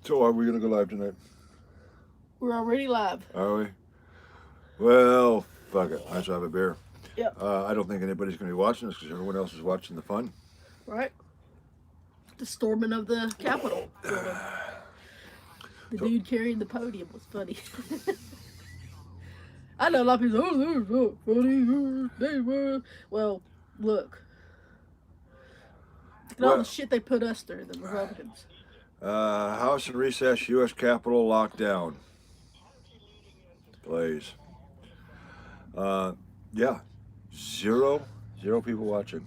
So are we going to go live tonight? We're already live. Are we? Well, fuck it. I just have a beer. Yep. I don't think anybody's going to be watching this because everyone else is watching the fun. Right. The storming of the Capitol building. The So, dude carrying the podium was funny. I know a lot of people. Oh, they're so funny. They were. Well, look. Look at all the well, shit they put us through, the Republicans. House in recess, U.S. Capitol lockdown. Please. Uh, yeah. Zero, zero people watching.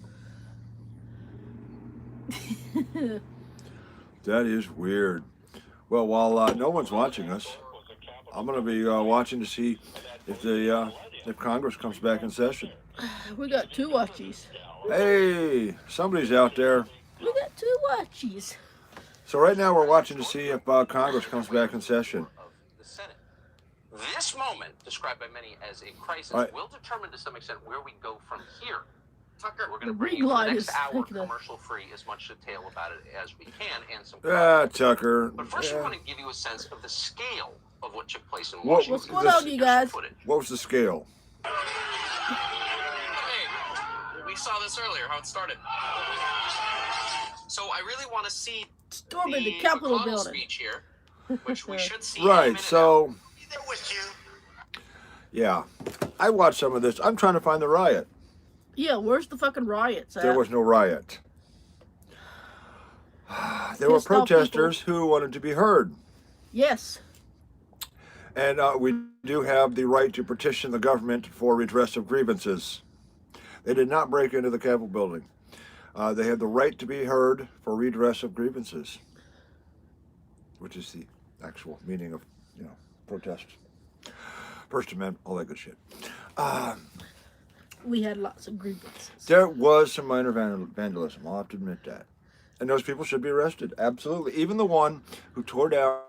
That is weird. Well, while no one's watching us, I'm going to be watching to see if Congress comes back in session. We got two watchies. Hey, somebody's out there. We got two watchies. So right now we're watching to see if Congress comes back in session. This moment, described by many as a crisis, All right. will determine to some extent where we go from here. Tucker, we're going The to bring ring you for the light next is hour, taking a. commercial-free, as much detail about it as we can, and some Tucker. But first, we Yeah. want to give you a sense of the scale of what took place in What- Washington. What's going this- on, you guys? Footage. What was the scale? Hey, we saw this earlier, how it started. So I really want to see Storming the Capitol McConnell building. speech here, which we should see. in a Right. minute So now. They're with you. yeah, I watched some of this. I'm trying to find the riot. Yeah, where's the fucking riots at? There was no riot. There were Pissed off protesters who wanted to be heard. Yes. And we do have the right to petition the government for redress of grievances. They did not break into the Capitol building. They have the right to be heard for redress of grievances, which is the actual meaning of, protest. First Amendment, all that good shit. We had lots of grievances. There was some minor vandalism, I'll have to admit that. And those people should be arrested, absolutely. Even the one who tore down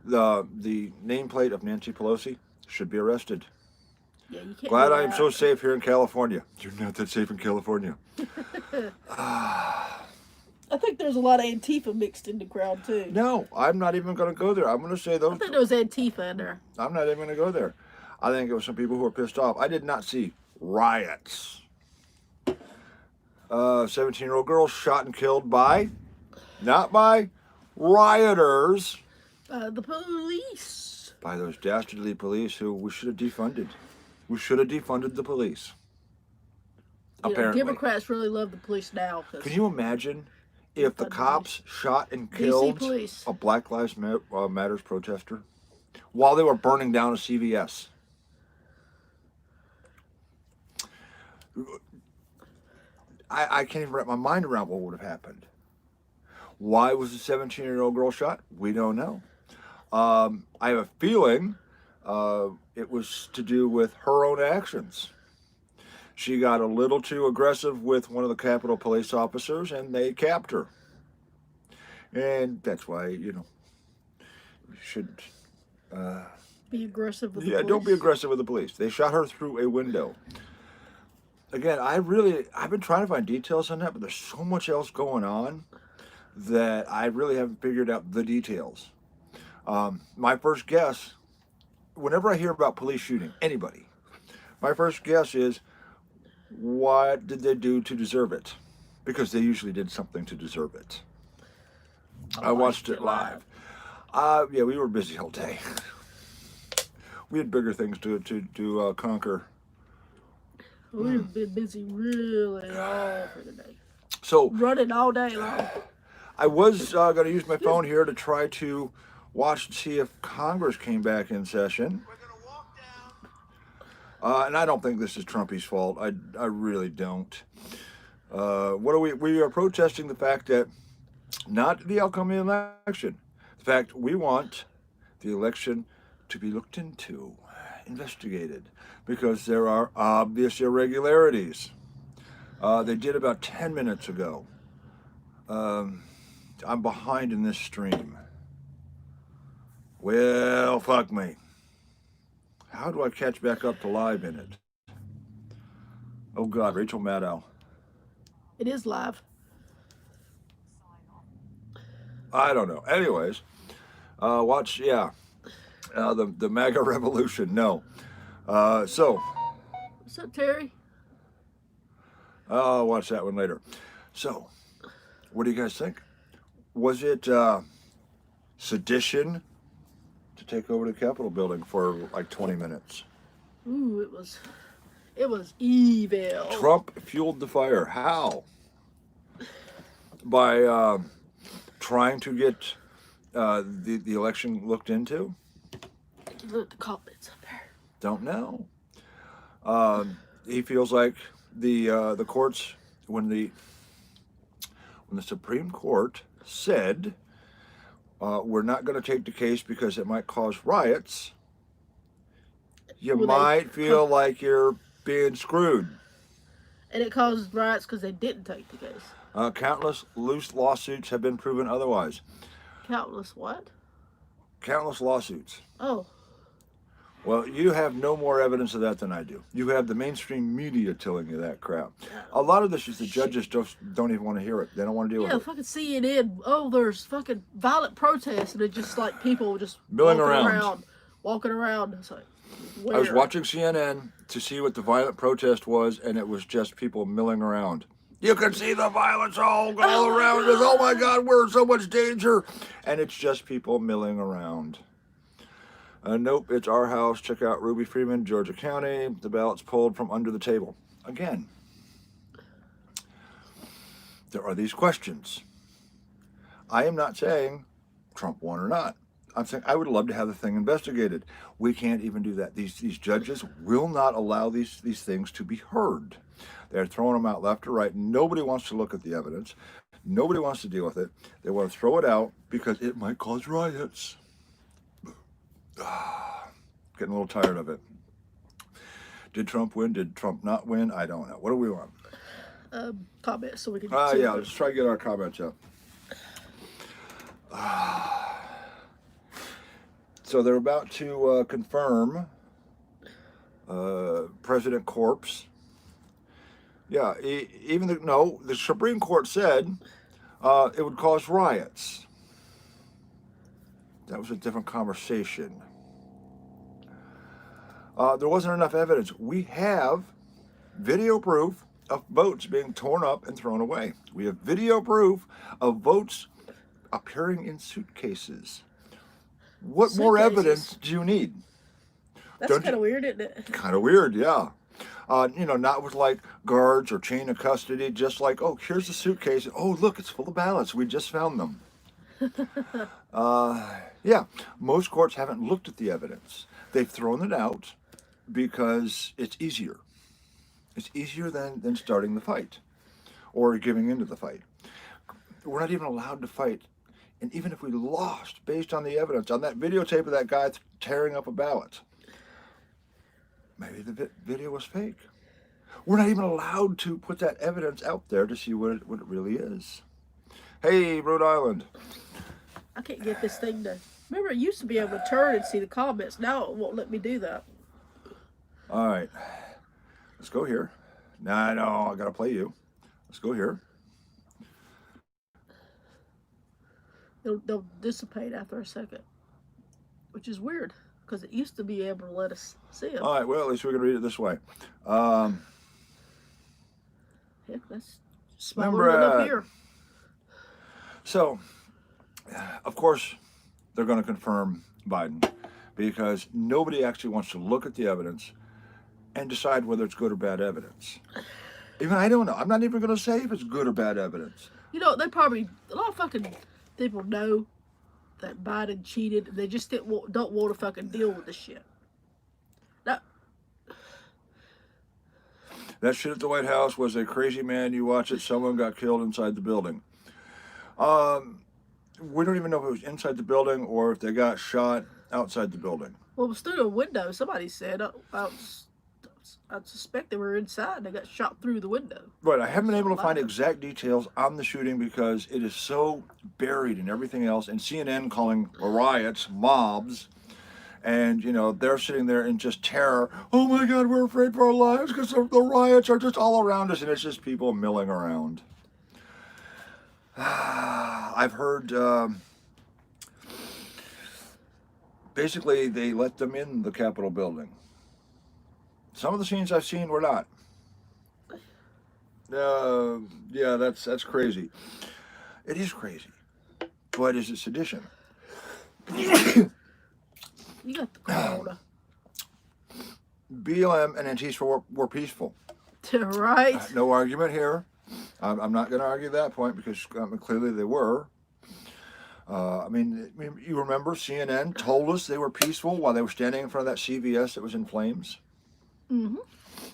the nameplate of Nancy Pelosi should be arrested. Yeah, you can't. Glad do I am that. so safe here in California. You're not that safe in California. I think there's a lot of Antifa mixed in the crowd too. No, I'm not even going to go there. I'm going to say I those. think there was Antifa in there. I'm not even going to go there. I think it was some people who were pissed off. I did not see riots. 17-year-old girl shot and killed by, not by rioters, The police. by those dastardly police who we should have defunded. We should have defunded the police. You know, Apparently. Democrats really love the police now. Can you imagine if the Defund the cops shot and DC killed police. a Black Lives Matters protester while they were burning down a CVS? I can't even wrap my mind around what would have happened. Why was the 17-year-old girl shot? We don't know. I have a feeling it was to do with her own actions. She got a little too aggressive with one of the Capitol Police officers, and they capped her. And that's why, you shouldn't. Be aggressive with the Yeah, police. don't be aggressive with the police. They shot her through a window. Again, I've been trying to find details on that, but there's so much else going on that I really haven't figured out the details. My first guess, whenever I hear about police shooting, anybody, my first guess is, what did they do to deserve it? Because they usually did something to deserve it. I watched it live. Yeah, we were busy all day. We had bigger things to conquer. We've been busy really all for the day. So Running all day long. I was going to use my phone here to try to watch and see if Congress came back in session. We're going to walk down. And I don't think this is Trumpy's fault. I really don't. What are we are protesting the fact that not the outcome of the election. The fact we want the election to be looked into, investigated, because there are obvious irregularities. They did about 10 minutes ago. I'm behind in this stream. Well, fuck me. How do I catch back up to live in it? Oh God, Rachel Maddow. It is live. I don't know. Anyways, Watch, yeah, the MAGA revolution. No. So, What's up, Terry? I'll watch that one later. So, what do you guys think? Was it sedition to take over the Capitol building for like 20 minutes? Ooh, it was evil. Trump fueled the fire. How? By trying to get the election looked into? Look, the comments up there. Don't know. He feels like the courts when the Supreme Court said we're not going to take the case because it might cause riots, you Well, might feel like you're being screwed. And it caused riots because they didn't take the case. Countless loose lawsuits have been proven otherwise. Countless what? Countless lawsuits. Oh. Well, you have no more evidence of that than I do. You have the mainstream media telling you that crap. A lot of this is the judges don't even want to hear it. They don't want to deal Yeah, with it. fucking CNN. Oh, there's fucking violent protests, and it's just like people just Milling walking around. It's like, where? I was watching CNN to see what the violent protest was, and it was just people milling around. You can see the violence all around us. Oh my God, we're in so much danger. And it's just people milling around. Nope, it's our house. Check out Ruby Freeman, Georgia County. The ballots pulled from under the table. Again, there are these questions. I am not saying Trump won or not. I'm saying I would love to have the thing investigated. We can't even do that. These judges will not allow these things to be heard. They're throwing them out left or right. Nobody wants to look at the evidence. Nobody wants to deal with it. They want to throw it out because it might cause riots. Getting a little tired of it. Did Trump win? Did Trump not win? I don't know. What do we want? Comments so we can. Yeah, let's try to get our comments up. So they're about to confirm President Corpse. Yeah, the Supreme Court said it would cause riots. That was a different conversation. There wasn't enough evidence. We have video proof of votes being torn up and thrown away. We have video proof of votes appearing in suitcases. What more evidence do you need? That's kind of weird, isn't it? Kind of weird, yeah. Not with like guards or chain of custody, just like, oh, here's the suitcase. Oh, look, it's full of ballots. We just found them. Yeah, most courts haven't looked at the evidence. They've thrown it out because it's easier. It's easier than starting the fight or giving into the fight. We're not even allowed to fight. And even if we lost based on the evidence, on that videotape of that guy tearing up a ballot, maybe the video was fake. We're not even allowed to put that evidence out there to see what it really is. Hey, Rhode Island. I can't get this thing to. Remember, it used to be able to turn and see the comments. Now it won't let me do that. All right. Let's go here. No, I got to play you. Let's go here. They'll dissipate after a second, which is weird because it used to be able to let us see them. All right. Well, at least we can read it this way. Heck, that's smaller than up here. So, of course, they're going to confirm Biden because nobody actually wants to look at the evidence and decide whether it's good or bad evidence. Even I don't know. I'm not even going to say if it's good or bad evidence. They probably, a lot of fucking people know that Biden cheated. They just don't want to fucking deal with the shit. That shit at the White House was a crazy man. You watch it, someone got killed inside the building. We don't even know if it was inside the building or if they got shot outside the building. Well, it was through a window. Somebody said. I suspect they were inside and they got shot through the window. Right. I haven't been able to find exact details on the shooting because it is so buried in everything else. And CNN calling riots mobs. And, they're sitting there in just terror. Oh, my God, we're afraid for our lives because the riots are just all around us. And it's just people milling around. I've heard basically, they let them in the Capitol building. Some of the scenes I've seen were not. Yeah, that's crazy. It is crazy. But is it sedition? You got the corona. BLM and Antifa were peaceful. Right? No argument here. I'm not going to argue that point because clearly they were. I mean, you remember CNN told us they were peaceful while they were standing in front of that CVS that was in flames? Mm-hmm.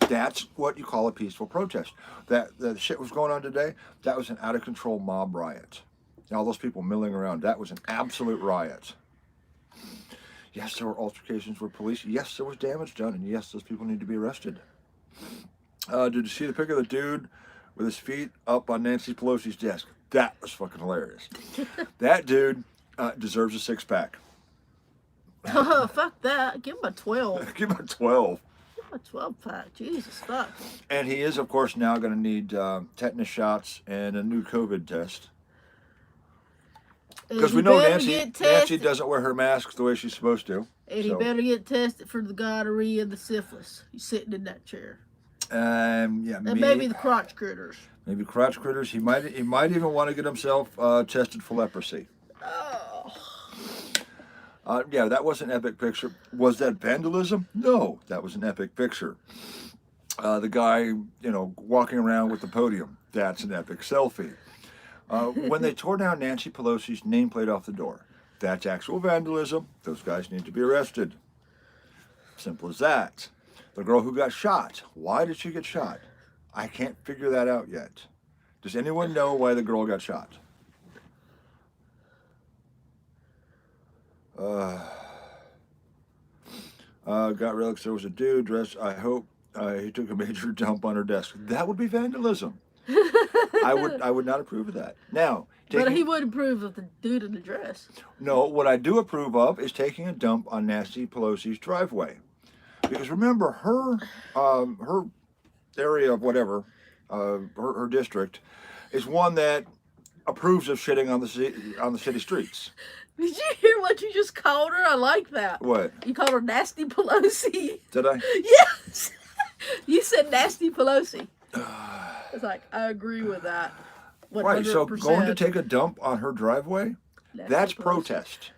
That's what you call a peaceful protest. That the shit was going on today, that was an out-of-control mob riot. All those people milling around, that was an absolute riot. Yes, there were altercations with police. Yes, there was damage done. And yes, those people need to be arrested. Did you see the pic of the dude with his feet up on Nancy Pelosi's desk? That was fucking hilarious. That dude deserves a six-pack. Oh, fuck that. Give him a 12. Give him a 12. Give him a 12-pack. Jesus, fuck. And he is, of course, now going to need tetanus shots and a new COVID test. Because we know Nancy doesn't wear her mask the way she's supposed to. And he better get tested for the gonorrhea and the syphilis. He's sitting in that chair. Yeah, and maybe the crotch critters. Maybe crotch critters. He might even want to get himself tested for leprosy. Oh. Yeah, that was an epic picture. Was that vandalism? No, that was an epic picture. The guy, walking around with the podium. That's an epic selfie. When they tore down Nancy Pelosi's nameplate off the door, that's actual vandalism. Those guys need to be arrested. Simple as that. The girl who got shot, why did she get shot? I can't figure that out yet. Does anyone know why the girl got shot? Got relics. There was a dude dressed. I hope he took a major dump on her desk. That would be vandalism. I would not approve of that. Now, but he would approve of the dude in the dress. No, what I do approve of is taking a dump on Nancy Pelosi's driveway, because remember her area of whatever, her district, is one that approves of shitting on the city streets. Did you hear what you just called her? I like that. What? You called her Nasty Pelosi. Did I? Yes. You said Nasty Pelosi. It's like, I agree with that. 100%. Right, so going to take a dump on her driveway, that's protest.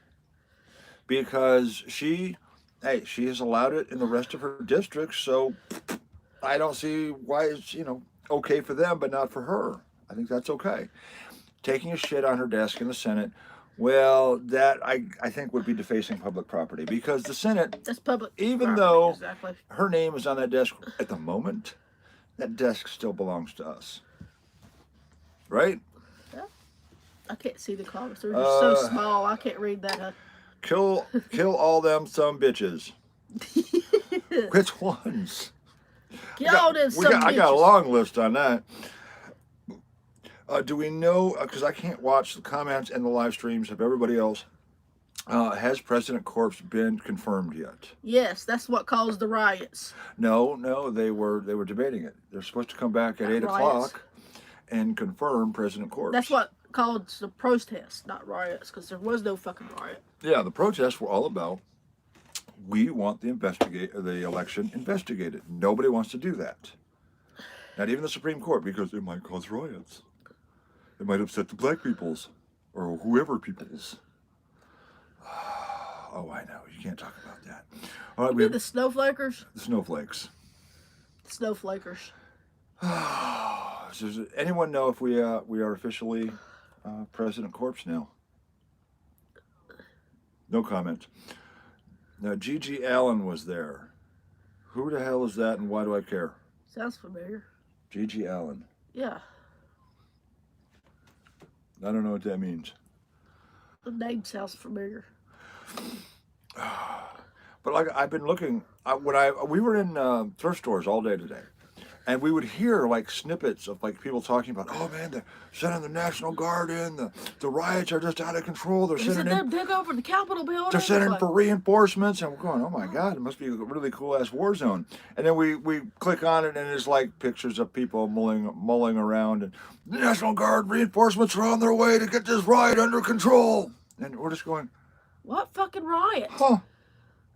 Because she has allowed it in the rest of her districts, so I don't see why it's, okay for them, but not for her. I think that's okay. Taking a shit on her desk in the Senate, well, that I think would be defacing public property, because the Senate, that's public even property, though exactly. Her name is on that desk at the moment, that desk still belongs to us. Right? Yeah. I can't see the comments. They're just so small. I can't read that. Kill all them some bitches. Which ones? Kill all them some bitches. I got a long list on that. Do we know, because I can't watch the comments and the live streams of everybody else, has President Corpse been confirmed yet? Yes, that's what caused the riots. No, they were debating it. They're supposed to come back at 8 o'clock and confirm President Corpse. That's what caused the protest, not riots, because there was no fucking riot. Yeah, the protests were all about, we want the election investigated. Nobody wants to do that. Not even the Supreme Court, because it might cause riots. It might upset the black peoples, or whoever peoples. Oh, I know. You can't talk about that. All right, we have the snowflakers? The snowflakes. The snowflakers. Does anyone know if we are officially President Corpse now? No comment. Now, Gigi Allen was there. Who the hell is that, and why do I care? Sounds familiar. Gigi Allen. Yeah. I don't know what that means. The name sounds familiar. But like I've been looking, we were in thrift stores all day today, and we would hear like snippets of like people talking about, oh man, they're sending the National Guard in, the riots are just out of control. They're sending in, take over the Capitol building. They're sending for reinforcements, and we're going, oh my God, it must be a really cool ass war zone. And then we click on it, and it's like pictures of people mulling around, and the National Guard reinforcements are on their way to get this riot under control. And we're just going, what fucking riot? huh?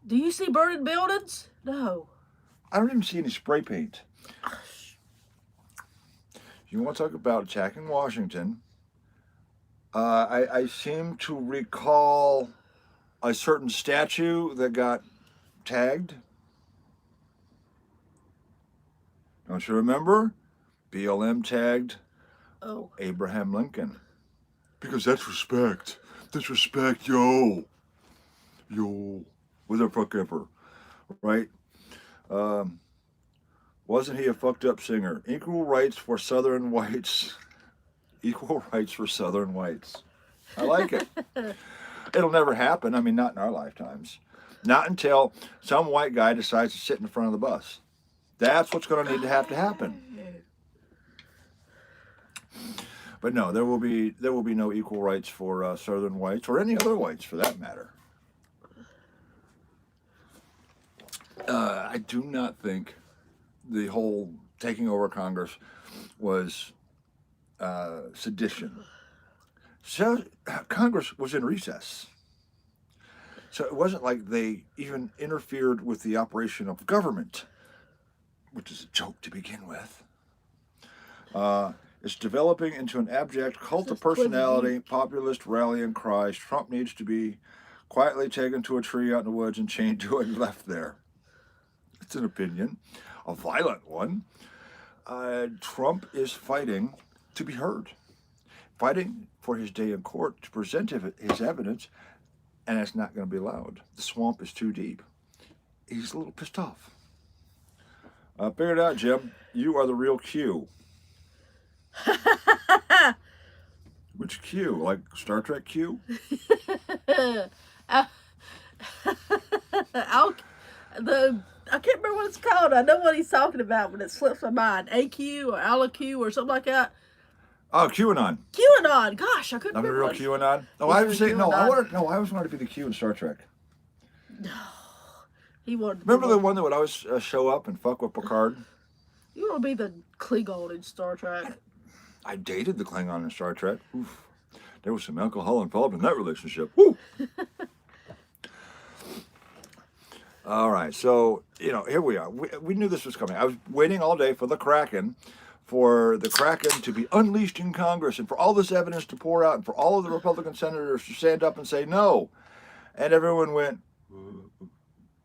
Do you see burning buildings? No. I don't even see any spray paint. You want to talk about attacking Washington? I seem to recall a certain statue that got tagged. Don't you remember? BLM tagged Oh. Abraham Lincoln. Because that's respect. That's respect, yo. Yo. With a fuck ever. Right? Wasn't he a fucked up singer? Equal rights for Southern whites. Equal rights for Southern whites. I like it. It'll never happen. I mean, not in our lifetimes. Not until some white guy decides to sit in front of the bus. That's what's going to need to happen. But no, there will be no equal rights for Southern whites or any other whites for that matter. I do not think the whole taking over Congress was sedition. So Congress was in recess. So it wasn't like they even interfered with the operation of government, which is a joke to begin with. It's developing into an abject cult of personality, populist rallying cries. Trump needs to be quietly taken to a tree out in the woods and chained to it and left there. It's an opinion, a violent one. Trump is fighting to be heard, fighting for his day in court to present his evidence, and it's not going to be allowed. The swamp is too deep. He's a little pissed off. Figure it out, Jim. You are the real Q. Which Q? Like Star Trek Q? I can't remember what it's called. I know what he's talking about, but it slips my mind. AQ or AlaQ or something like that. Oh, QAnon. QAnon. Gosh, I couldn't I'm the remember. real QAnon. Oh, He's I the was saying real no. QAnon. I always wanted to be the Q in Star Trek. He wanted to Remember be the one that would always show up and fuck with Picard? You want to be the Klingon in Star Trek. I dated the Klingon in Star Trek. Oof. There was some alcohol involved in that relationship. Woo! All right, so, here we are. We knew this was coming. I was waiting all day for the Kraken to be unleashed in Congress and for all this evidence to pour out and for all of the Republican senators to stand up and say no. And everyone went,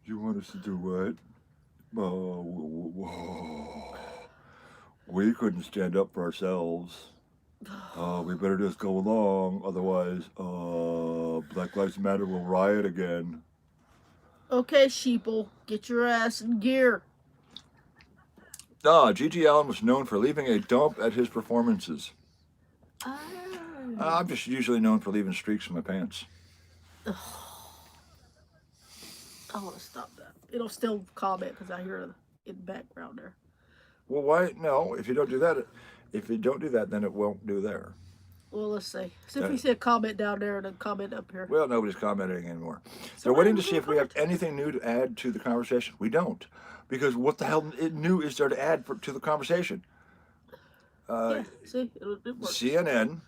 you want us to do what? We couldn't stand up for ourselves. We better just go along, otherwise, Black Lives Matter will riot again. Okay, sheeple, get your ass in gear. G.G. Allen was known for leaving a dump at his performances. I'm just usually known for leaving streaks in my pants. I want to stop that. It'll still comment because I hear it in the background there. Well, why? No, if you don't do that, then it won't do there. Well, let's see. See if we see a comment down there and a comment up here. Well, nobody's commenting anymore. So They're waiting to see if we have anything new to add to the conversation. We don't. Because what the hell new is there to add to the conversation? Yeah, see? It works. CNN,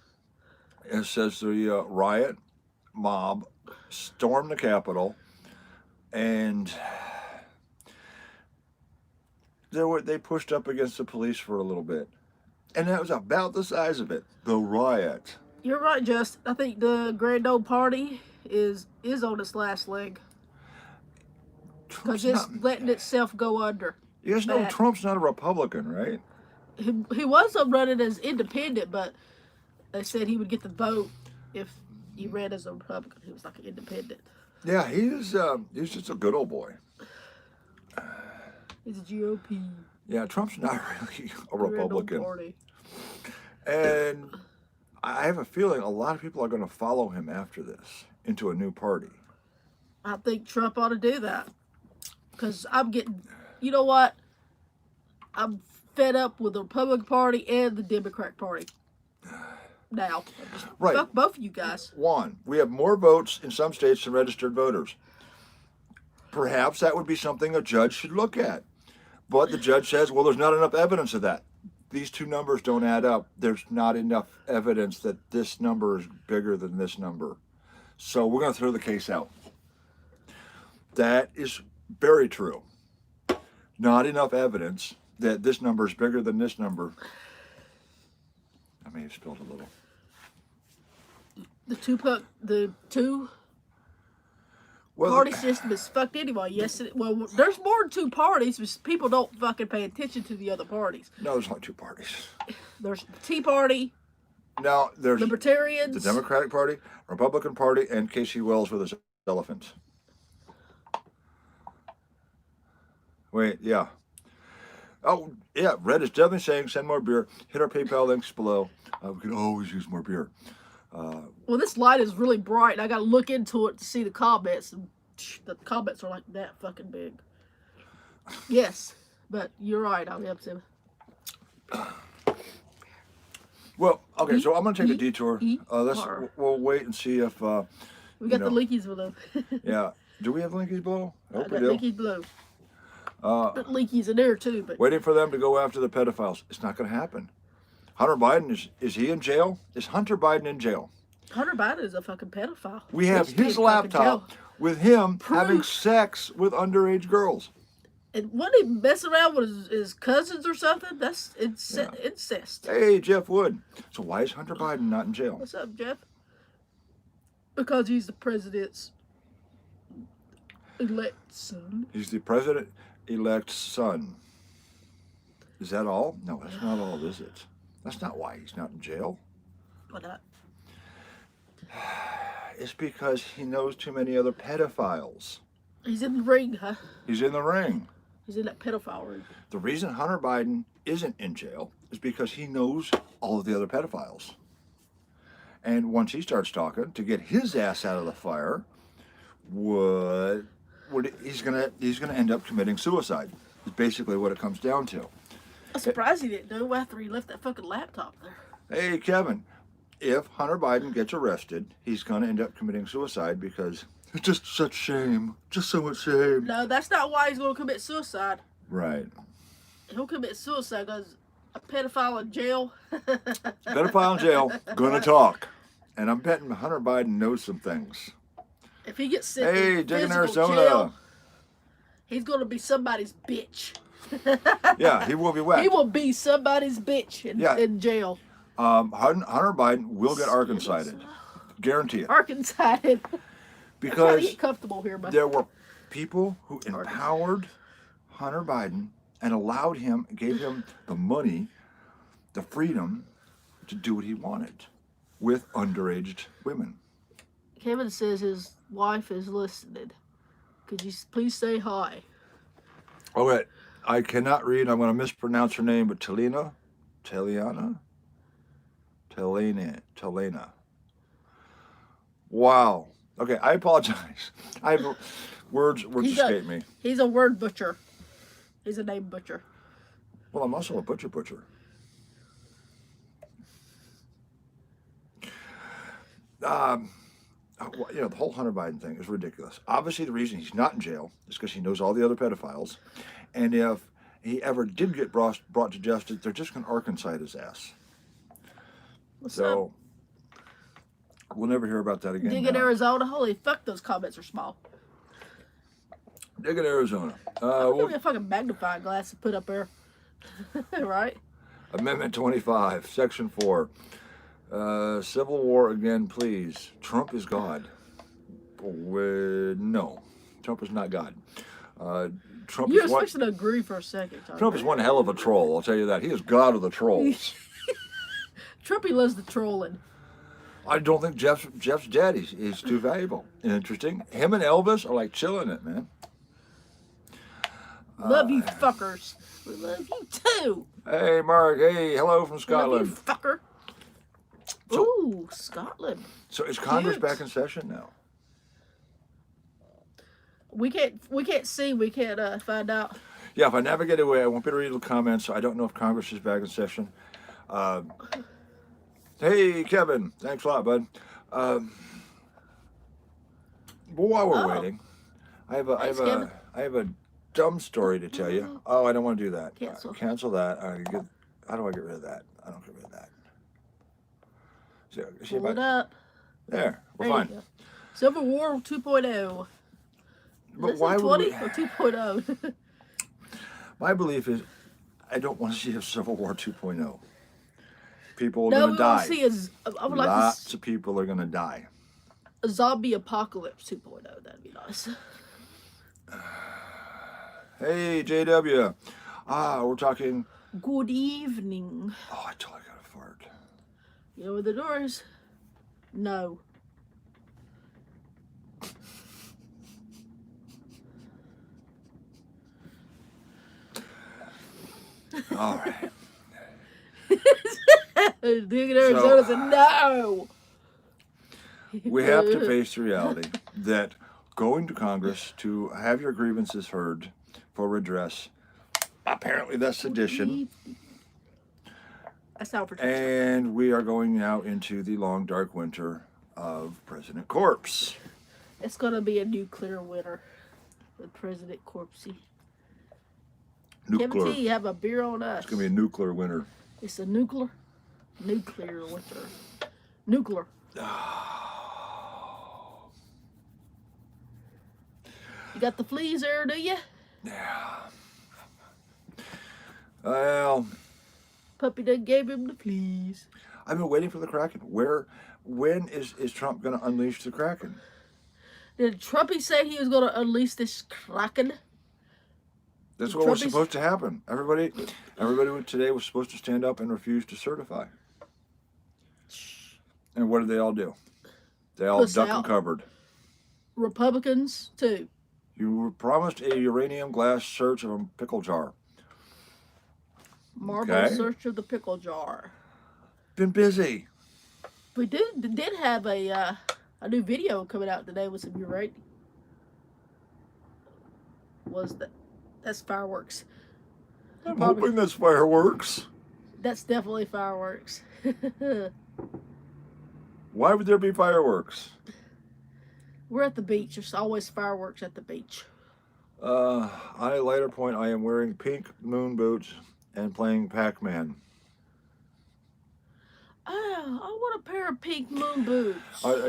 it says the riot mob stormed the Capitol and they pushed up against the police for a little bit. And that was about the size of it. The riot. You're right, Justin. I think the Grand Old Party is on its last leg. Because it's letting itself go under. You guys know Trump's not a Republican, right? He was running as independent, but they said he would get the vote if he ran as a Republican. He was like an independent. Yeah, he's just a good old boy. He's a GOP. Yeah, Trump's not really a Republican. Party. And I have a feeling a lot of people are going to follow him after this into a new party. I think Trump ought to do that. Because I'm getting, you know what? I'm fed up with the Republican Party and the Democrat Party. Now. Right. Fuck both of you guys. One, we have more votes in some states than registered voters. Perhaps that would be something a judge should look at. But the judge says, well, there's not enough evidence of that. These two numbers don't add up. There's not enough evidence that this number is bigger than this number. So we're going to throw the case out. That is very true. Not enough evidence that this number is bigger than this number. I may have spilled a little. The two Well, party system is fucked anyway. Yes, well, there's more than two parties, but people don't fucking pay attention to the other parties. no, there's only two parties. There's the Tea Party, Now, there's Libertarians. the Democratic Party, Republican Party, and Casey Wells with his elephants. Wait, yeah. Oh, yeah, Red is definitely saying send more beer. Hit our PayPal links below. We can always use more beer. Well, this light is really bright, and I gotta look into it to see the comments. And the comments are like that fucking big. Yes, but you're right. I'll be up to. Well, okay, so I'm going to take a detour. R. We'll wait and see if... We got the linkies below. Yeah. Do we have linkies below? I I hope got we do. linkies below. But linkies in there too, but Waiting for them to go after the pedophiles. It's not going to happen. Hunter Biden, is he in jail? Is Hunter Biden in jail? Hunter Biden is a fucking pedophile. We have He should be his in fucking laptop jail. with him having Proof. sex with underage girls. And wasn't he messing around with his cousins or something? That's incest. Hey, Jeff Wood. So why is Hunter Biden not in jail? What's up, Jeff? Because he's the president's elect son. He's the president-elect's son. Is that all? No, that's not all, is it? That's not why he's not in jail. Why not? It's because he knows too many other pedophiles. He's in the ring, huh? He's in the ring. He's in that pedophile ring. The reason Hunter Biden isn't in jail is because he knows all of the other pedophiles. And once he starts talking, to get his ass out of the fire, he's gonna end up committing suicide. Is basically what it comes down to. I'm surprised he didn't know after he left that fucking laptop there. Hey, Kevin, if Hunter Biden gets arrested, he's gonna end up committing suicide because it's just such shame, just so much shame. No, that's not why he's going to commit suicide. Right. He'll commit suicide because a pedophile in jail. Pedophile in jail, gonna talk. And I'm betting Hunter Biden knows some things. If he gets sent Hey, to Dick in physical Arizona. jail, he's going to be somebody's bitch. Yeah, he will be wet. He will be somebody's bitch Yeah. in jail. Hunter Biden will get Arkansided. Guarantee it. Arkansas. Because Get comfortable here, man. there were people who empowered Hunter Biden and allowed him, gave him the money, the freedom to do what he wanted with underage women. Kevin says his wife is listening. Could you please say hi? Okay, I cannot read. I'm going to mispronounce her name, but Telena. Wow. Okay, I apologize. I have words escape me. He's a word butcher. He's a name butcher. Well, I'm also a butcher. The whole Hunter Biden thing is ridiculous. Obviously, the reason he's not in jail is because he knows all the other pedophiles. And if he ever did get brought to justice, they're just going to Arkansas his ass. What's So, up? we'll never hear about that again. Dig in now. Arizona. Holy fuck, those comments are small. Dig in Arizona. Give me a fucking magnifying glass to put up there. Right? Amendment 25, Section 4. Civil war again, please. Trump is God. No, Trump is not God. Trump You were is one, supposed to agree for a second. Trump is one hell of a troll, I'll tell you that. He is God of the trolls. Trumpy loves the trolling. I don't think Jeff's dead. He's too valuable and interesting. Him and Elvis are like chilling it, man. Love you fuckers. We love you too. Hey, Mark. Hey, hello from Love you, Scotland. fucker. So- Ooh, Scotland. So is Congress Cute. back in session now? We can't see. We can't find out. Yeah, if I navigate away, I won't be able to read the comments, so I don't know if Congress is back in session. Hey, Kevin. Thanks a lot, bud. But while we're waiting, I Thanks, Kevin. have a dumb story to tell you. Oh, I don't want to do that. Cancel. Cancel that. How do I get rid of that? I don't get rid of that. So, see if Pull it I- up. There, we're There you fine. go. Civil War 2.0. But Is why it would 20 we? or 2.0? My belief is, I don't want to see a Civil War 2.0. People are No, going we to want die. to see I would like to Lots of people are going to die. a zombie apocalypse 2.0. That'd be nice. Hey, JW. We're talking. Good evening. Oh, I totally got a fart. You know where the door is? No. All right. Duke in Arizona said no. We have to face the reality that going to Congress to have your grievances heard for redress, apparently that's sedition. That's not for And we are going now into the long, dark winter of President Corpse. It's gonna be a nuclear winter with President Corpsey. Kevin Nuclear. T, you have a beer on us. It's going to be a nuclear winter. It's a nuclear winter. Nuclear. You got the fleas there, do you? Yeah. Well, Puppy done gave him the fleas. I've been waiting for the Kraken. When is Trump going to unleash the Kraken? Did Trumpy say he was going to unleash this Kraken? That's what was Trumpy's- supposed to happen. Everybody today was supposed to stand up and refuse to certify. And what did they all do? They all Puss duck and out. covered. Republicans, too. You were promised a uranium glass search of a pickle jar. Marble Okay. search of the pickle jar. Been busy. We did have a new video coming out today with some uranium. That's fireworks. I'm Probably- hoping that's fireworks. That's definitely fireworks. Why would there be fireworks? We're at the beach. There's always fireworks at the beach. I lighter point. I am wearing pink moon boots and playing Pac-Man. Oh, I want a pair of pink moon boots.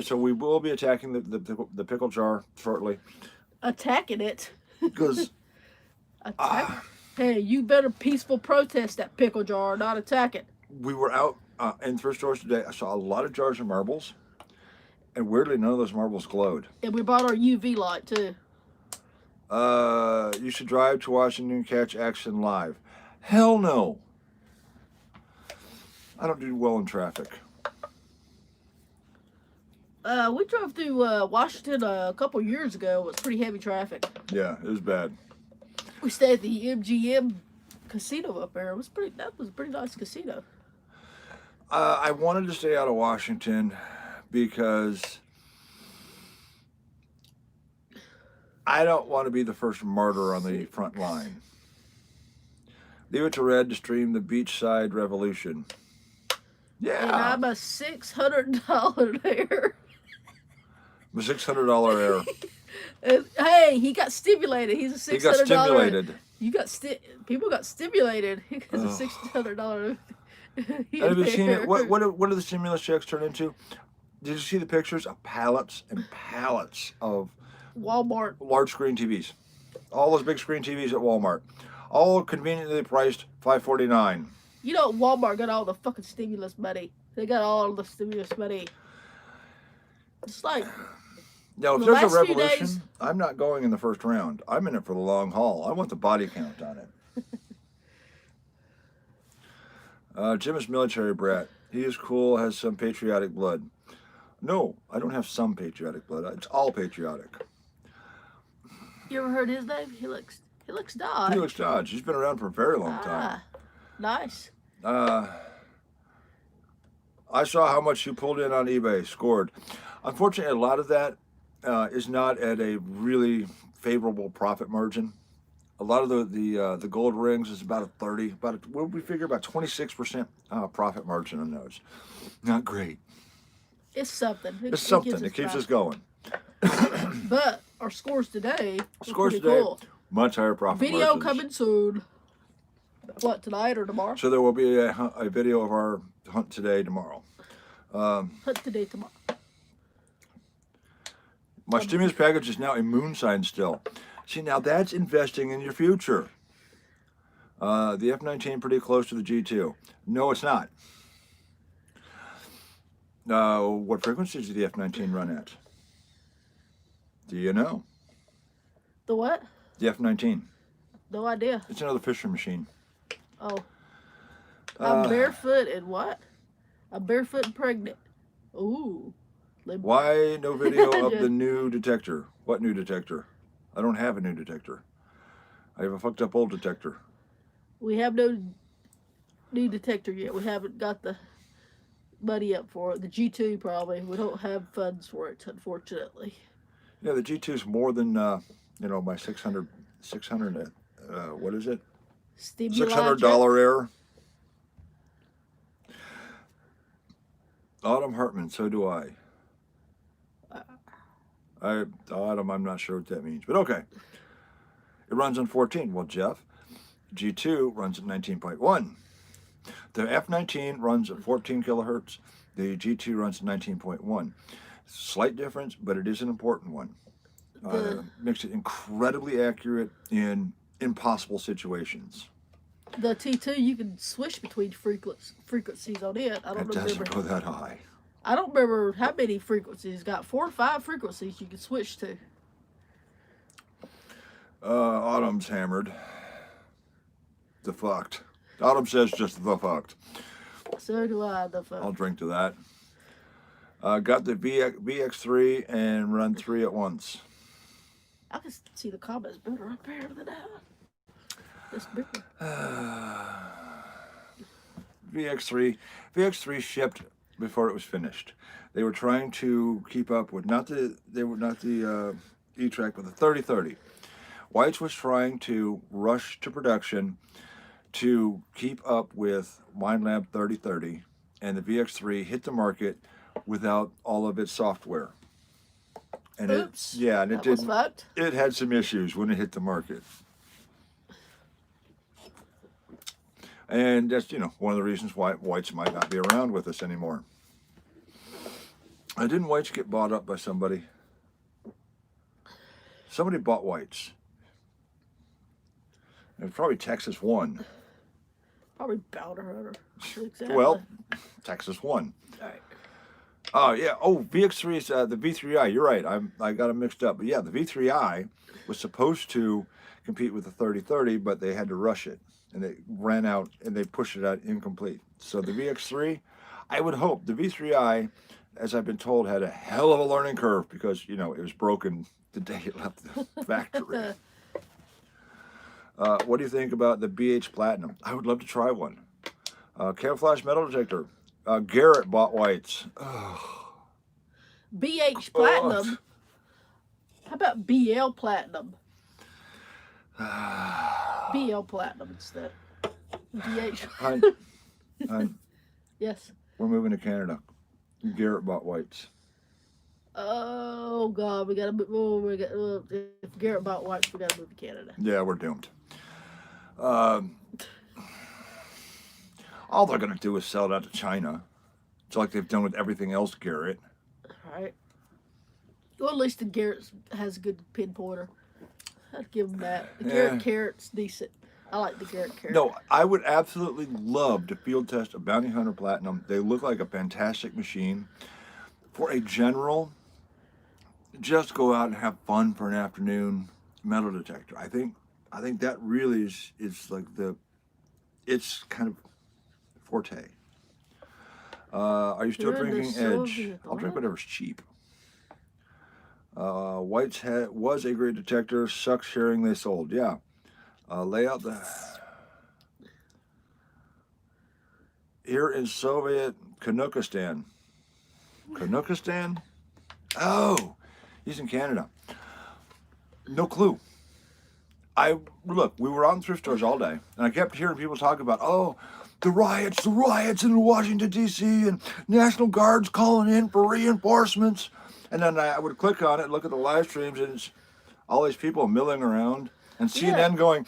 So we will be attacking the pickle jar shortly Attacking it. because Hey, you better peaceful protest that pickle jar, not attack it. we were out in thrift stores today. I saw a lot of jars of marbles, and weirdly, none of those marbles glowed. And we bought our UV light too. You should drive to Washington and catch action live. Hell no. I don't do well in traffic. We drove through Washington a couple years ago. It was pretty heavy traffic. Yeah, it was bad. We stayed at the MGM casino up there. That was a pretty nice casino. I wanted to stay out of Washington because I don't want to be the first martyr on the front line. Leave it to Red to stream the beachside revolution. And Yeah, I'm a $600 there. the $600 air. Hey, he got stimulated. He's a $600. He got stimulated. People got stimulated because of Ugh. $600. Have you seen it? What do the stimulus checks turn into? Did you see the pictures of pallets and pallets of Walmart? large screen TVs? All those big screen TVs at Walmart, all conveniently priced $5.49. You know, Walmart got all the fucking stimulus money. They got all the stimulus money. It's like, Now, if The there's a last few revolution, days- I'm not going in the first round. I'm in it for the long haul. I want the body count on it. Jim is military brat. He is cool, has some patriotic blood. No, I don't have some patriotic blood. It's all patriotic. you ever heard his name? He looks Dodge. Felix Dodge. He's been around for a very long time. Nice. I saw how much you pulled in on eBay, scored. Unfortunately, a lot of that is not at a really favorable profit margin. A lot of the gold rings is about a 30, what we figure about 26% profit margin on those. Not great. It's something. It's something. It keeps us going. But our scores today were Scores pretty today, cool. much higher profit Video margins. coming soon. What, tonight or tomorrow? So there will be a video of our hunt today, tomorrow. Hunt today, tomorrow. My stimulus package is now a moon sign still. See, now that's investing in your future. The F-19 pretty close to the G2. No, it's not. What frequencies did the F-19 run at? Do you know? The what? The F-19. No idea. It's another Fisher machine. Oh. I'm Uh, barefoot and what? I'm barefoot and pregnant. Ooh. Why no video of the new detector? What new detector? I don't have a new detector. I have a fucked up old detector. We have no new detector yet. We haven't got the money up for it. The G2 probably. We don't have funds for it, unfortunately. Yeah, the G2 is more than my 600 what is it? $600 air. Autumn Hartman, so do I. Autumn, I'm not sure what that means, but okay. It runs on 14. Well, Jeff, G2 runs at 19.1. The F-19 runs at 14 kilohertz. The G2 runs at 19.1. Slight difference, but it is an important one. Makes it incredibly accurate in impossible situations. The T2, you can switch between frequencies on it. I don't It doesn't go that high. I don't remember how many frequencies. It's got 4 or 5 frequencies you can switch to. Autumn's hammered. The fucked. Autumn says just the fucked. So do I. The fuck. I'll drink to that. Got the VX3 and run 3 at once. I can see the comments better up there than that. It's bigger. VX3 shipped before it was finished. They were trying to keep up with not the E-Track, but the 3030. Whites was trying to rush to production to keep up with Minelab 3030, and the VX3 hit the market without all of its software. And Oops. It had some issues when it hit the market. And that's, one of the reasons why whites might not be around with us anymore. Didn't whites get bought up by somebody? Somebody bought whites. It was probably Texas won. Probably Powder Hunter. Exactly. Well, Texas won. All right. Oh, yeah. Oh, VX3 is the V3i. You're right. I got them mixed up. But yeah, the V3i was supposed to compete with the 3030, but they had to rush it. And they ran out and they pushed it out incomplete. So the VX3, I would hope, the V3i, as I've been told, had a hell of a learning curve because, it was broken the day it left the factory. What do you think about the BH Platinum? I would love to try one. Camouflage metal detector. Garrett bought whites. BH Platinum. How about BL Platinum? BL Platinum instead. BH. Yes. We're moving to Canada. Garrett bought whites. Oh God, we gotta move. If Garrett bought whites, we gotta move to Canada. Yeah, we're doomed. All they're gonna do is sell it out to China. It's like they've done with everything else, Garrett. Right. Well, at least the Garrett has a good pinpointer. I'd give them that. The Garrett Carrot's decent. I like the Garrett Carrot. No, I would absolutely love to field test a Bounty Hunter Platinum. They look like a fantastic machine. For a general, just go out and have fun for an afternoon metal detector. I think that really is like it's kind of forte. Are you still drinking Edge? I'll drink whatever's cheap. White's was a great detector. Sucks hearing they sold. Yeah. Lay out the... Here in Soviet Kanukistan. Kanukistan? Oh, he's in Canada. No clue. Look, we were out in thrift stores all day, and I kept hearing people talk about, the riots in Washington, D.C., and National Guard's calling in for reinforcements. And then I would click on it, look at the live streams, and it's all these people milling around, and CNN going,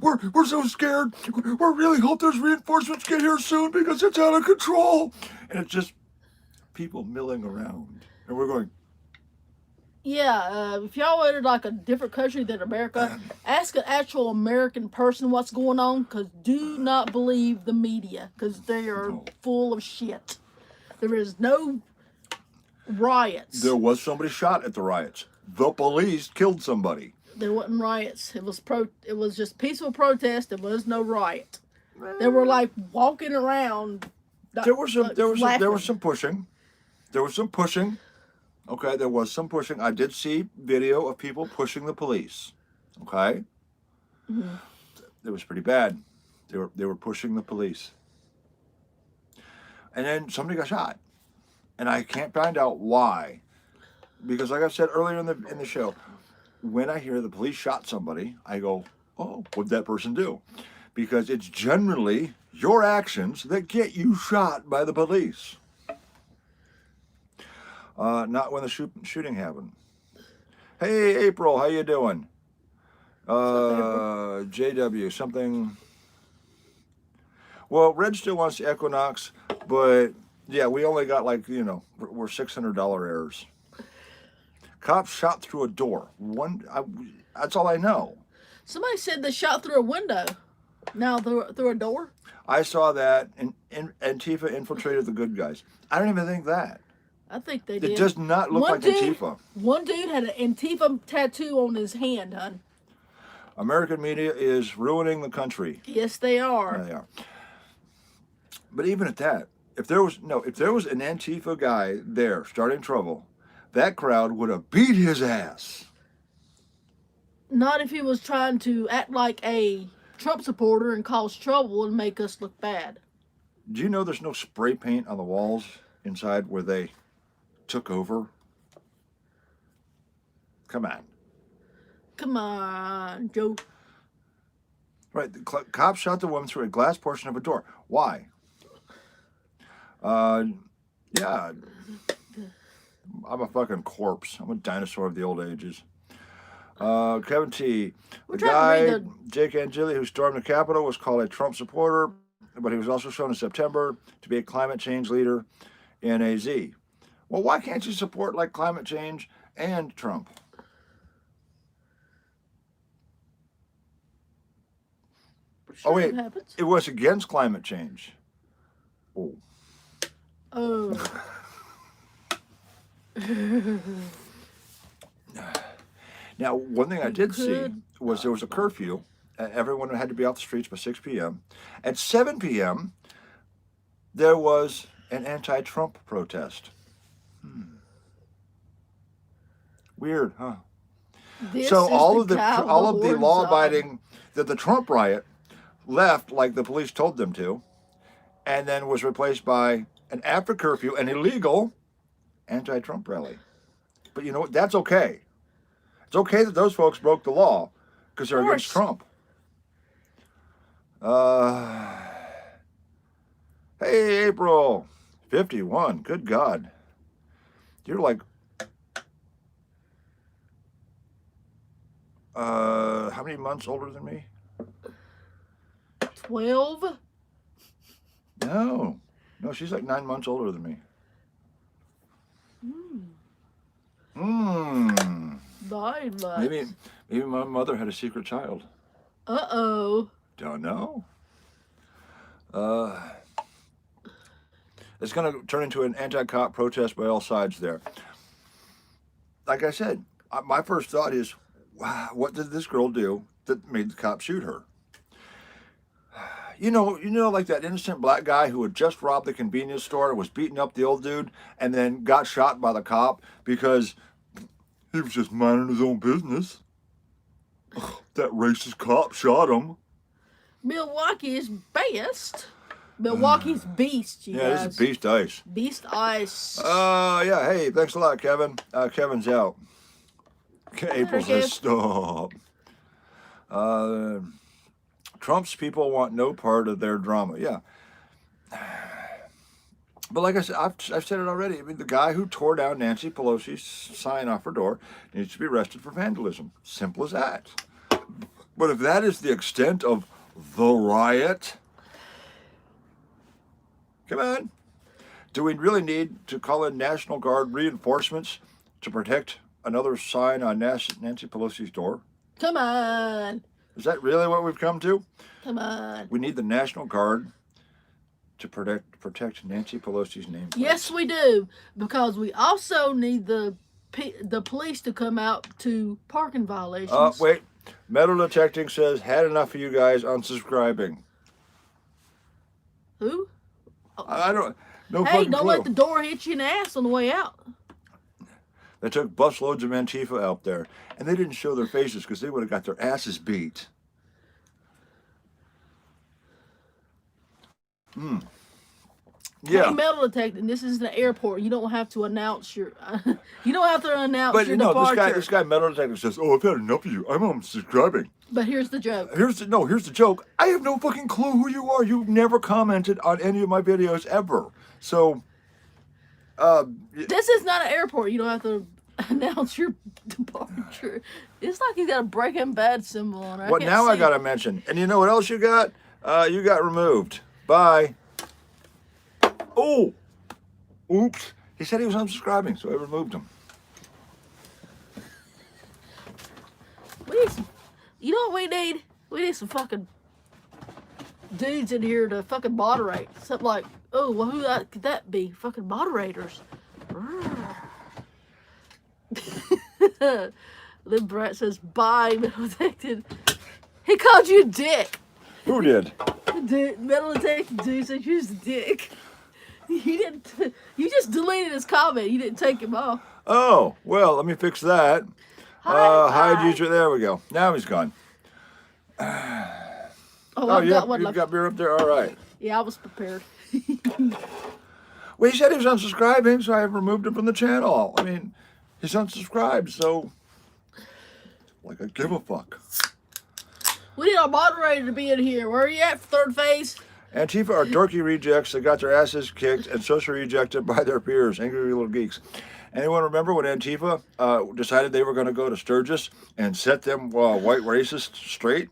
we're so scared. We really hope those reinforcements get here soon because it's out of control. And it's just people milling around. And we're going, Yeah, if y'all are in like a different country than America, ask an actual American person what's going on. Cause do not believe the media, cause they are No. full of shit. There is no riots. There was somebody shot at the riots. The police killed somebody. There wasn't riots. It was just peaceful protest. There was no riot. They were like walking around. There was some. Like, There was laughing. some pushing. There was some pushing. Okay, there was some pushing. I did see video of people pushing the police. Okay, Mhm. it was pretty bad. They were pushing the police, and then somebody got shot, and I can't find out why. Because, like I said earlier in the show, when I hear the police shot somebody, I go, "Oh, what'd that person do?" Because it's generally your actions that get you shot by the police. Not when the shooting happened. Hey, April, how you doing? What's up, April? JW, something. Well, Red still wants the Equinox, but yeah, we only got like, we're $600 errors. Cops shot through a door. That's all I know. Somebody said they shot through a window. Now through a door. I saw that, and Antifa infiltrated the good guys. I don't even think that. I think they It did. does not look like Antifa. One dude had an Antifa tattoo on his hand, hon. American media is ruining the country. Yes, they are. They are. But even at that, if there was an Antifa guy there starting trouble, that crowd would have beat his ass. Not if he was trying to act like a Trump supporter and cause trouble and make us look bad. Do you know there's no spray paint on the walls inside where they took over? Come on. Come on, Joe. Right, the cops shot the woman through a glass portion of a door. Why? Yeah, I'm a fucking corpse. I'm a dinosaur of the old ages. Kevin T. We're The trying to guy, read the. Jake Angeli, who stormed the Capitol, was called a Trump supporter, but he was also shown in September to be a climate change leader in AZ. Well, why can't you support like climate change and Trump? Sure, Oh wait, it happens. it was against climate change. Oh. Oh. Now, one thing I did see Could. was there was a curfew. Everyone had to be off the streets by 6 p.m. At 7 p.m., there was an anti-Trump protest. Weird, huh? This So is all the of the guy all of the horns law-abiding the Trump riot left like the police told them to, and then was replaced by an after curfew, an illegal anti-Trump rally. But you know what? That's okay. It's okay that those folks broke the law because they're against course. Trump. Hey, April, 51. Good God, you're like, how many months older than me? 12. No, she's like 9 months older than me. Hmm. 9 months. Maybe my mother had a secret child. Uh-oh. Don't know. It's going to turn into an anti-cop protest by all sides there. Like I said, my first thought is, wow, what did this girl do that made the cop shoot her? You know, like that innocent black guy who had just robbed the convenience store, was beating up the old dude, and then got shot by the cop because he was just minding his own business. Ugh, that racist cop shot him. Milwaukee is best. Milwaukee's beast, you Yeah, guys. this is Beast Ice. Beast ice. Yeah, hey, thanks a lot, Kevin. Kevin's out. April Kev. says stop. Trump's people want no part of their drama. Yeah. But like I said, I've said it already. I mean, the guy who tore down Nancy Pelosi's sign off her door needs to be arrested for vandalism. Simple as that. But if that is the extent of the riot, come on. Do we really need to call in National Guard reinforcements to protect another sign on Nancy Pelosi's door? Come on. Is that really what we've come to? Come on. We need the National Guard to protect Nancy Pelosi's nameplate. Yes, we do, because we also need the police to come out to parking violations. Wait. Metal detecting says, had enough of you guys unsubscribing. Who? I don't. No Hey, fucking don't clue. let the door hit you in the ass on the way out. They took busloads of Antifa out there, and they didn't show their faces because they would have got their asses beat. Yeah. Hey, metal detecting. This is the airport. You don't have to announce your. You don't have to announce But your you know, departure. this guy metal detector says, "Oh, I've had enough of you. I'm unsubscribing." But here's the joke. Here's the joke. I have no fucking clue who you are. You've never commented on any of my videos ever. So, This is not an airport. You don't have to announce your departure. It's like he's got a Breaking Bad symbol on it. what now I gotta mention? And you know what else you got? You got removed. Bye. Oh, oops. He said he was unsubscribing, so I removed him. We need some, you know what we need? We need some fucking dudes in here to fucking moderate. Something like, oh, well, who could that be? Fucking moderators. Then Brett says, bye, metal detected. He called you a dick. Who did? Metal detected dude said you was a dick. You didn't. You just deleted his comment. You didn't take him off. Oh, well, let me fix that. Hide Hi. user. There we go. Now he's gone. Oh, I've got one you've left. got beer up there? All right. Yeah, I was prepared. Well, he said he was unsubscribing, so I removed him from the channel. I mean, he's unsubscribed, so like I give a fuck. We need our moderator to be in here. Where are you at, third phase? Antifa are dorky rejects that got their asses kicked and socially rejected by their peers, angry little geeks. Anyone remember when Antifa decided they were going to go to Sturgis and set them white racists straight?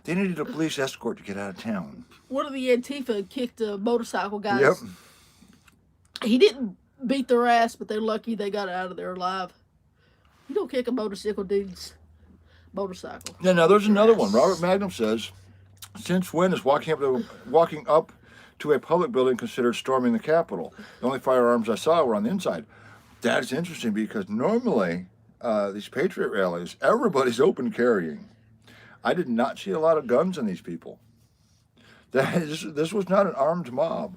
They needed a police escort to get out of town. One of the Antifa kicked a motorcycle guys. Yep. He didn't beat their ass, but they're lucky they got out of there alive. You don't kick a motorcycle dude's motorcycle. Yeah, now there's another one. Robert Magnum says, since when is walking up to a public building considered storming the Capitol? The only firearms I saw were on the inside. That's interesting because normally these Patriot rallies, everybody's open carrying. I did not see a lot of guns on these people. This was not an armed mob.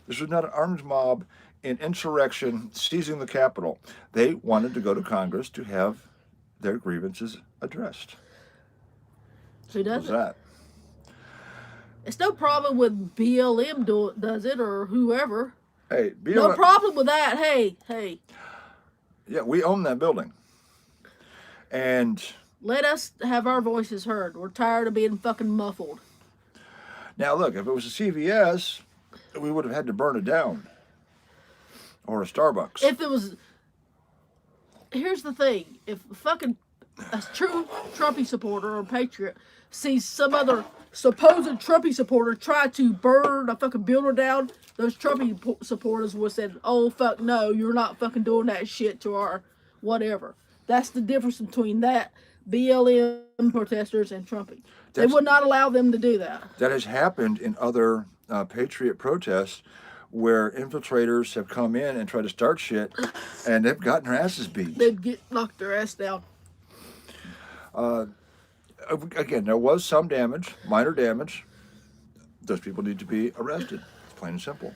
This was not an armed mob in insurrection seizing the Capitol. They wanted to go to Congress to have their grievances addressed. Who What's does it? that? It's no problem with BLM does it or whoever. Hey, No problem with that. Hey. Yeah, we own that building. And Let us have our voices heard. We're tired of being fucking muffled. now look, if it was a CVS, we would have had to burn it down. Or a Starbucks. If it was, here's the thing: if fucking a true Trumpy supporter or patriot sees some other supposed Trumpy supporter try to burn a fucking building down, those Trumpy supporters would have said, "Oh fuck no, you're not fucking doing that shit to our whatever." That's the difference between that BLM protesters and Trumpy. They would not allow them to do that. That has happened in other Patriot protests where infiltrators have come in and tried to start shit and they've gotten their asses beat. They'd get knocked their ass down. Again, there was some damage, minor damage. Those people need to be arrested. It's plain and simple.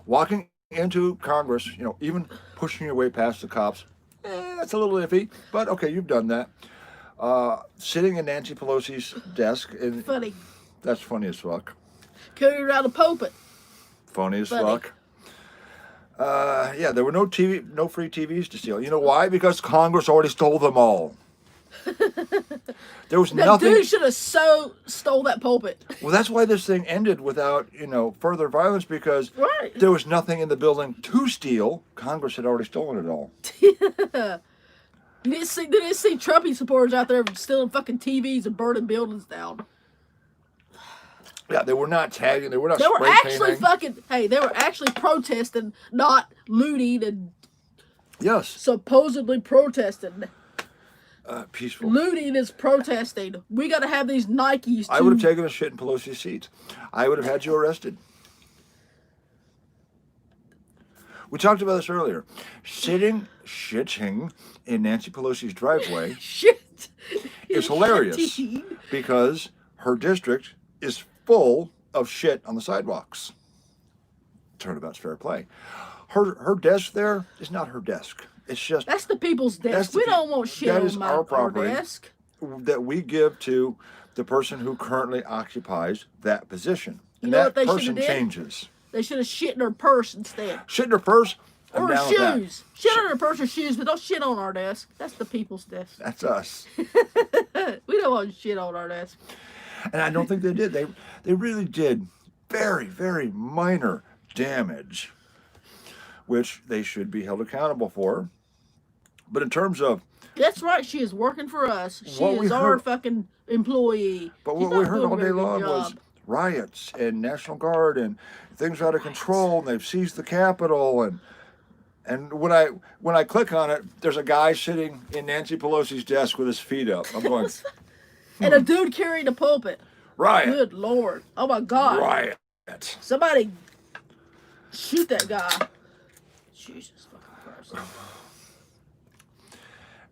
Walking into Congress, even pushing your way past the cops, that's a little iffy, but okay, you've done that. Sitting in Nancy Pelosi's desk, and Funny. that's funny as fuck. Carried around the pulpit. Funny as Funny. fuck. Yeah, there were no free TVs to steal. You know why? Because Congress already stole them all. There was That nothing. dude should have stole that pulpit. Well, that's why this thing ended without, further violence, because Right. there was nothing in the building to steal. Congress had already stolen it all. You didn't see Trumpy supporters out there stealing fucking TVs and burning buildings down. Yeah, they were not tagging. They were not They were spray actually painting. they were actually protesting, not looting and Yes. supposedly protesting. Peaceful. Looting is protesting. We got to have these Nikes. I would have taken a shit in Pelosi's seat. I would have had you arrested. We talked about this earlier. Shitting in Nancy Pelosi's driveway shit. is hilarious Shitting. because her district is full of shit on the sidewalks. Turnabout's fair play. Her desk there is not her desk. It's just That's the people's desk. We don't want shit that on is my our our property desk. that we give to the person who currently occupies that position. You And know that what they shoulda person did? changes. They should have shit in her purse instead. Shit in her purse. I'm Or her down with that. shoes. Shit on her purse or shoes, but don't shit on our desk. That's the people's desk. That's us. We don't want shit on our desk. And I don't think they did. They really did very, very minor damage, which they should be held accountable for. But in terms of That's right. She is working for us. She What we is our heard- fucking employee. but She's what we not heard doing a all day very good long was job. riots and National Guard and things are out of control and they've seized the Capitol and when I click on it, there's a guy sitting in Nancy Pelosi's desk with his feet up. I'm going, And a dude carrying a pulpit. riot, Good Lord. Oh my God. riot. Somebody shoot that guy. Jesus fucking Christ.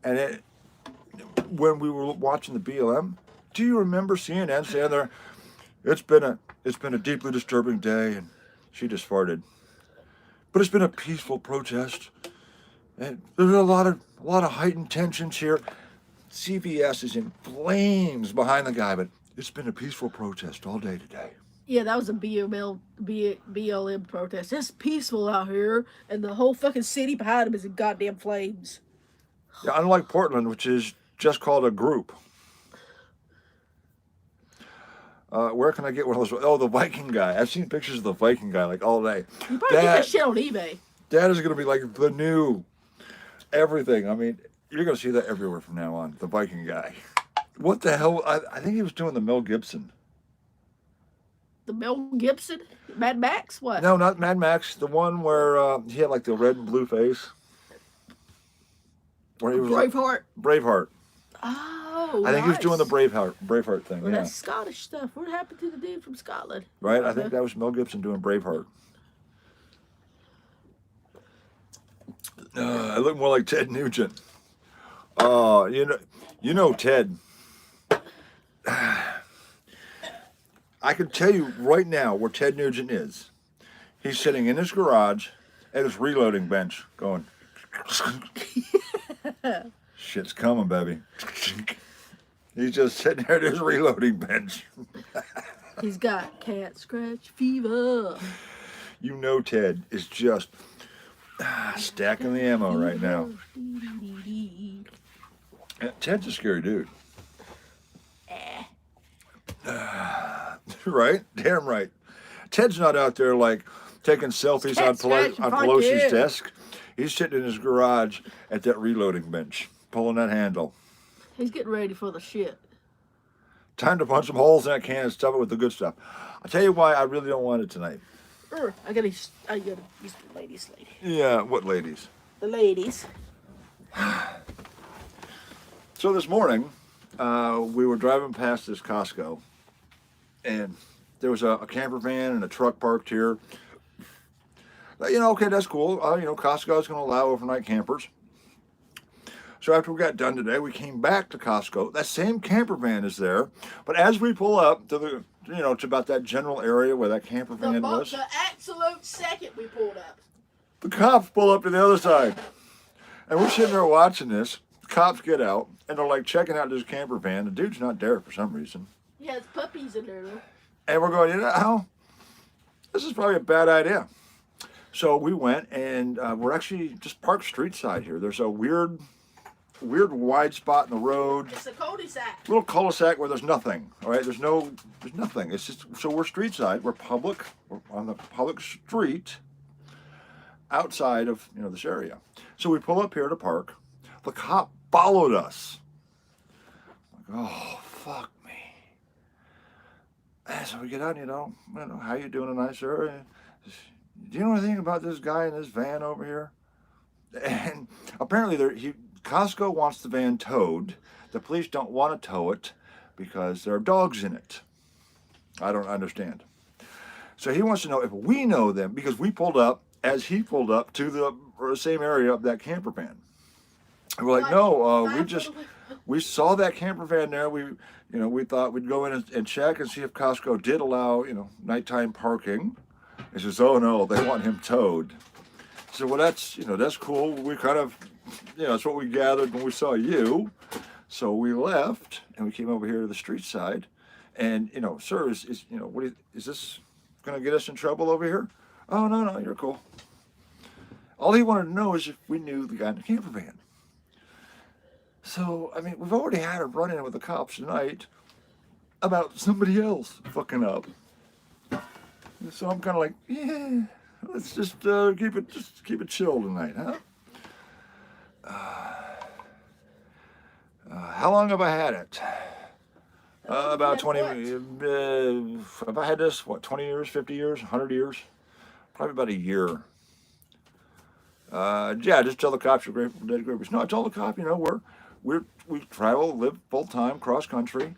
And when we were watching the BLM, do you remember CNN saying there, it's been a deeply disturbing day, and she just farted. But it's been a peaceful protest, and there's a lot of heightened tensions here. CBS is in flames behind the guy, but it's been a peaceful protest all day today. Yeah, that was a BLM protest. It's peaceful out here, and the whole fucking city behind him is in goddamn flames. Yeah, unlike Portland, which is just called a group. Where can I get one of those? Oh, the Viking guy. I've seen pictures of the Viking guy like all day. You probably get that shit on eBay. That is going to be like the new everything. I mean, you're going to see that everywhere from now on. The Viking guy. What the hell? I think he was doing the Mel Gibson. The Mel Gibson? Mad Max? What? No, not Mad Max. The one where he had like the red and blue face. Where he was Braveheart. Braveheart. Oh, I think he was doing the Braveheart thing. Well, Yeah. that's Scottish stuff. What happened to the dude from Scotland? Right? I think that was Mel Gibson doing Braveheart. I look more like Ted Nugent. Oh, you know Ted. I can tell you right now where Ted Nugent is. He's sitting in his garage at his reloading bench going, shit's coming, baby. He's just sitting there at his reloading bench. He's got cat scratch fever. You know Ted is just stacking the ammo right now. Ted's a scary dude. Right? Damn right. Ted's not out there like taking selfies on Pelosi's desk. He's sitting in his garage at that reloading bench, pulling that handle. He's getting ready for the shit. Time to punch some holes in that can and stuff it with the good stuff. I'll tell you why I really don't want it tonight. I gotta use the ladies. Yeah, what ladies? The ladies. So this morning, we were driving past this Costco, and there was a camper van and a truck parked here. Okay, that's cool. Costco's going to allow overnight campers. So after we got done today, we came back to Costco. That same camper van is there, but as we pull up to to about that general area where that camper van was, The absolute second we pulled up. the cops pull up to the other side, and we're sitting there watching this. The cops get out, and they're like checking out this camper van. The dude's not there for some reason. He has puppies in there, though. And we're going, this is probably a bad idea. So we went, and we're actually just parked street side here. There's a weird wide spot in the road. It's a cul-de-sac. Little cul-de-sac where there's nothing. All right, there's nothing. It's just so we're street side. We're public. We're on the public street outside of this area. So we pull up here to park. The cop followed us. I'm like, oh fuck me. And so we get out. How you doing tonight, sir? Do you know anything about this guy in this van over here? And apparently, Costco wants the van towed. The police don't want to tow it because there are dogs in it. I don't understand. So he wants to know if we know them because we pulled up as he pulled up to the same area of that camper van. And we're like, no, we saw that camper van there. We thought we'd go in and check and see if Costco did allow, nighttime parking. He says, oh no, they want him towed. So well, that's cool. We kind of, that's what we gathered when we saw you. So we left and we came over here to the street side, and sir, is this gonna get us in trouble over here? Oh no, you're cool. All he wanted to know is if we knew the guy in the camper van. So I mean, we've already had a run-in with the cops tonight about somebody else fucking up. So I'm kind of like, yeah, let's just keep it chill tonight, huh? How long have I had it? About 20. Have I had this? 20 years, 50 years, 100 years? Probably about a year. Yeah, just tell the cops you're grateful for dead groupers. No, I told the cop, we travel, live full time, cross country,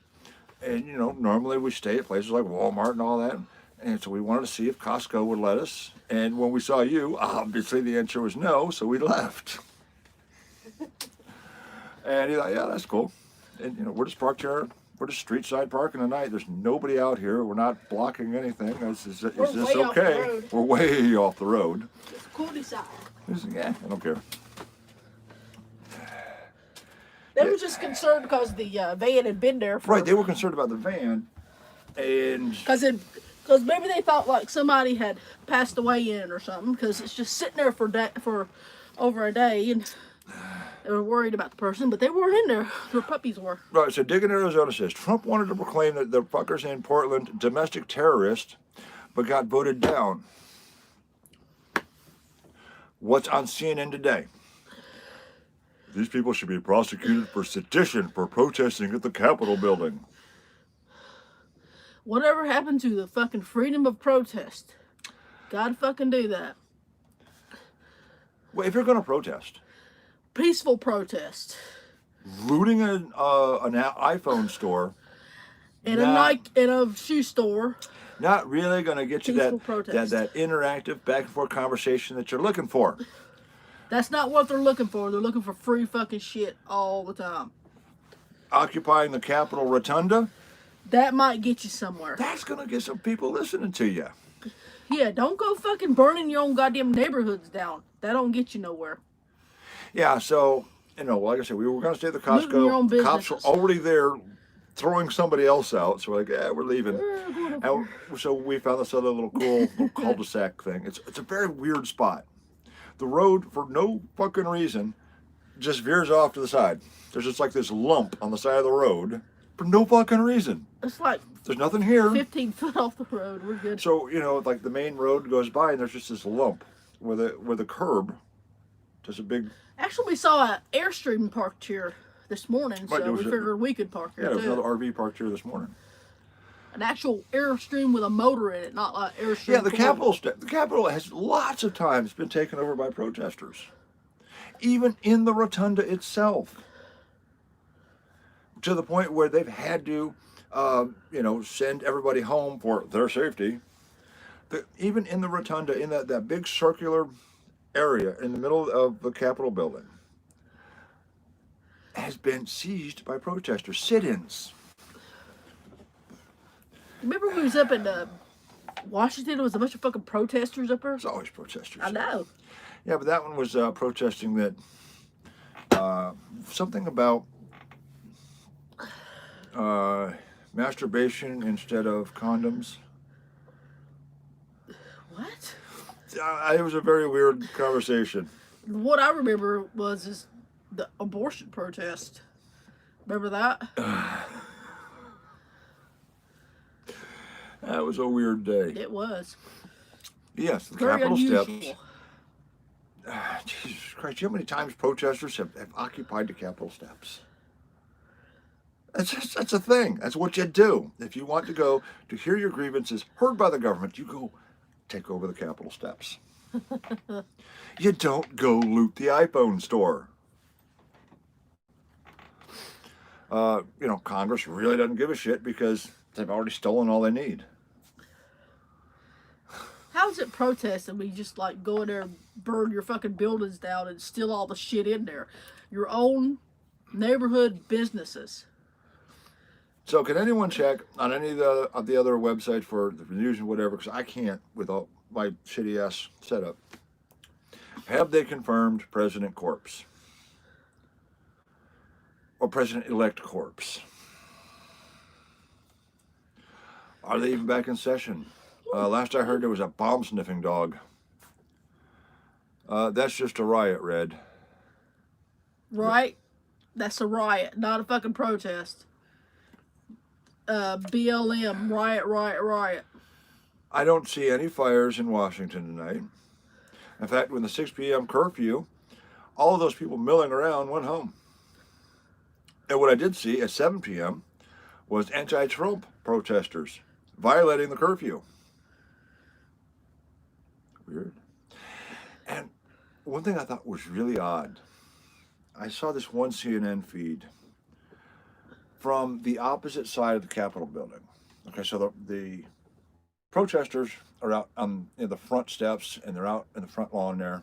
and normally we stay at places like Walmart and all that. And so we wanted to see if Costco would let us. And when we saw you, obviously the answer was no, so we left. And he's like, yeah, that's cool. And we're just parked here. We're just street side parking tonight. There's nobody out here. We're not blocking anything. Is this okay? We're way off the road. It's a cul-de-sac. Yeah, I don't care. They were just concerned because the van had been there. Right, they were concerned about the van, and because maybe they thought like somebody had passed away in it or something. Because it's just sitting there for over a day, and they were worried about the person, but they weren't in there. Their puppies were. Right, so Diggin' Arizona says Trump wanted to proclaim that the fuckers in Portland domestic terrorists, but got voted down. What's on CNN today? These people should be prosecuted for sedition for protesting at the Capitol building. Whatever happened to the fucking freedom of protest? God fucking do that. Well, if you're going to protest, Peaceful protest. looting an iPhone store, In a shoe store. not really going to get you Peaceful that protest. interactive back and forth conversation that you're looking for. That's not what they're looking for. They're looking for free fucking shit all the time. Occupying the Capitol Rotunda, That might get you somewhere. that's going to get some people listening to you. Yeah, don't go fucking burning your own goddamn neighborhoods down. That don't get you nowhere. Yeah, so, like I said, we were going to stay at the Looting your own Costco. Cops were businesses. already there throwing somebody else out. So we're like, yeah, we're leaving. And so we found this other little cool little cul-de-sac thing. It's a very weird spot. The road, for no fucking reason, just veers off to the side. There's just like this lump on the side of the road for no fucking reason. It's like There's nothing here. 15 foot off the road. We're good. So, like the main road goes by and there's just this lump where the curb, there's a big... Actually, we saw an Airstream parked here this morning, Right, so we figured we could park Yeah, here there was too. another RV parked here this morning. An actual Airstream with a motor in it, not like Airstream. Yeah, the portable. Capitol has lots of times been taken over by protesters, even in the rotunda itself, to the point where they've had to, send everybody home for their safety. Even in the rotunda, in that big circular area in the middle of the Capitol building, has been seized by protesters, sit-ins. Remember when we was up in Washington? There was a bunch of fucking protesters up there. There's always protesters. I know. Yeah, but that one was protesting that something about masturbation instead of condoms. What? It was a very weird conversation. What I remember is the abortion protest. Remember that? That was a weird day. It was. Yes, the Very Capitol unusual. steps. Jesus Christ, you know how many times protesters have occupied the Capitol steps? That's a thing. That's what you do. If you want to go to hear your grievances heard by the government, you go take over the Capitol steps. You don't go loot the iPhone store. Congress really doesn't give a shit because they've already stolen all they need. How's it protesting when you just like go in there and burn your fucking buildings down and steal all the shit in there? Your own neighborhood businesses. So, can anyone check on any of the other websites for the news and whatever? Because I can't with all my shitty ass setup. Have they confirmed President Corpse or President-elect Corpse? Are they even back in session? Last I heard, there was a bomb sniffing dog. That's just a riot, Red. Right? That's a riot, not a fucking protest. BLM, riot, riot, riot. I don't see any fires in Washington tonight. In fact, when the 6 p.m. curfew, all of those people milling around went home. And what I did see at 7 p.m. was anti-Trump protesters violating the curfew. Weird. And one thing I thought was really odd, I saw this one CNN feed from the opposite side of the Capitol building. Okay, so the protesters are out on the front steps and they're out in the front lawn there.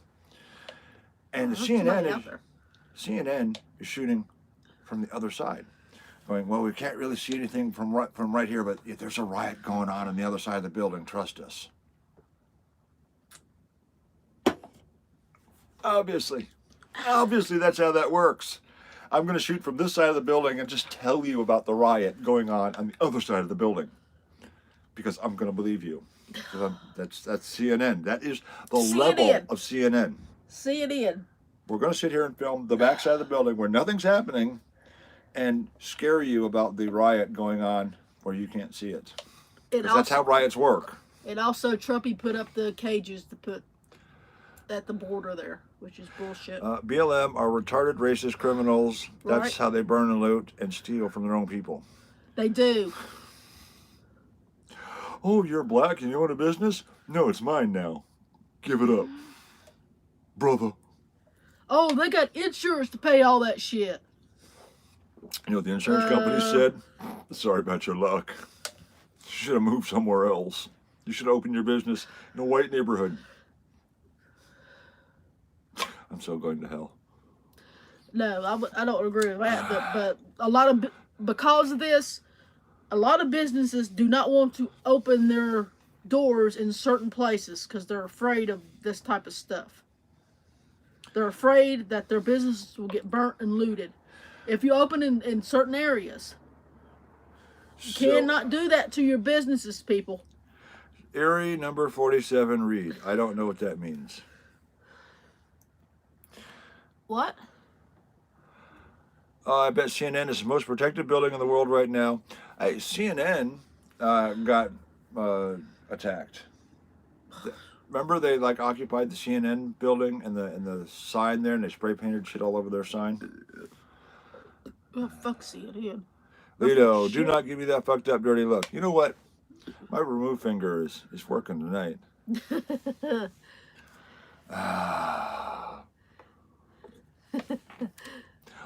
And the CNN is shooting from the other side, going, well, we can't really see anything from right here, but there's a riot going on the other side of the building. Trust us. Obviously, that's how that works. I'm going to shoot from this side of the building and just tell you about the riot going on the other side of the building, because I'm going to believe you. That's CNN. That is the level of CNN. CNN. We're going to sit here and film the backside of the building where nothing's happening and scare you about the riot going on where you can't see it. That's how riots work. And also, Trumpy put up the cages to put at the border there, which is bullshit. BLM are retarded racist criminals. That's how they burn and loot and steal from their own people. They do. Oh, you're black and you own a business? No, it's mine now. Give it up, brother. Oh, they got insurance to pay all that shit. You know what the insurance company said? Sorry about your luck. You should have moved somewhere else. You should open your business in a white neighborhood. I'm so going to hell. No, I don't agree with that. But because of this, a lot of businesses do not want to open their doors in certain places because they're afraid of this type of stuff. They're afraid that their businesses will get burnt and looted. If you open in certain areas, you cannot do that to your businesses, people. Erie number 47 read. I don't know what that means. What? I bet CNN is the most protected building in the world right now. CNN got attacked. Remember they occupied the CNN building and the sign there, and they spray painted shit all over their sign. Oh, fuck CNN. Lito, do not give me that fucked up dirty look. You know what? My remove finger is working tonight.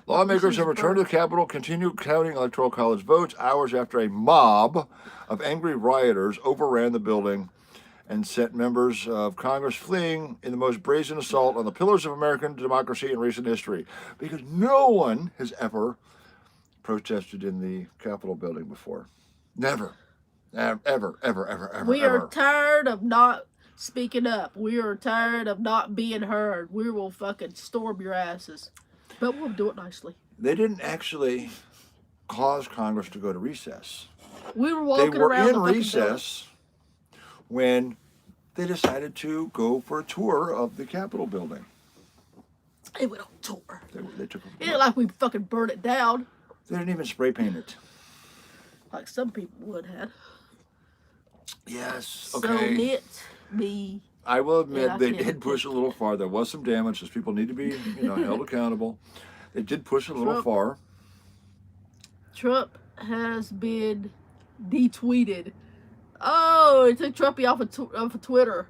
Lawmakers have returned to the Capitol, continue counting Electoral College votes hours after a mob of angry rioters overran the building and sent members of Congress fleeing in the most brazen assault on the pillars of American democracy in recent history. Because no one has ever protested in the Capitol building before. Never. Ever. We are tired of not speaking up. We are tired of not being heard. We will fucking storm your asses. But we'll do it nicely. They didn't actually cause Congress to go to recess. We were walking around. They were in recess when they decided to go for a tour of the Capitol building. They went on tour. They took It ain't like we fucking burned it down. They didn't even spray paint it. Like some people would have. Yes. So Okay. knit me. I will admit they did push a little far. There was some damage. Those people need to be, held accountable. They did push a little far. Trump has been detweeted. Oh, it took Trumpy off of Twitter.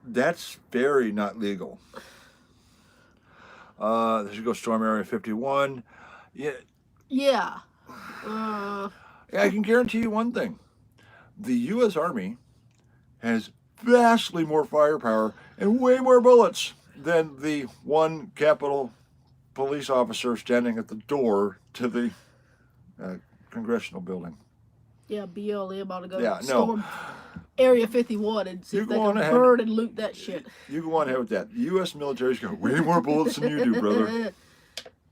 That's very not legal. There should go Storm Area 51. Yeah, Yeah. I can guarantee you one thing. The U.S. Army has vastly more firepower and way more bullets than the one Capitol police officer standing at the door to the congressional building. Yeah, BLM ought to go Yeah, no. storm Area 51 and see You if they go on can ahead. burn and loot that shit. You go on ahead with that. The U.S. military's got way more bullets than you do, brother.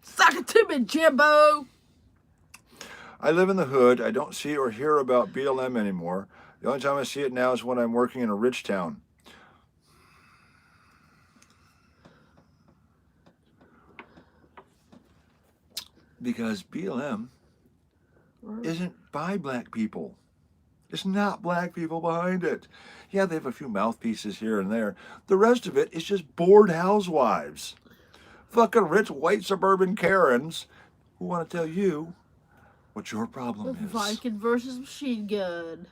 Suck it to me, Jimbo. I live in the hood. I don't see or hear about BLM anymore. The only time I see it now is when I'm working in a rich town. Because BLM isn't by black people. It's not black people behind it. Yeah, they have a few mouthpieces here and there. The rest of it is just bored housewives. Fucking rich white suburban Karens who want to tell you what your problem is. Viking versus machine gun.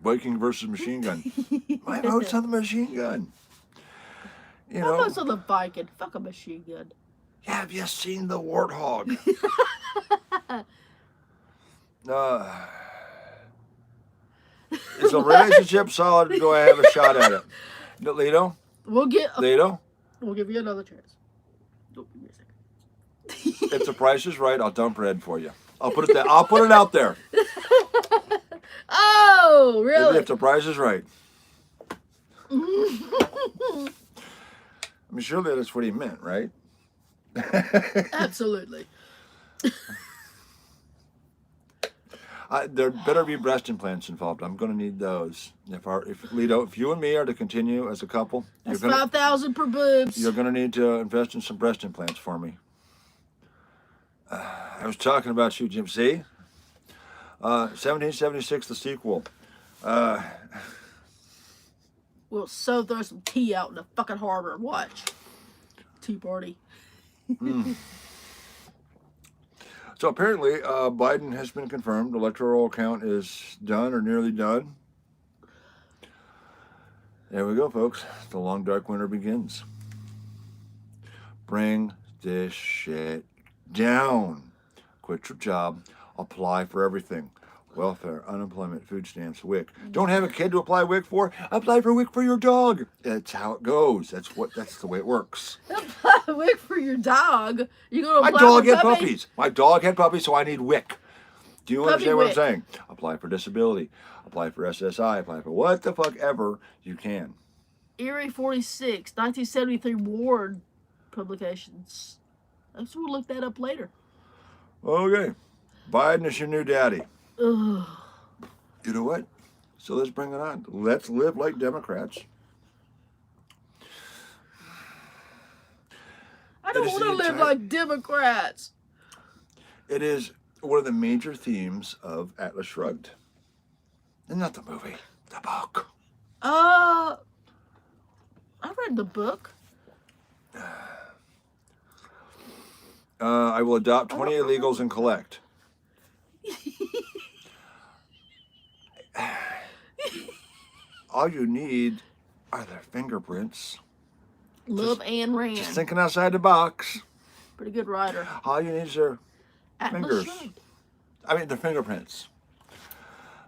Viking versus machine gun. My vote's on the machine gun. You My know, vote's on the Viking. Fuck a machine gun. yeah, have you seen the warthog? Is a relationship solid? Do I have a shot at it? Lito? We'll Lito? give you another chance. Don't give me a second. If the price is right, I'll dump red for you. I'll put it out there. Oh, really? If the price is right. I mean, surely that's what he meant, right? Absolutely. There better be breast implants involved. I'm going to need those. If Lito, if you and me are to continue as a couple, That's 5,000 per boobs. you're going to need to invest in some breast implants for me. I was talking about you, Jim. See? 1776, the sequel. We'll so throw some tea out in the fucking harbor. Watch. Tea party. So apparently, Biden has been confirmed. Electoral count is done or nearly done. There we go, folks. The long dark winter begins. Bring this shit down. Quit your job. Apply for everything. Welfare, unemployment, food stamps, WIC. Don't have a kid to apply WIC for? Apply for WIC for your dog. That's how it goes. That's the way it works. Wait for your dog. You gonna My apply dog for had puppy? puppies. My dog had puppies, so I need WIC. Do you Puppy understand what I'm WIC. saying? Apply for disability. Apply for SSI. Apply for what the fuck ever you can. Erie 46, 1973 Ward publications. I guess we'll look that up later. Okay. Biden is your new daddy. Ugh. You know what? So let's bring it on. Let's live like Democrats. I don't It is want to the live entire- like Democrats. It is one of the major themes of Atlas Shrugged. And not the movie, the book. I read the book. I will adopt 20 illegals and collect. All you need are their fingerprints. Love Anne Rand. Just thinking outside the box. Pretty good writer. All you need is their Atlas fingers. Shrugged. I mean, their fingerprints.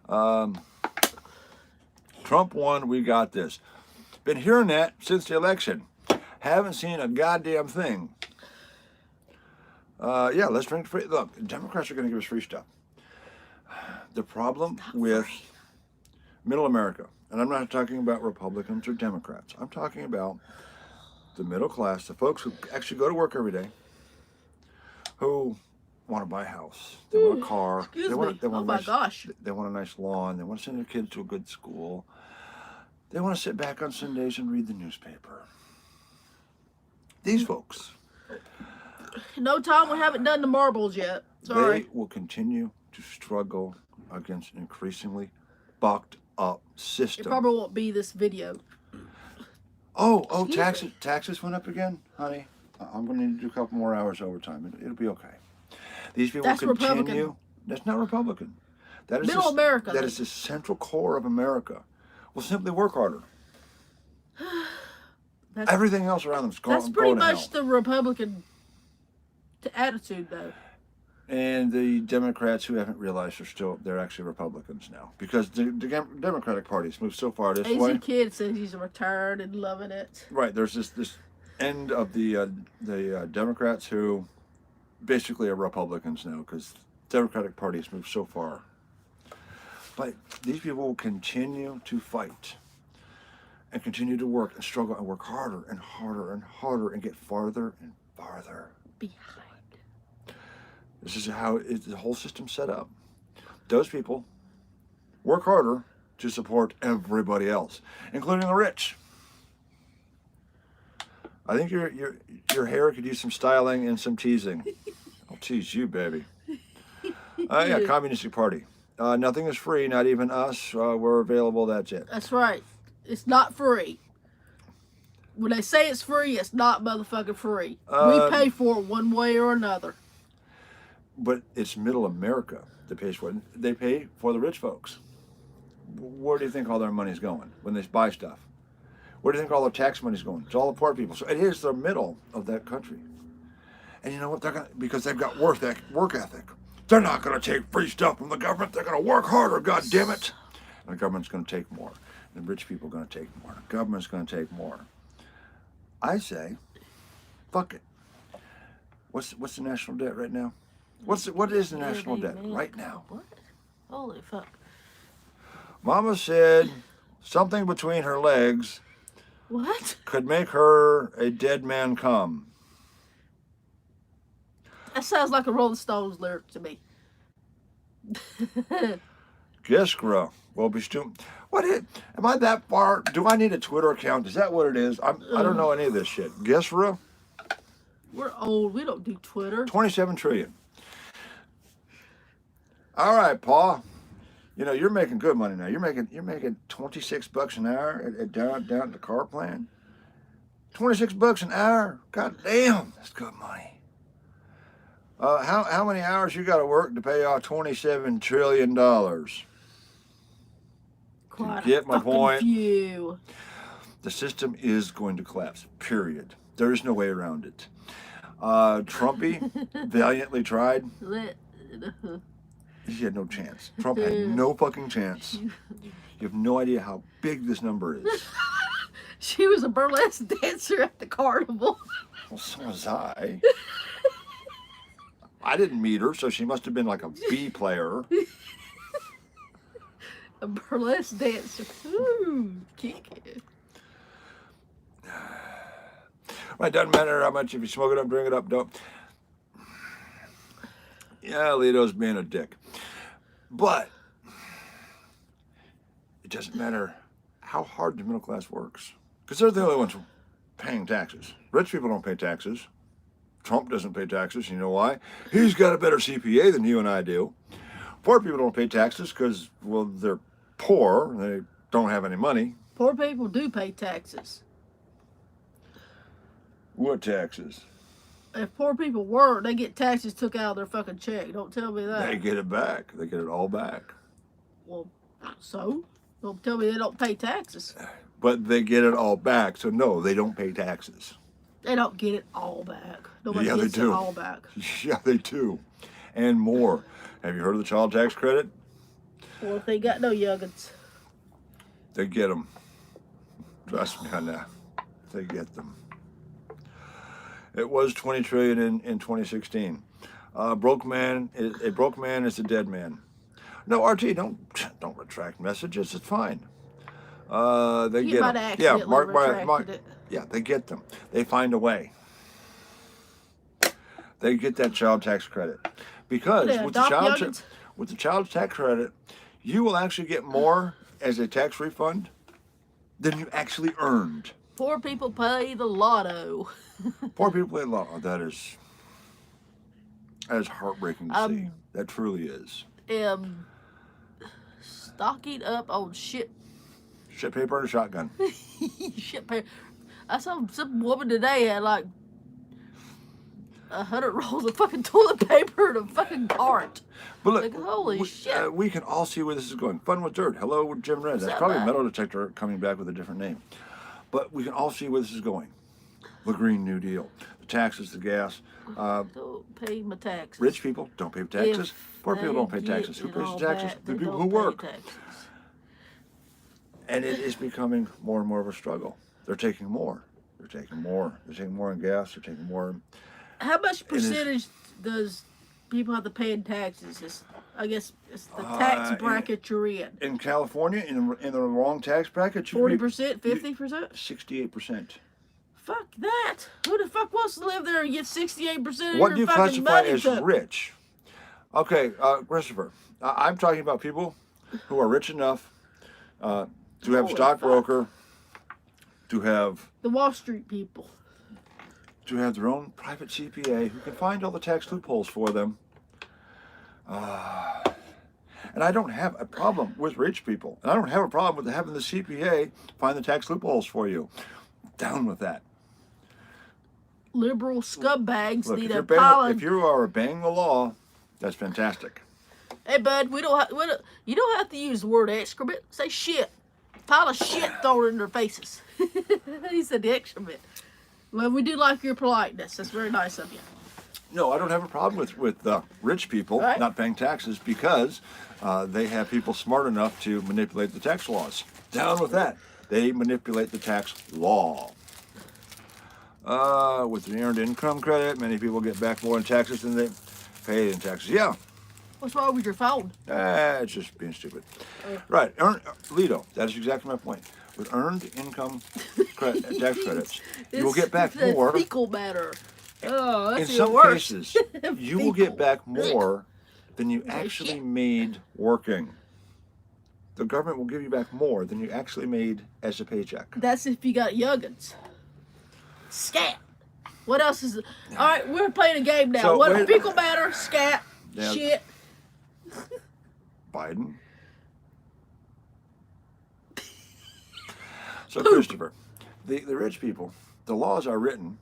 Trump won. We got this. Been hearing that since the election. Haven't seen a goddamn thing. Yeah, let's drink free. Look, Democrats are going to give us free stuff. The problem with middle America, and I'm not talking about Republicans or Democrats. I'm talking about the middle class, the folks who actually go to work every day, who want to buy a house, they want a car, Excuse they want, me. they want Oh a my nice, gosh. they want a nice lawn, they want to send their kids to a good school, they want to sit back on Sundays and read the newspaper. These folks, No, Tom, we haven't done the marbles yet. Sorry. they will continue to struggle against an increasingly fucked up It system. probably won't be this video. Oh, Excuse taxes went up again, honey. I'm going to need to do a couple more hours overtime. It'll be okay. These people That's continue. Republican. That's not Republican. That is Middle America, That then. is the central core of America. Will simply work harder. That's, Everything else around them's that's going, pretty going to much hell. the Republican attitude, though. And the Democrats who haven't realized they're actually Republicans now, because the Democratic Party's moved so far this way. Asian kid says he's retired and loving it. Right, there's this end of the Democrats who basically are Republicans now, because the Democratic Party has moved so far. But these people will continue to fight and continue to work and struggle and work harder and harder and harder and get farther and farther behind. This is how the whole system's set up. Those people work harder to support everybody else, including the rich. I think your hair could use some styling and some teasing. I'll tease you, baby. Yeah, Communist Party. Nothing is free, not even us. We're available, that's it. That's right. It's not free. When they say it's free, it's not motherfucking free. We pay for it one way or another. But it's middle America that pays for it. They pay for the rich folks. Where do you think all their money's going when they buy stuff? Where do you think all their tax money's going? It's all the poor people. So it is the middle of that country. And you know what? Because they've got work ethic. They're not going to take free stuff from the government. They're going to work harder, God damn it. And the government's going to take more. And the rich people are going to take more. The government's going to take more. I say, fuck it. What's the national debt right now? What is the national debt right now? What? Holy fuck. Mama said something between her legs What? could make her a dead man come. That sounds like a Rolling Stones lyric to me. Geskra will be stupid. Am I that far? Do I need a Twitter account? Is that what it is? I don't know any of this shit. Geskra? We're old. We don't do Twitter. 27 trillion. All right, Paul. You know, you're making good money now. You're making $26 an hour down at the car plant. $26 an hour. God damn, that's good money. How many hours you got to work to pay off $27 trillion? Quite Get my point? Few. The system is going to collapse. Period. There is no way around it. Trumpy valiantly tried. He had no chance. Trump had no fucking chance. You have no idea how big this number is. She was a burlesque dancer at the carnival. Well, so was I. I didn't meet her, so she must have been like a B player. A burlesque dancer. Ooh, kick it. Well, it doesn't matter how much. If you smoke it up, drink it up, don't. Yeah, Alito's being a dick. But it doesn't matter how hard the middle class works. Because they're the only ones paying taxes. Rich people don't pay taxes. Trump doesn't pay taxes. You know why? He's got a better CPA than you and I do. Poor people don't pay taxes because, well, they're poor. They don't have any money. Poor people do pay taxes. What taxes? If poor people work, they get taxes took out of their fucking check. Don't tell me that. They get it back. They get it all back. Well, so? Don't tell me they don't pay taxes. But they get it all back. So, no, they don't pay taxes. They don't get it all back. Nobody Yeah, they gets do. it all back. Yeah, they do. And more. Have you heard of the child tax credit? Well, if they got no youngins. They get them. Trust me on that. They get them. It was $20 trillion in 2016. A broke man is a dead man. No, RT, don't retract messages. It's fine. They You get might them. have Yeah, accidentally retracted it. Yeah, they get them. They find a way. They get that child tax credit because Yeah, with the child tax credit, you will actually get more as a tax refund than you actually earned. Poor people pay the lotto. Poor people play a lot. That is heartbreaking to see. That truly is. Stocking up on shit Paper and a shotgun. shit paper. I saw some woman today had like 100 rolls of fucking toilet paper in a fucking cart. But look, Like, holy shit. We can all see where this is going. Fun with dirt. Hello, Jim Red. That's So probably a bad. metal detector coming back with a different name. But we can all see where this is going. The Green New Deal, the taxes, the gas. Don't pay my taxes. Rich people don't pay taxes. If Poor people they don't pay get taxes. Who it pays all the taxes? back, The they people don't who pay work. taxes. And it is becoming more and more of a struggle. They're taking more. They're taking more. They're taking more in gas. They're taking more. How much It is- percentage does people have to pay in taxes? I guess it's the tax bracket you're in. In California, in the wrong tax bracket, 40%, 50%. 68%. Fuck that. Who the fuck wants to live there and get 68% of What do your you fucking classify money as took? rich? Okay, Christopher, I'm talking about people who are rich enough to have a Holy stockbroker, to have The Wall Street people. their own private CPA who can find all the tax loopholes for them. And I don't have a problem with rich people. And I don't have a problem with having the CPA find the tax loopholes for you. Down with that. Liberal scumbags Look, need if, a you're pollen. if you are obeying the law, that's fantastic. Hey, bud, you don't have to use the word excrement. Say shit. Pile of shit thrown in their faces. He said the excrement. Well, we do like your politeness. That's very nice of you. No, I don't have a problem with rich people Right. not paying taxes because they have people smart enough to manipulate the tax laws. Down with that. They manipulate the tax law. With the earned income credit, many people get back more in taxes than they paid in taxes. Yeah, What's wrong with your phone? it's just being stupid. Right, Lito, that is exactly my point. With earned income tax credits, you will get back It's more. fecal matter. Oh, In that's even some worse. cases, you will get Fecal. back more than you Okay, actually shit. made working. The government will give you back more than you actually made as a paycheck. That's if you got youngins. Scat. What else is it? All right, we're playing a game now. So, What wait- fecal matter, scat, Yeah. shit. Biden. So, Christopher, the rich people, the laws are written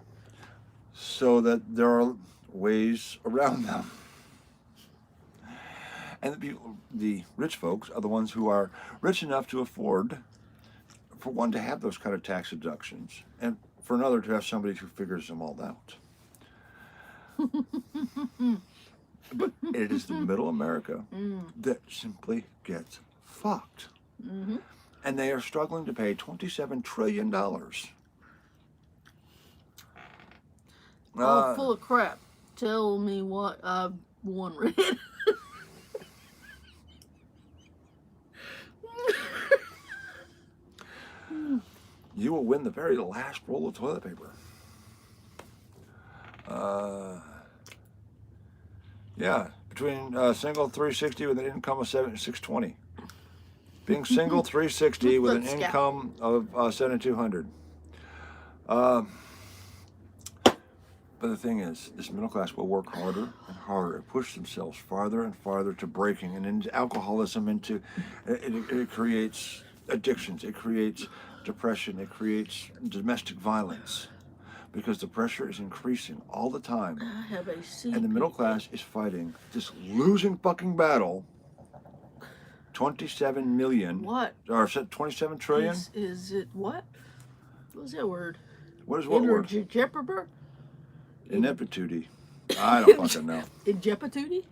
so that there are ways around them. And the rich folks are the ones who are rich enough to afford, for one, to have those kind of tax deductions, and for another, to have somebody who figures them all out. But it is the middle America that simply gets fucked. Mm-hmm. And they are struggling to pay $27 trillion. All full of crap. Tell me what I've won read. You will win the very last roll of toilet paper. Yeah, between single 360 with an income of 620. Being single 360 with an Let's go. income of 7,200. But the thing is, this middle class will work harder and harder and push themselves farther and farther to breaking and into alcoholism, into it creates addictions, it creates depression, it creates domestic violence because the pressure is increasing all the time. I have a CPA. And the middle class is fighting this losing fucking battle. 27 million. What? Or 27 trillion? Is it what? What was that word? What is what word? Jeopardy? Ineptitude. I don't fucking know. In jeopardy?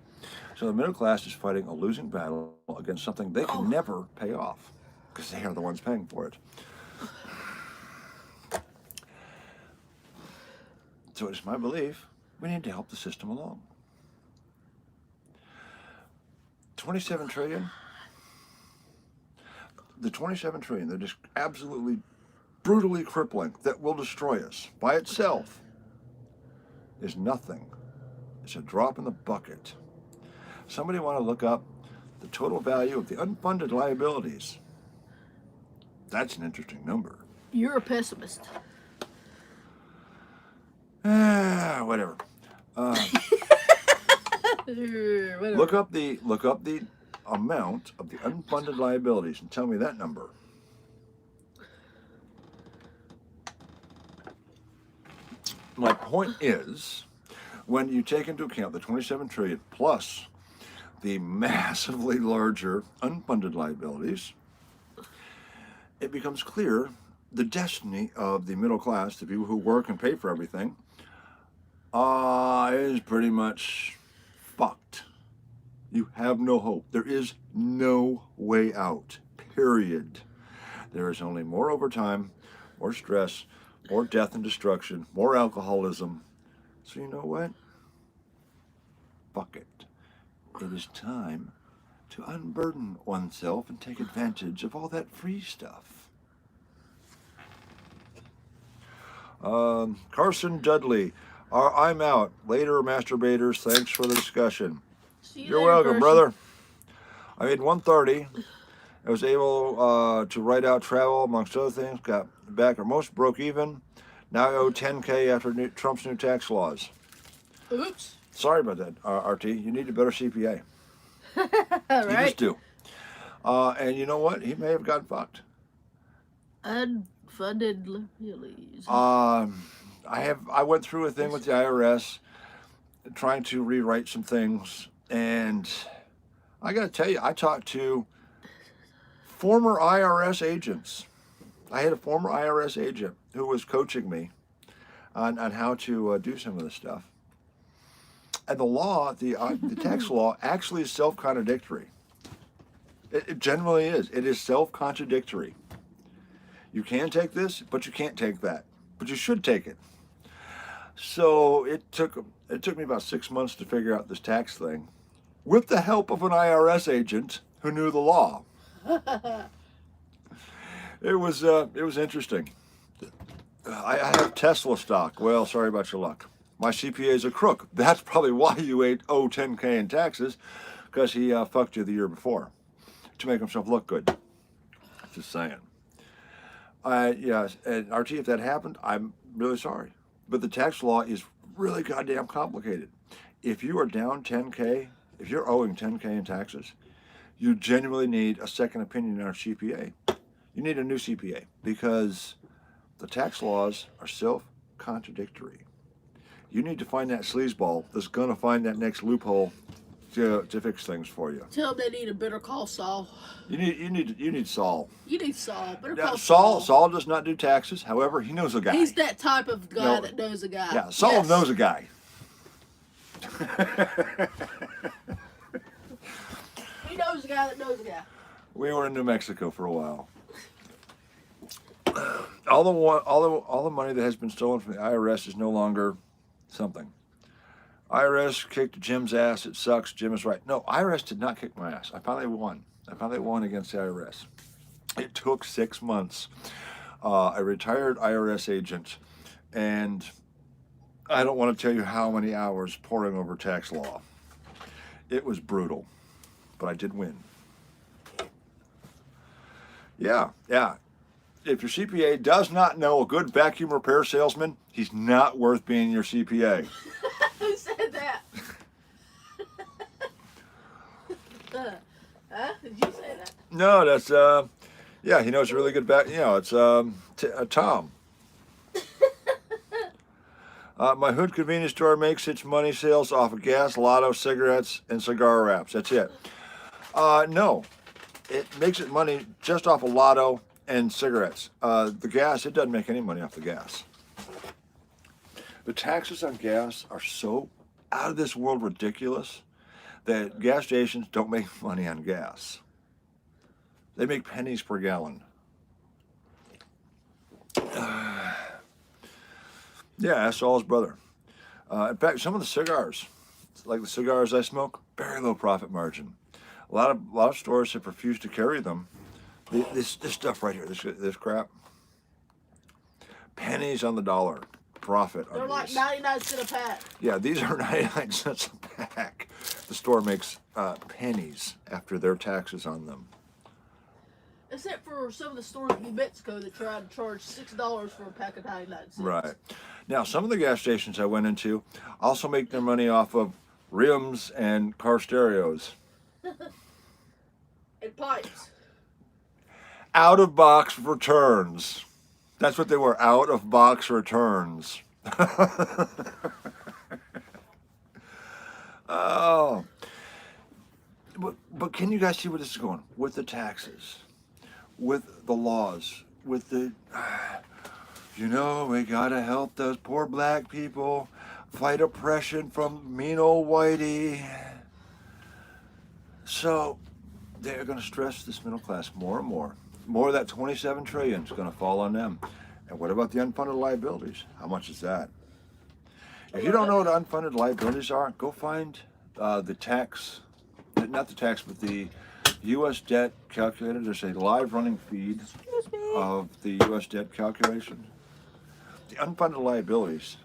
So the middle class is fighting a losing battle against something they can never pay off because they are the ones paying for it. So it's my belief we need to help the system along. 27 trillion? The 27 trillion, they're just absolutely brutally crippling, that will destroy us by itself, is nothing. It's a drop in the bucket. Somebody want to look up the total value of the unfunded liabilities. That's an interesting number. You're a pessimist. Whatever. Whatever. Look up the amount of the unfunded liabilities and tell me that number. My point is, when you take into account the 27 trillion plus the massively larger unfunded liabilities, it becomes clear the destiny of the middle class, the people who work and pay for everything, is pretty much fucked. You have no hope. There is no way out. Period. There is only more overtime, more stress, more death and destruction, more alcoholism. So you know what? Fuck it. It is time to unburden oneself and take advantage of all that free stuff. Carson Dudley, I'm out. Later, masturbators. Thanks for the discussion. See you You're later, welcome, Carson. brother. I made 130. I was able to write out travel, amongst other things. Got back or most broke even. Now I owe 10K after Trump's new tax laws. Oops. Sorry about that, RT. You need a better CPA. You Right. just do. And you know what? He may have gotten fucked. Unfunded liabilities. I went through a thing with the IRS, trying to rewrite some things, and I got to tell you, I talked to former IRS agents. I had a former IRS agent who was coaching me on how to do some of this stuff. And the law, the tax law, actually is self-contradictory. It generally is. It is self-contradictory. You can take this, but you can't take that. But you should take it. So it took me about 6 months to figure out this tax thing, with the help of an IRS agent who knew the law. It was interesting. I have Tesla stock. Well, sorry about your luck. My CPA is a crook. That's probably why you owe 10K in taxes, because he fucked you the year before to make himself look good. Just saying. Yes, and RT, if that happened, I'm really sorry. But the tax law is really goddamn complicated. If you are down 10K, if you're owing 10K in taxes, you genuinely need a second opinion on our CPA. You need a new CPA because the tax laws are self-contradictory. You need to find that sleazeball that's going to find that next loophole to fix things for you. Tell them they need a better call Saul. You need Saul. You need Saul. Better Now, call Saul does not do taxes. However, he knows a guy. He's that type of guy No. that knows a guy. Yeah, Saul Yes. knows a guy. He knows a guy that knows a guy. We were in New Mexico for a while. All the money that has been stolen from the IRS is no longer something. IRS kicked Jim's ass. It sucks. Jim is right. No, IRS did not kick my ass. I finally won. I finally won against the IRS. It took 6 months. A retired IRS agent, and I don't want to tell you how many hours poring over tax law. It was brutal, but I did win. Yeah. If your CPA does not know a good vacuum repair salesman, he's not worth being your CPA. Who said that? Huh? Did you say that? No, that's yeah, he knows a really good it's Tom. My hood convenience store makes its money sales off of gas, lotto, cigarettes, and cigar wraps. That's it. No, it makes its money just off of lotto and cigarettes. The gas, it doesn't make any money off the gas. The taxes on gas are so out of this world ridiculous that gas stations don't make money on gas. They make pennies per gallon. Yeah, ask Saul's brother. In fact, some of the cigars, like the cigars I smoke, very low profit margin. A lot of stores have refused to carry them. This stuff right here, this crap, pennies on the dollar profit. They're on like these. 99 cents a pack. Yeah, these are 99 cents a pack. The store makes pennies after their taxes on them. Except for some of the stores in New Mexico that tried to charge $6 for a pack of 99 cents. Right. Now, some of the gas stations I went into also make their money off of rims and car stereos. And pipes. Out of box returns. That's what they were, out of box returns. Oh. But can you guys see where this is going? With the taxes, with the laws, with the You know, we gotta help those poor black people fight oppression from mean old whitey. So they're gonna stress this middle class more and more. More of that 27 trillion is gonna fall on them. And what about the unfunded liabilities? How much is that? If you don't know what unfunded liabilities are, go find the tax, not the tax, but the U.S. debt calculator. There's a live running feed of the U.S. debt calculation. The unfunded liabilities,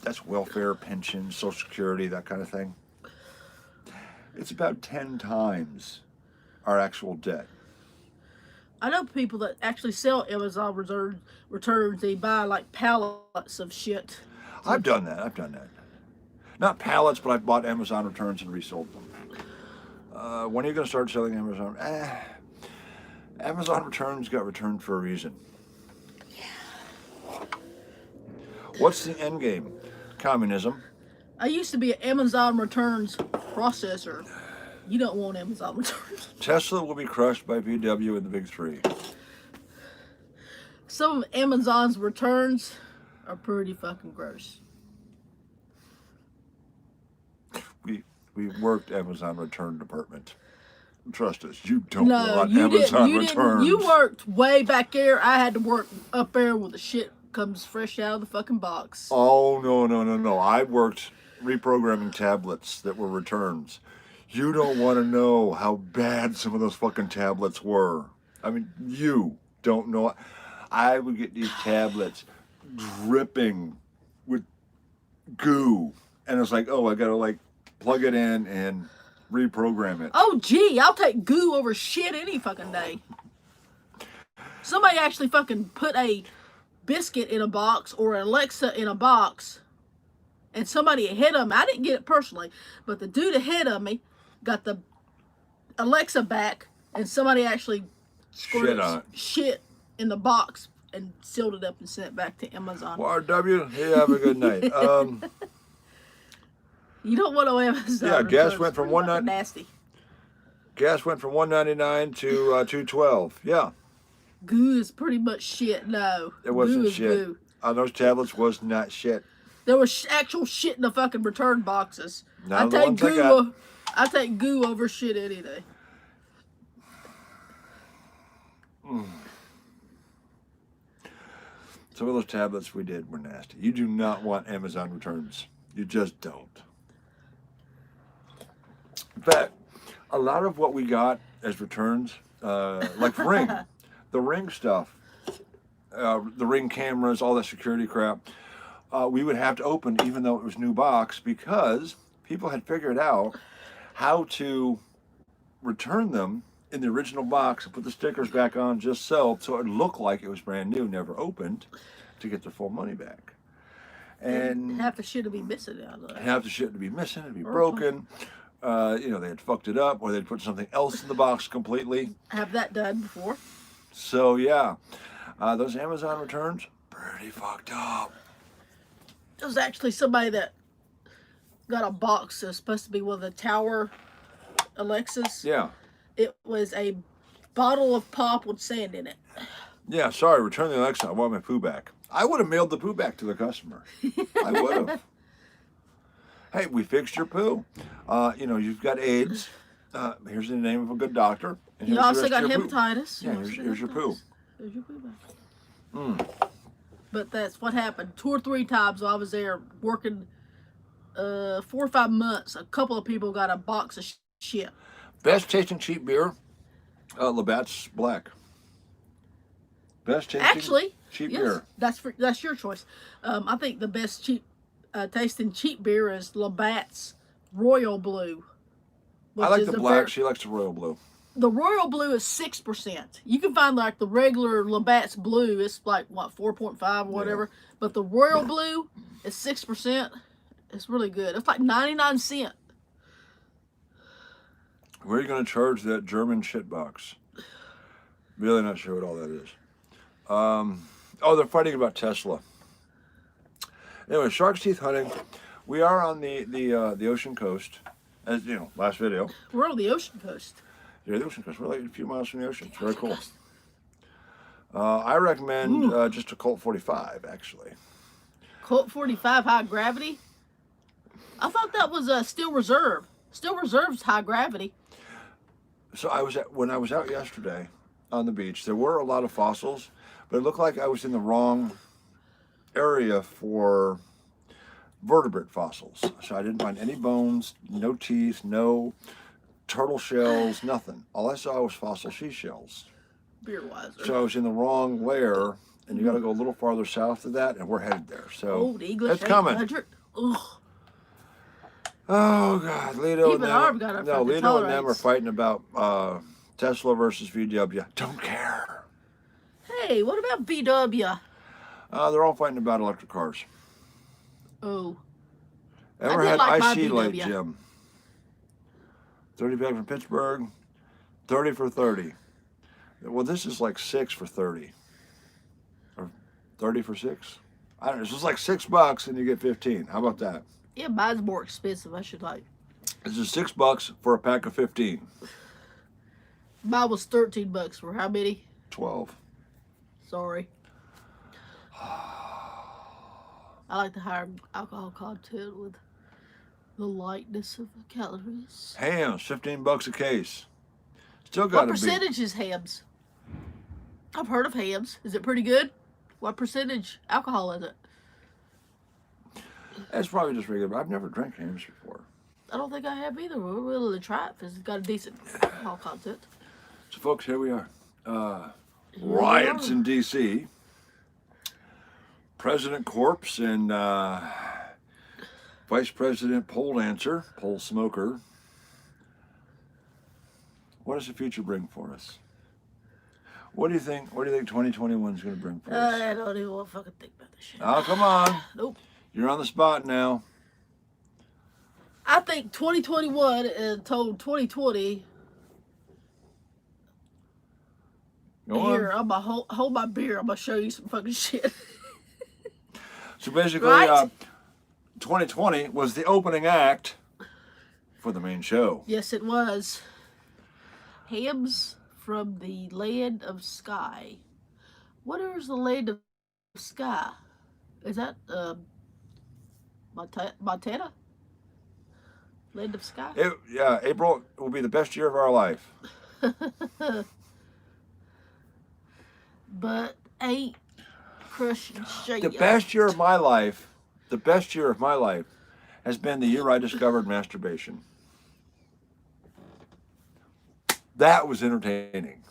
that's welfare, pensions, Social Security, that kind of thing. It's about 10 times our actual debt. I know people that actually sell Amazon returns. They buy like pallets of shit. I've done that. Not pallets, but I've bought Amazon returns and resold them. When are you going to start selling Amazon? Amazon returns got returned for a reason. What's the end game? Communism. I used to be an Amazon returns processor. You don't want Amazon returns. Tesla will be crushed by VW and the big three. Some of Amazon's returns are pretty fucking gross. We worked Amazon return department. Trust us, you don't No, want you Amazon didn't. returns. You worked way back there. I had to work up there where the shit comes fresh out of the fucking box. Oh, no. I worked reprogramming tablets that were returns. You don't want to know how bad some of those fucking tablets were. I mean, you don't know. I would get these tablets dripping with goo. And it's like, oh, I got to like plug it in and reprogram it. Oh, gee, I'll take goo over shit any fucking day. Somebody actually fucking put a biscuit in a box or an Alexa in a box, and somebody hit them. I didn't get it personally, but the dude ahead of me got the Alexa back, and somebody actually Shit on it. shit in the box and sealed it up and sent it back to Amazon. Well, RW, you have a good night. You don't want to Amazon. Yeah, gas returns. went from Pretty fucking 190 nasty. Gas went from $1.99 to $2.12. Yeah, Goo is pretty much shit. No, it wasn't goo is shit. goo. On those tablets was not shit. There was actual shit in the fucking return boxes. None of the ones I got. I take goo over shit any day. Some of those tablets we did were nasty. You do not want Amazon returns. You just don't. In fact, a lot of what we got as returns, like Ring, the Ring stuff, the Ring cameras, all that security crap, we would have to open even though it was new box because people had figured out how to return them in the original box and put the stickers back on just so it looked like it was brand new, never opened, to get their full money back. And half the shit would be missing out of that. half the shit to be missing, it'd be broken. They had fucked it up, or they'd put something else in the box completely. Have that done before. So yeah, those Amazon returns, pretty fucked up. There was actually somebody that got a box that's supposed to be one of the Tower Alexas. Yeah. It was a bottle of pop with sand in it. Yeah, sorry, return the Alexa. I want my poo back. I would have mailed the poo back to the customer. I would have. Hey, we fixed your poo. You've got AIDS. Here's the name of a good doctor. And You here's the also rest got of your poo. hepatitis. Yeah, here's your poo. Here's your poo back. But that's what happened 2 or 3 times while I was there working 4 or 5 months. A couple of people got a box of shit. Best tasting cheap beer, Labatt's Black. Best tasting Actually, cheap yes, beer. that's your choice. I think the best tasting cheap beer is Labatt's Royal Blue. I like the black. She likes the Royal Blue. The Royal Blue is 6%. You can find like the regular Labatt's Blue. It's like what 4.5 or whatever. Yeah. But the Royal Blue is 6%. It's really good. It's like 99 cents. Where are you going to charge that German shit box? Really not sure what all that is. They're fighting about Tesla. Anyway, shark's teeth hunting. We are on the ocean coast, as you know, last video. We're on the ocean coast. Yeah, the ocean coast. We're like a few miles from the ocean. It's very cool. I recommend Ooh. just a Colt 45, actually. Colt 45 high gravity. I thought that was a Steel Reserve. Steel Reserve's high gravity. So when I was out yesterday on the beach, there were a lot of fossils, but it looked like I was in the wrong area for vertebrate fossils. So I didn't find any bones, no teeth, no turtle shells, nothing. All I saw was fossil seashells. Beer wiser. So I was in the wrong layer, and you got to go a little farther south of that, and we're headed there. So Old English it's coming. 800. Ugh. Oh God, Leto Even Arb got a fucking Leto and them are tolerance. fighting about Tesla versus VW. Don't care. Hey, what about VW? They're all fighting about electric cars. Oh. Ever did had like my IC Light, VW. Jim? 30 pack from Pittsburgh, 30 for 30. Well, this is like 6 for 30. Or 30 for 6. I don't know. This is like $6 and you get 15. How about that? Yeah, mine's more expensive. I should like. This is $6 for a pack of 15. Mine was $13 for how many? 12. Sorry. I like the higher alcohol content with the lightness of the calories. Hams, $15 a case. Still got What to be. percentage is hams? I've heard of hams. Is it pretty good? What percentage alcohol is it? That's probably just regular. I've never drank hams before. I don't think I have either. We're willing to try it because it's got a decent alcohol content. So, folks, here we are. Here we Riots are. in D.C. President Corpse and Vice President Pole Dancer, Pole Smoker. What does the future bring for us? What do you think? What do you think 2021 is going to bring for us? I don't even want to fucking think about this shit. Oh, come on! Nope. You're on the spot now. I think 2021 told 2020. Go Here, on. I'm gonna hold my beer. I'm gonna show you some fucking shit. So basically, Right? 2020 was the opening act for the main show. Yes, it was. Hams from the land of Sky. What is the land of Sky? Is that Montana? Land of Sky? April will be the best year of our life. But ain't crushing shit. The best year of my life, has been the year I discovered masturbation. That was entertaining.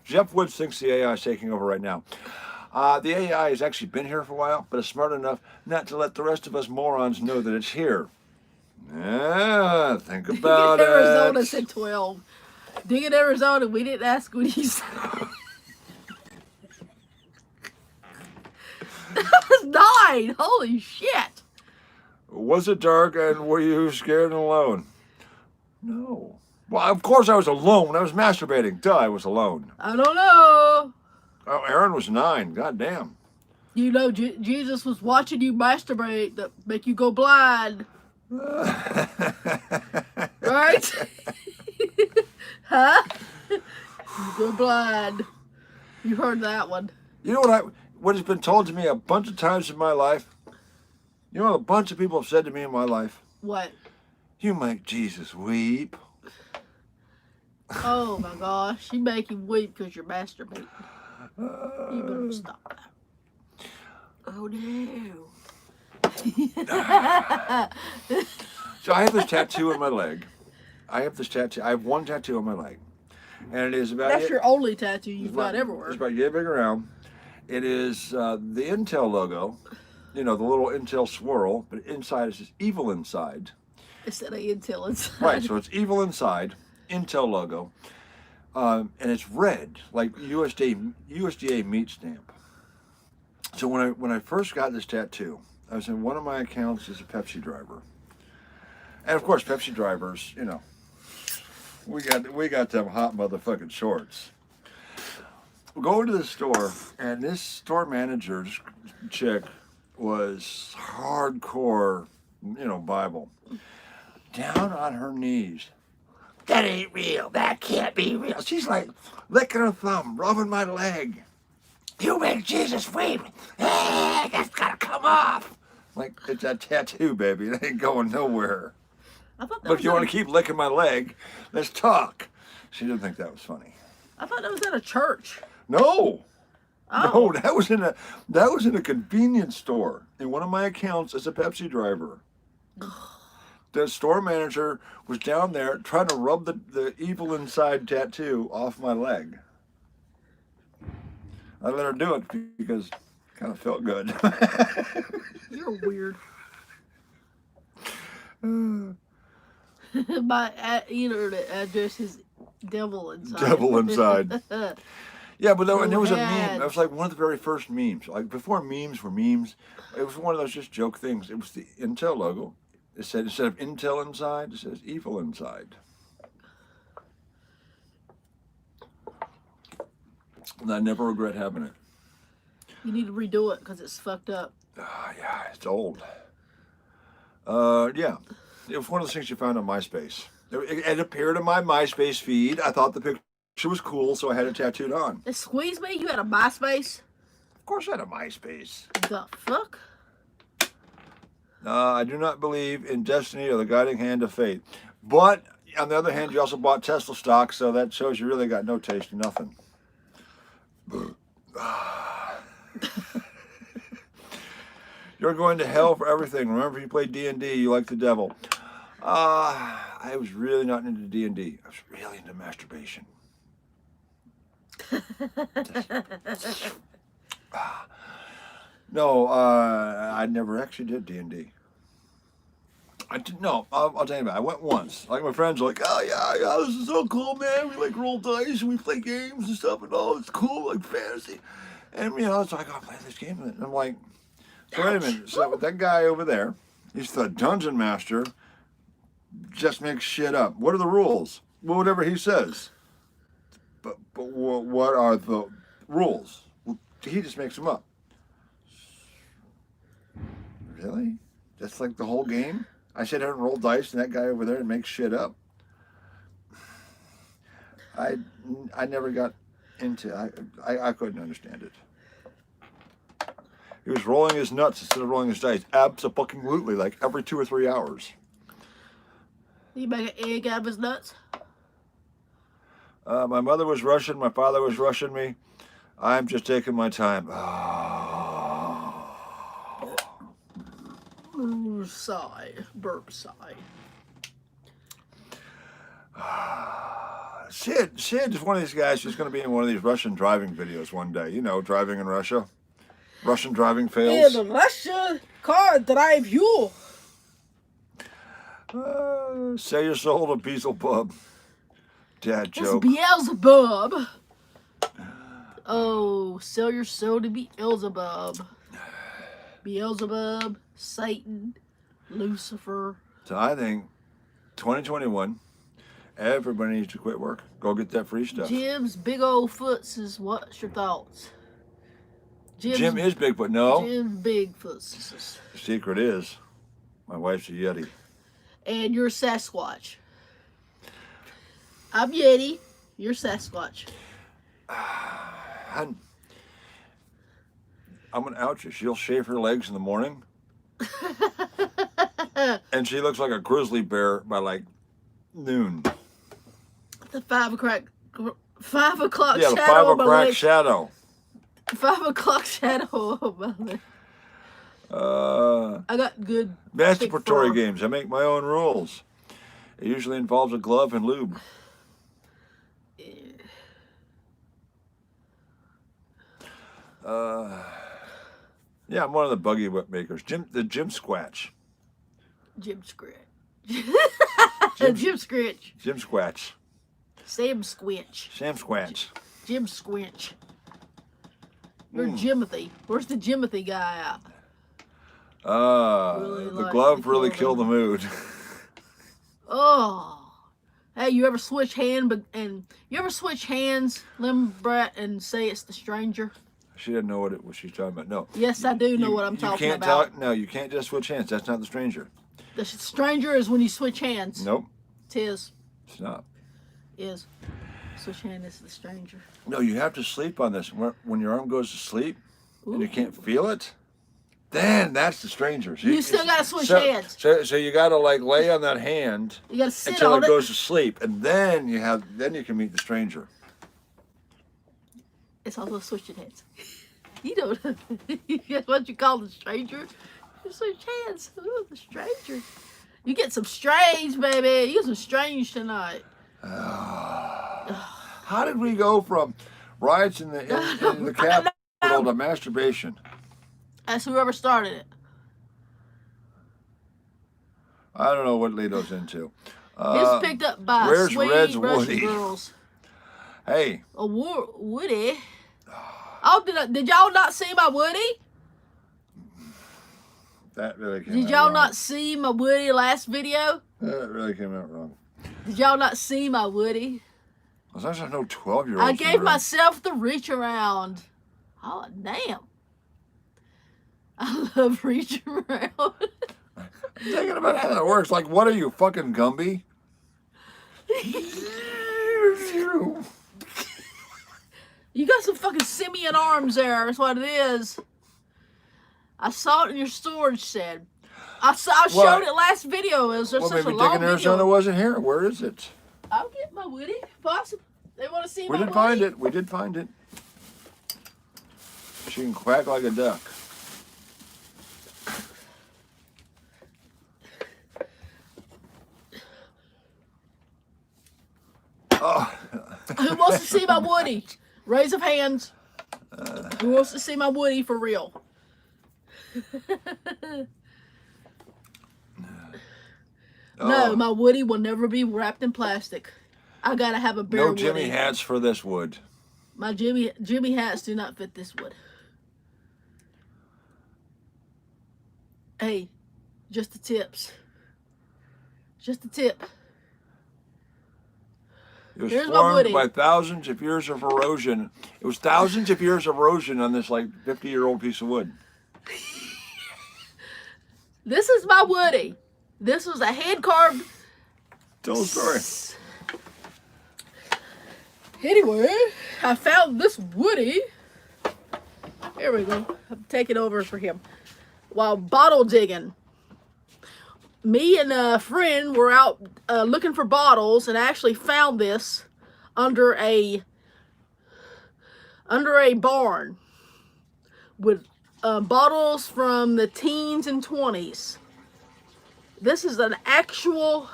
Jeff Woods thinks the AI is taking over right now. The AI has actually been here for a while, but it's smart enough not to let the rest of us morons know that it's here. Yeah, think about it. Arizona said 12. Dig in Arizona, we didn't ask what he said. That was 9. Holy shit. Was it dark and were you scared and alone? No. Well, of course I was alone when I was masturbating. Duh, I was alone. I don't know. Oh, Aaron was 9. God damn. You know, Jesus was watching you masturbate that make you go blind. Right? Huh? You go blind. You heard that one. You know what has been told to me a bunch of times in my life? You know what a bunch of people have said to me in my life? What? You make Jesus weep. Oh my gosh. You make him weep because you're masturbating. You better stop that. Oh no. So I have this tattoo on my leg. I have one tattoo on my leg. And it is about... That's your only tattoo you've got It's everywhere. about yay big around. It is the Intel logo. You know, the little Intel swirl. But inside is just evil inside. Instead of Intel inside. Right, so it's evil inside. Intel logo. And it's red, like USDA meat stamp. So when I first got this tattoo, I was in one of my accounts as a Pepsi driver. And of course, Pepsi drivers, you know, we got them hot motherfucking shorts. We go into the store, and this store manager chick was hardcore, you know, Bible. down on her knees. That ain't real. That can't be real. She's like licking her thumb, rubbing my leg. You make Jesus weep. Hey, that's gotta come off. Like, it's a tattoo, baby. It ain't going nowhere. I thought that But if was you at want a- to keep licking my leg, let's talk. She didn't think that was funny. I thought that was at a church. No. Oh. No, that was in a convenience store. In one of my accounts as a Pepsi driver. The store manager was down there trying to rub the evil inside tattoo off my leg. I let her do it because it kind of felt good. You're weird. My internet address is devil inside. Devil inside. Yeah, but there was a meme. Had- That was like one of the very first memes. Like before memes were memes, it was one of those just joke things. It was the Intel logo. It said instead of Intel inside, it says evil inside. And I never regret having it. You need to redo it because it's fucked up. Yeah, it's old. Yeah. It was one of those things you found on MySpace. It appeared in my MySpace feed. I thought the picture was cool, so I had it tattooed on. Squeeze me? You had a MySpace? Of course I had a MySpace. The fuck? I do not believe in destiny or the guiding hand of fate. But, on the other hand, you also bought Tesla stock, so that shows you really got no taste in nothing. You're going to hell for everything. Remember, you played D&D, you like the devil. I was really not into D&D. I was really into masturbation. No, I never actually did D&D. I did no. I'll tell you about it. I went once. Like my friends were like, oh yeah, this is so cool, man. We like roll dice and we play games and stuff, and it's cool, like fantasy. And it's like, I'll play this game. And I'm like, so wait a minute. So that guy over there, he's the dungeon master. Just makes shit up. What are the rules? Well, whatever he says. But what are the rules? He just makes them up. Really? That's like the whole game? I sit here and roll dice, and that guy over there makes shit up. I never got into. I couldn't understand it. He was rolling his nuts instead of rolling his dice. Abso-fucking-lutely, like every 2 or 3 hours. You make an egg out of his nuts? My mother was Russian. My father was Russian me. I'm just taking my time. Ooh, sigh. Burp sigh. Sid is one of these guys who's going to be in one of these Russian driving videos one day. Driving in Russia. Russian driving fails. In Russia, car drive you. Sell your soul to Beelzebub. Dad It's joke. Beelzebub. Oh, sell your soul to Beelzebub. Beelzebub, Satan, Lucifer. So I think 2021, everybody needs to quit work. Go get that free stuff. Jim's big old foot says, what's your thoughts? Jim is big, but no. Jim Bigfoot says. The secret is, my wife's a Yeti. And you're Sasquatch. I'm Yeti. You're Sasquatch. I'm going to out you. She'll shave her legs in the morning. And she looks like a grizzly bear by like noon. The 5 o'clock Yeah, the shadow 5 of my o'clock leg. shadow. 5 o'clock shadow of my leg. I got good. Masturbatory fur. games. I make my own rules. It usually involves a glove and lube. Yeah, I'm one of the buggy whip makers. The Jim Squatch. Jim Scratch. Jim- Jim Scratch. Jim Squatch. Sam Squinch. Sam Squatch. Jim Squinch. Or Mm. Jimothy. Where's the Jimothy guy at? Really The like glove the really glove. killed the mood. Oh. Hey, you ever switch hands, Lim Brat, and say it's the stranger? She didn't know what she's talking about. No. Yes, I do know what I'm You talking can't about. No, you can't just switch hands. That's not the stranger. The stranger is when you switch hands. Nope, Tis. it's not. Is. Switch hand is the stranger. No, you have to sleep on this. When your arm goes to sleep and you Ooh. can't feel it, then that's the stranger. So You still gotta switch so, hands. So you got to like lay on that hand You gotta sit until on it it. goes to sleep, and then you can meet the stranger. It's also switching hands. You don't. That's what you call the stranger. You switch hands. Ooh, the stranger. You get some strange, baby. You get some strange tonight. How did we go from riots in the Capitol to masturbation? That's whoever started it. I don't know what Leto's into. It's picked up by where's sweet Red's Russian Woody? girls. Hey, A Woody. Oh, did y'all not see my Woody? that really came Did out y'all wrong. not see my Woody last video? That really came out wrong. Did y'all not see my Woody? As long as there's no 12-year-olds. I gave myself the reach around. Oh, damn. I love reaching around. I'm thinking about how that works. Like, what are you, fucking Gumby? You got some fucking simian arms there. That's what it is. I saw it in your storage shed. I showed it last video. It was just Well, such a maybe long Dick in video. Arizona wasn't here. Where is it? I'll get my Woody. Possible. They want to see We my did Woody? find it. We did find it. She can quack like a duck. Oh. Who wants to see my Woody? Raise of hands. Who wants to see my Woody for real? No, Oh. my Woody will never be wrapped in plastic. I gotta have a bare No Jimmy Woody. hats for this wood. My Jimmy hats do not fit this wood. Hey, just the tips. Just a tip. It was Here's my formed Woody. by thousands of years of erosion. It was thousands of years of erosion on this like 50-year-old piece of wood. This is my Woody. This was a hand carved. Tell the story. Anyway, I found this Woody. Here we go. I'm taking over for him. While bottle digging. Me and a friend were out looking for bottles and actually found this under a barn with bottles from the teens and 20s. This is an actual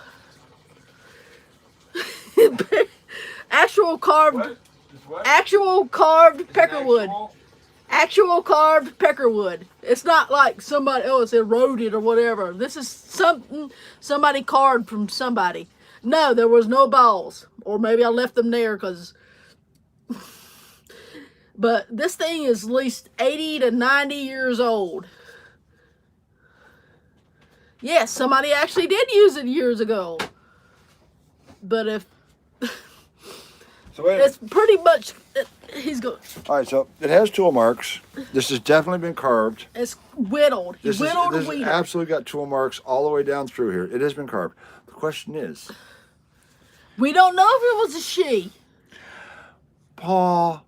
carved peckerwood. Actual carved peckerwood. It's not like somebody else eroded or whatever. This is something somebody carved from somebody. No, there was no balls. Or maybe I left them there because... But this thing is at least 80 to 90 years old. Yes, somebody actually did use it years ago. But if... So wait. It's pretty much... He's going... All right, so it has tool marks. This has definitely been carved. It's whittled. He whittled This and weeded. absolutely got tool marks all the way down through here. It has been carved. The question is, We don't know if it was a she. Paul,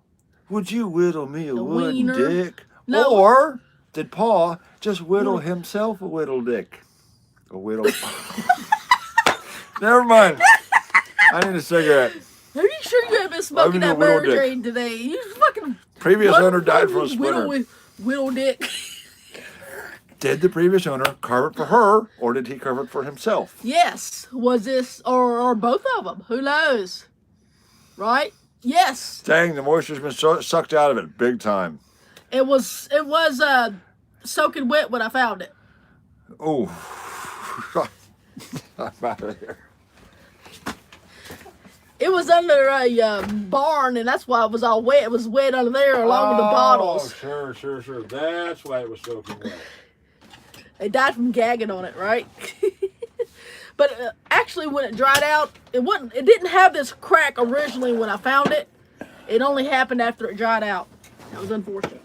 would you whittle me a wooden wiener? dick? No. Or did Paul just whittle himself a whittle dick? A whittle. Never mind. I need a cigarette. Are you sure you haven't been smoking need a that whittle bird dick. drain today? You fucking... Previous owner died from a splinter. Whittle dick. Did the previous owner carve it for her, or did he carve it for himself? Yes. Was this... Or both of them. Who knows? Right? Yes. Dang, the moisture's been sucked out of it big time. It was soaking wet when I found it. Oh. I'm out of here. It was under a barn, and that's why it was all wet. It was wet under there along with the bottles. Sure. That's why it was soaking wet. They died from gagging on it, right? But actually, when it dried out, it didn't have this crack originally when I found it. It only happened after it dried out. That was unfortunate.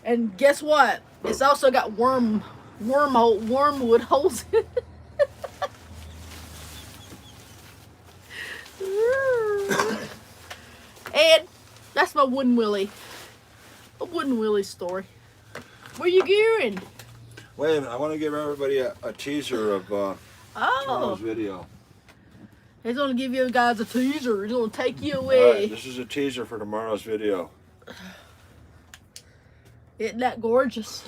And guess what? It's also got wormwood holes in it. And that's my Wooden Willie. A Wooden Willie story. Where you going? Wait a minute. I want to give everybody a teaser of tomorrow's Oh, video. he's gonna give you guys a teaser. He's gonna take you All right, away. this is a teaser for tomorrow's video. Isn't that gorgeous?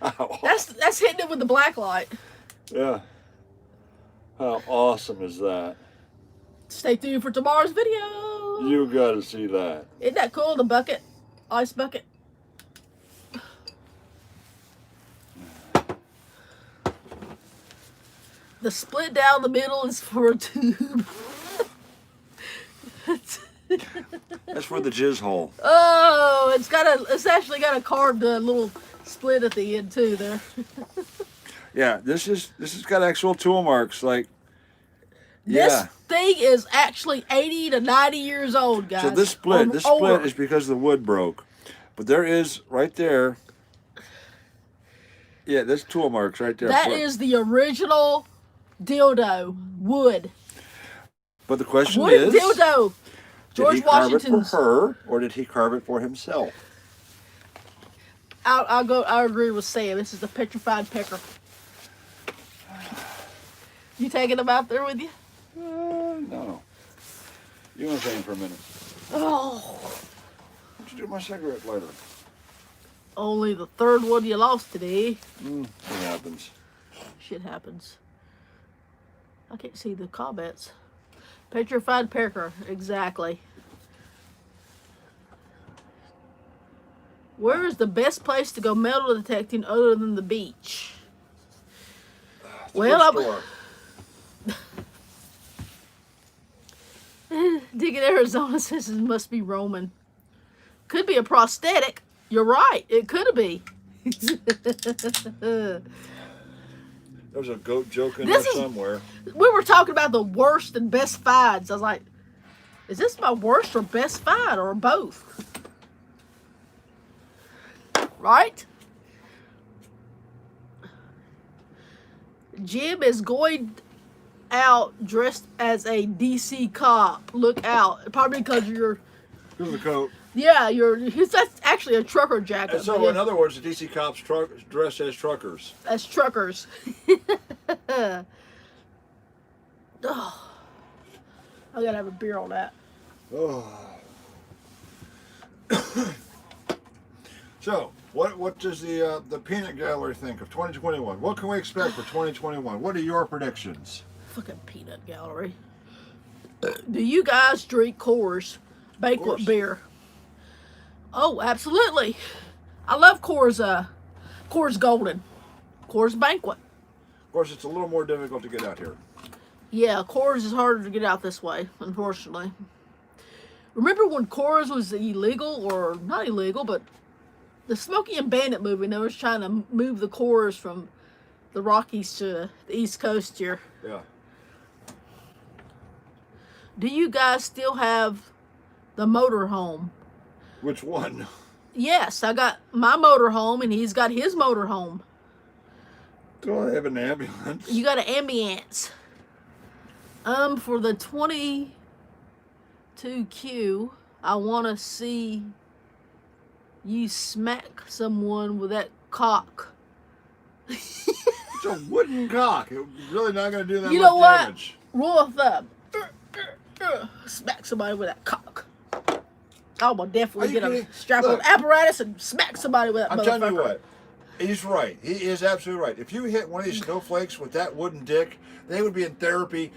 Ow. That's hitting it with the black light. Yeah. How awesome is that? Stay tuned for tomorrow's video. You got to see that. Isn't that cool? The bucket, ice bucket. The split down the middle is for a tube. That's for the jizz hole. Oh, it's actually got a carved little split at the end too there. Yeah, this is got actual tool marks. Like, This yeah. thing is actually 80 to 90 years old, guys. So this split Or older. is because the wood broke. But there is right there. Yeah, there's tool marks right there. That is the original dildo wood. But the question Wooden is, dildo. did George he carve it Washington's. for her or did he carve it for himself? I agree with Sam. This is the petrified pecker. You taking him out there with you? No. You want to hang for a minute? Oh, What'd you do with my cigarette lighter? only the third one you lost today. It happens. Shit happens. I can't see the comments. Petrified pecker, exactly. Where is the best place to go metal detecting other than the beach? Well, Dig in Arizona says it must be Roman. Could be a prosthetic. You're right. It could be. There's a goat joke in This there is- somewhere. We were talking about the worst and best finds. I was like, is this my worst or best find or both? Right? Jim is going out dressed as a DC cop. Look out. Probably because you're, Here's the coat. yeah, that's actually a trucker jacket. And so, in other words, the DC cops dress as truckers. As truckers. Oh, I gotta have a beer on that. Oh. So, what does the peanut gallery think of 2021? What can we expect for 2021? What are your predictions? Fucking peanut gallery. Do you guys drink Coors banquet course. beer? Oh, absolutely. I love Coors Golden. Coors Banquet. Of course, it's a little more difficult to get out here. Yeah, Coors is harder to get out this way, unfortunately. Remember when Coors was illegal, or not illegal, but the Smokey and Bandit movie, they was trying to move the Coors from the Rockies to the East Coast here. Yeah. Do you guys still have the motorhome? Which one? Yes, I got my motorhome, and he's got his motorhome. Do I have an ambulance? You got an ambience. For the 22Q, I want to see you smack someone with that cock. It's a wooden cock. It's really not going to do that You much know what? damage. Rule of thumb. Smack somebody with that cock. I will Are definitely you get a kidding? strap on Look. apparatus and smack somebody with that I'm motherfucker. telling you what. He's right. He is absolutely right. If you hit one of these snowflakes with that wooden dick, they would be in therapy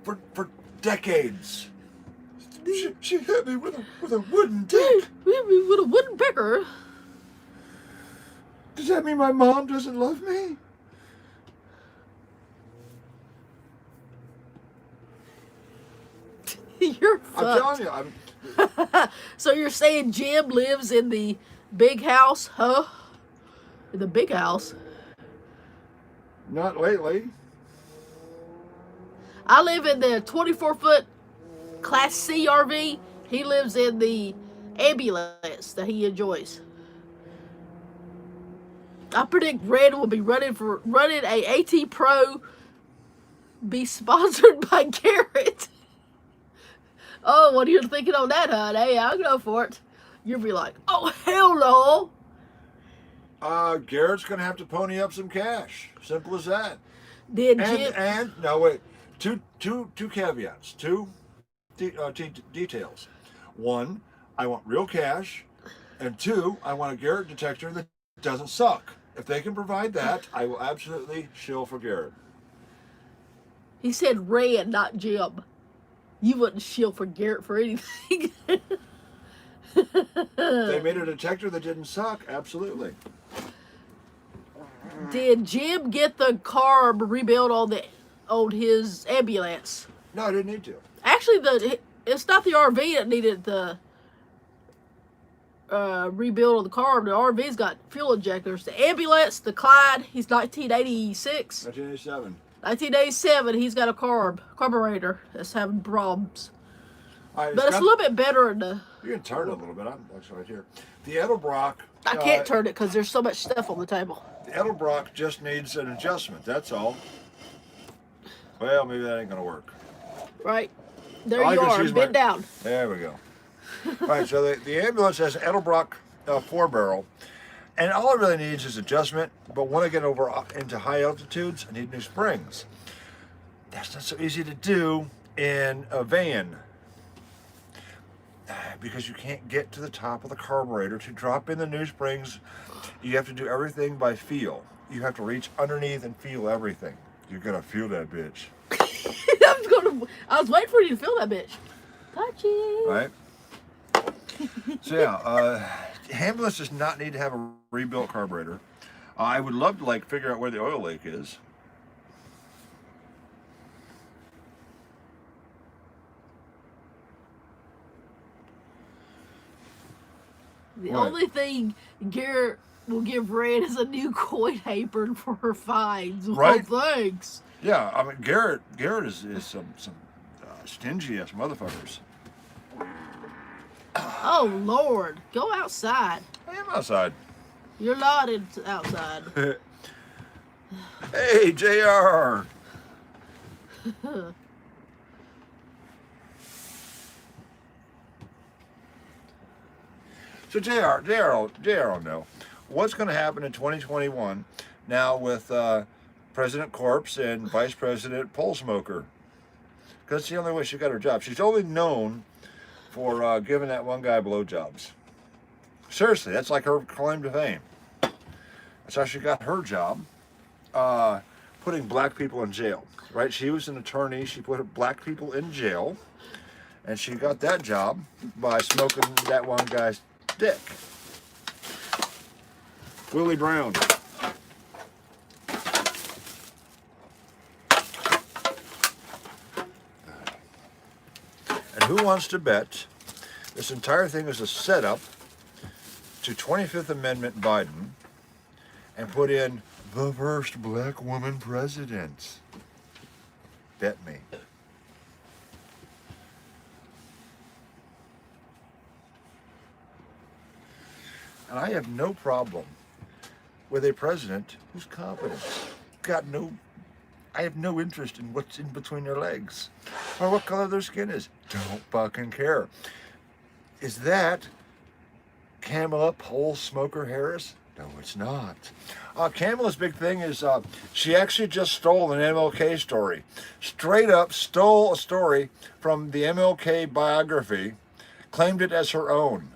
for decades. She hit me with a wooden dick. With a wooden pecker. Does that mean my mom doesn't love me? You're fucked. I'm telling you. So you're saying Jim lives in the big house, huh? In the big house. Not lately. I live in the 24-foot Class C RV. He lives in the ambulance that he enjoys. I predict Red will be running a AT Pro, be sponsored by Garrett. Oh, what are you thinking on that, honey? I'll go for it. You'll be like, oh, hell no. Garrett's gonna have to pony up some cash. Simple as that. Then And Jim, and no wait, two caveats, details. One, I want real cash, and two, I want a Garrett detector that doesn't suck. If they can provide that, I will absolutely shill for Garrett. he said Red, not Jim. You wouldn't shield for Garrett for anything. If they made a detector that didn't suck, absolutely. Did Jim get the carb rebuilt on his ambulance? No, I didn't need to. Actually, it's not the RV that needed the rebuild on the carb. The RV's got fuel injectors. The ambulance, the Clyde, he's 1986. 1987. 1987, he's got a carburetor that's having problems. All right, But it's a little bit better in the... You can turn it a little bit. I'm actually right here. The Edelbrock. I can't turn it because there's so much stuff on the table. The Edelbrock just needs an adjustment. That's all. Well, maybe that ain't gonna work. Right? There All I you can see are. is Bend my- down. There we go. All right, so the ambulance has an Edelbrock 4-barrel, and all it really needs is adjustment. But when I get over into high altitudes, I need new springs. That's not so easy to do in a van because you can't get to the top of the carburetor to drop in the new springs. You have to do everything by feel. You have to reach underneath and feel everything. You're gonna feel that bitch, I was waiting for you to feel that bitch. Touch it. right? So yeah, ambulance does not need to have a rebuilt carburetor. I would love to figure out where the oil leak is. The Right. only thing Garrett will give Red is a new coin apron for her fines. Right. Well, thanks. Yeah, I mean Garrett is some stingy ass motherfuckers. Oh, Lord. Go outside. I am outside. You're not outside. Hey, JR. So JR will know what's going to happen in 2021 now with President Corpse and Vice President Pole Smoker. Because it's the only way she got her job. She's only known for giving that one guy blowjobs. Seriously, that's like her claim to fame. That's how she got her job, putting black people in jail. Right? She was an attorney. She put black people in jail, and she got that job by smoking that one guy's dick. Willie Brown. And who wants to bet this entire thing is a setup to 25th Amendment Biden and put in the first black woman president? Bet me. And I have no problem with a president who's competent. I have no interest in what's in between their legs or what color their skin is. Don't fucking care. Is that Kamala Pole Smoker Harris? No, it's not. Kamala's big thing is she actually just stole an MLK story. Straight up stole a story from the MLK biography, claimed it as her own.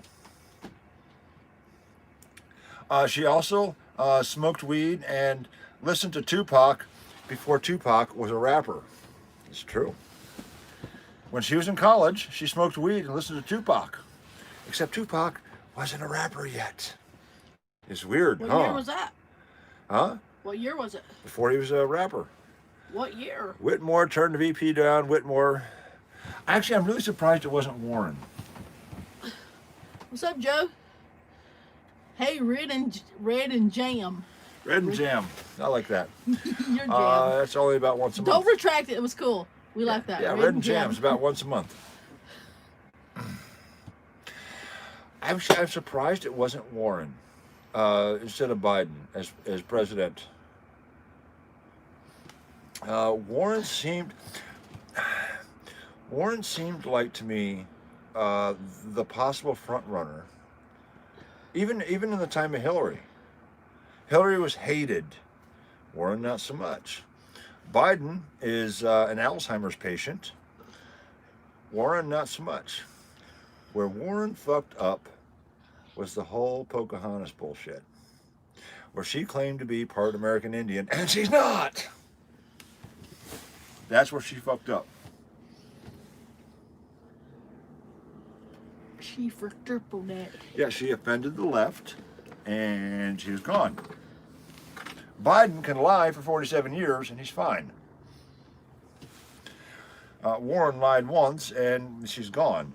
She also smoked weed and listened to Tupac before Tupac was a rapper. It's true. When she was in college, she smoked weed and listened to Tupac. Except Tupac wasn't a rapper yet. It's weird, What huh? year was that? Huh? What year was it? Before he was a rapper. What year? Whitmore turned the VP down. Whitmore. Actually, I'm really surprised it wasn't Warren. What's up, Joe? Hey, Red and Jam. Red and Jam. I like that. You're Jam. That's only about once a month. Don't retract it. It was cool. We like that. Yeah, Red and Jam is about once a month. I'm surprised it wasn't Warren instead of Biden as president. Warren seemed like to me the possible front runner, even in the time of Hillary. Hillary was hated. Warren not so much. Biden is an Alzheimer's patient. Warren not so much. Where Warren fucked up was the whole Pocahontas bullshit, where she claimed to be part American Indian, and she's not. That's where she fucked up. She fricked up on that. Yeah, she offended the left, and she was gone. Biden can lie for 47 years, and he's fine. Warren lied once, and she's gone.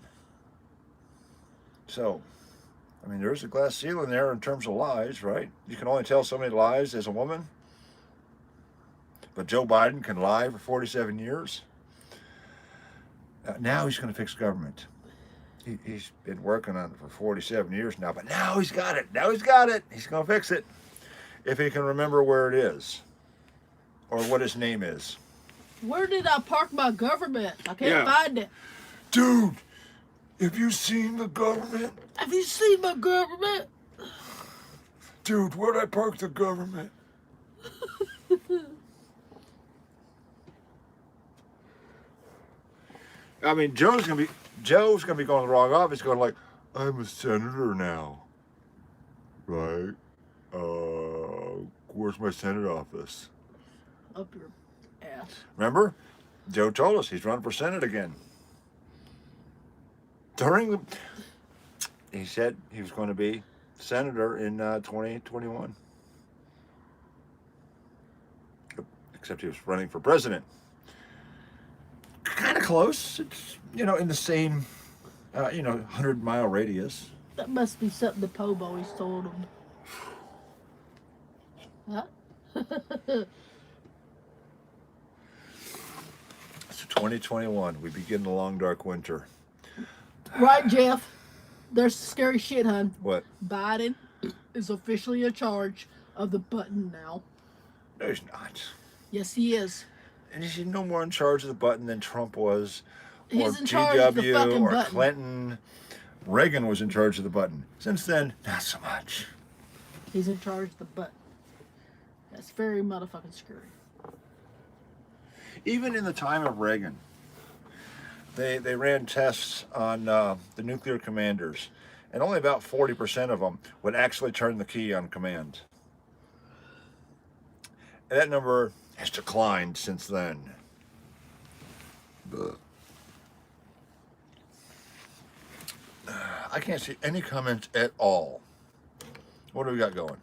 So, I mean, there's a glass ceiling there in terms of lies, right? You can only tell so many lies as a woman. But Joe Biden can lie for 47 years. Now he's going to fix government. He's been working on it for 47 years now, but now he's got it. Now he's got it. He's going to fix it. If he can remember where it is or what his name is. Where did I park my government? I can't Yeah. find it. Dude, have you seen the government? Have you seen my government? Dude, where'd I park the government? I mean, Joe's gonna be going to the wrong office, going like, I'm a senator now, right? Where's my Senate office? Up your ass. Remember, Joe told us he's running for Senate again. He said he was going to be senator in 2021. Except he was running for president. Kind of close. It's, in the same, 100-mile radius. That must be something the Poe always told him. Huh? So 2021, we begin the long dark winter. Right, Jeff. There's scary shit, hun. What? Biden is officially in charge of the button now. No, he's not. Yes, he is. And he's no more in charge of the button than Trump was, or He's in charge of the GW, fucking or button. Clinton. Reagan was in charge of the button. Since then, not so much. He's in charge of the button. That's very motherfucking scary. Even in the time of Reagan, they ran tests on the nuclear commanders, and only about 40% of them would actually turn the key on command. And that number has declined since then. I can't see any comments at all. What do we got going?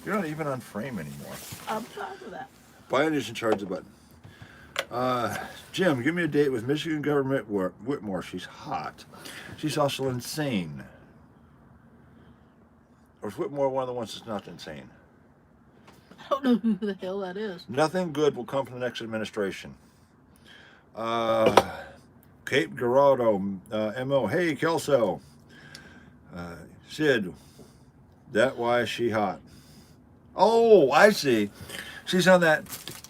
You're not even on frame anymore. I'm fine with that. Biden is in charge of the button. Jim, give me a date with Michigan Governor Whitmore. She's hot. She's also insane. Or is Whitmore one of the ones that's not insane? I don't know who the hell that is. Nothing good will come from the next administration. Cape Girardeau, M.O. Hey, Kelso. Sid, that why is she hot? Oh, I see. She's on that.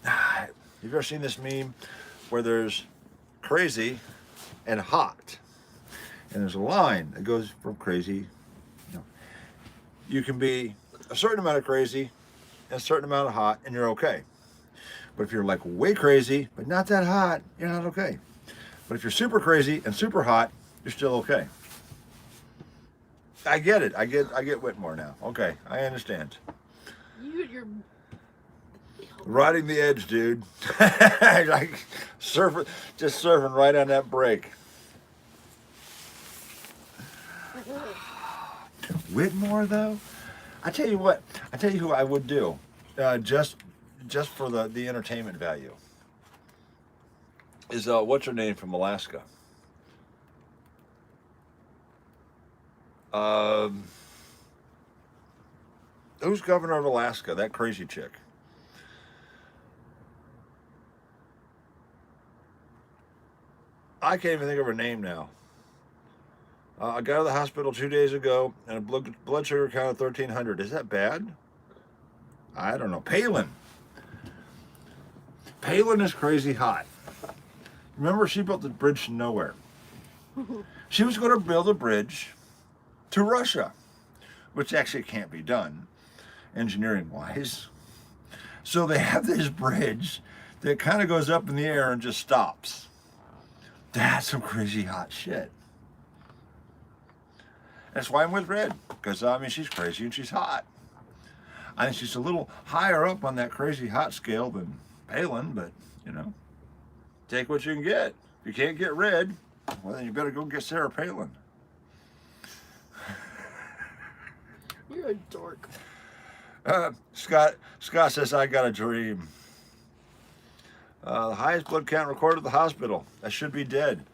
Have you ever seen this meme where there's crazy and hot? And there's a line that goes from crazy. You can be a certain amount of crazy and a certain amount of hot, and you're okay. But if you're like way crazy, but not that hot, you're not okay. But if you're super crazy and super hot, you're still okay. I get it. I get Whitmore now. Okay, I understand. You're Riding the edge, dude. Like surfing right on that break. Whitmore, though, I tell you what. I tell you who I would do, just for the entertainment value. Is what's her name from Alaska? Who's governor of Alaska? That crazy chick. I can't even think of her name now. I got out of the hospital 2 days ago, and a blood sugar count of 1,300. Is that bad? I don't know. Palin. Palin is crazy hot. Remember, she built the bridge to nowhere. She was going to build a bridge to Russia, which actually can't be done engineering wise. So they have this bridge that kind of goes up in the air and just stops. That's some crazy hot shit. That's why I'm with Red, because I mean, she's crazy and she's hot. I think she's a little higher up on that crazy hot scale than Palin, but you know, take what you can get. If you can't get Red, well, then you better go get Sarah Palin. You're a dork. Scott says, I got a dream. The highest blood count recorded at the hospital. I should be dead.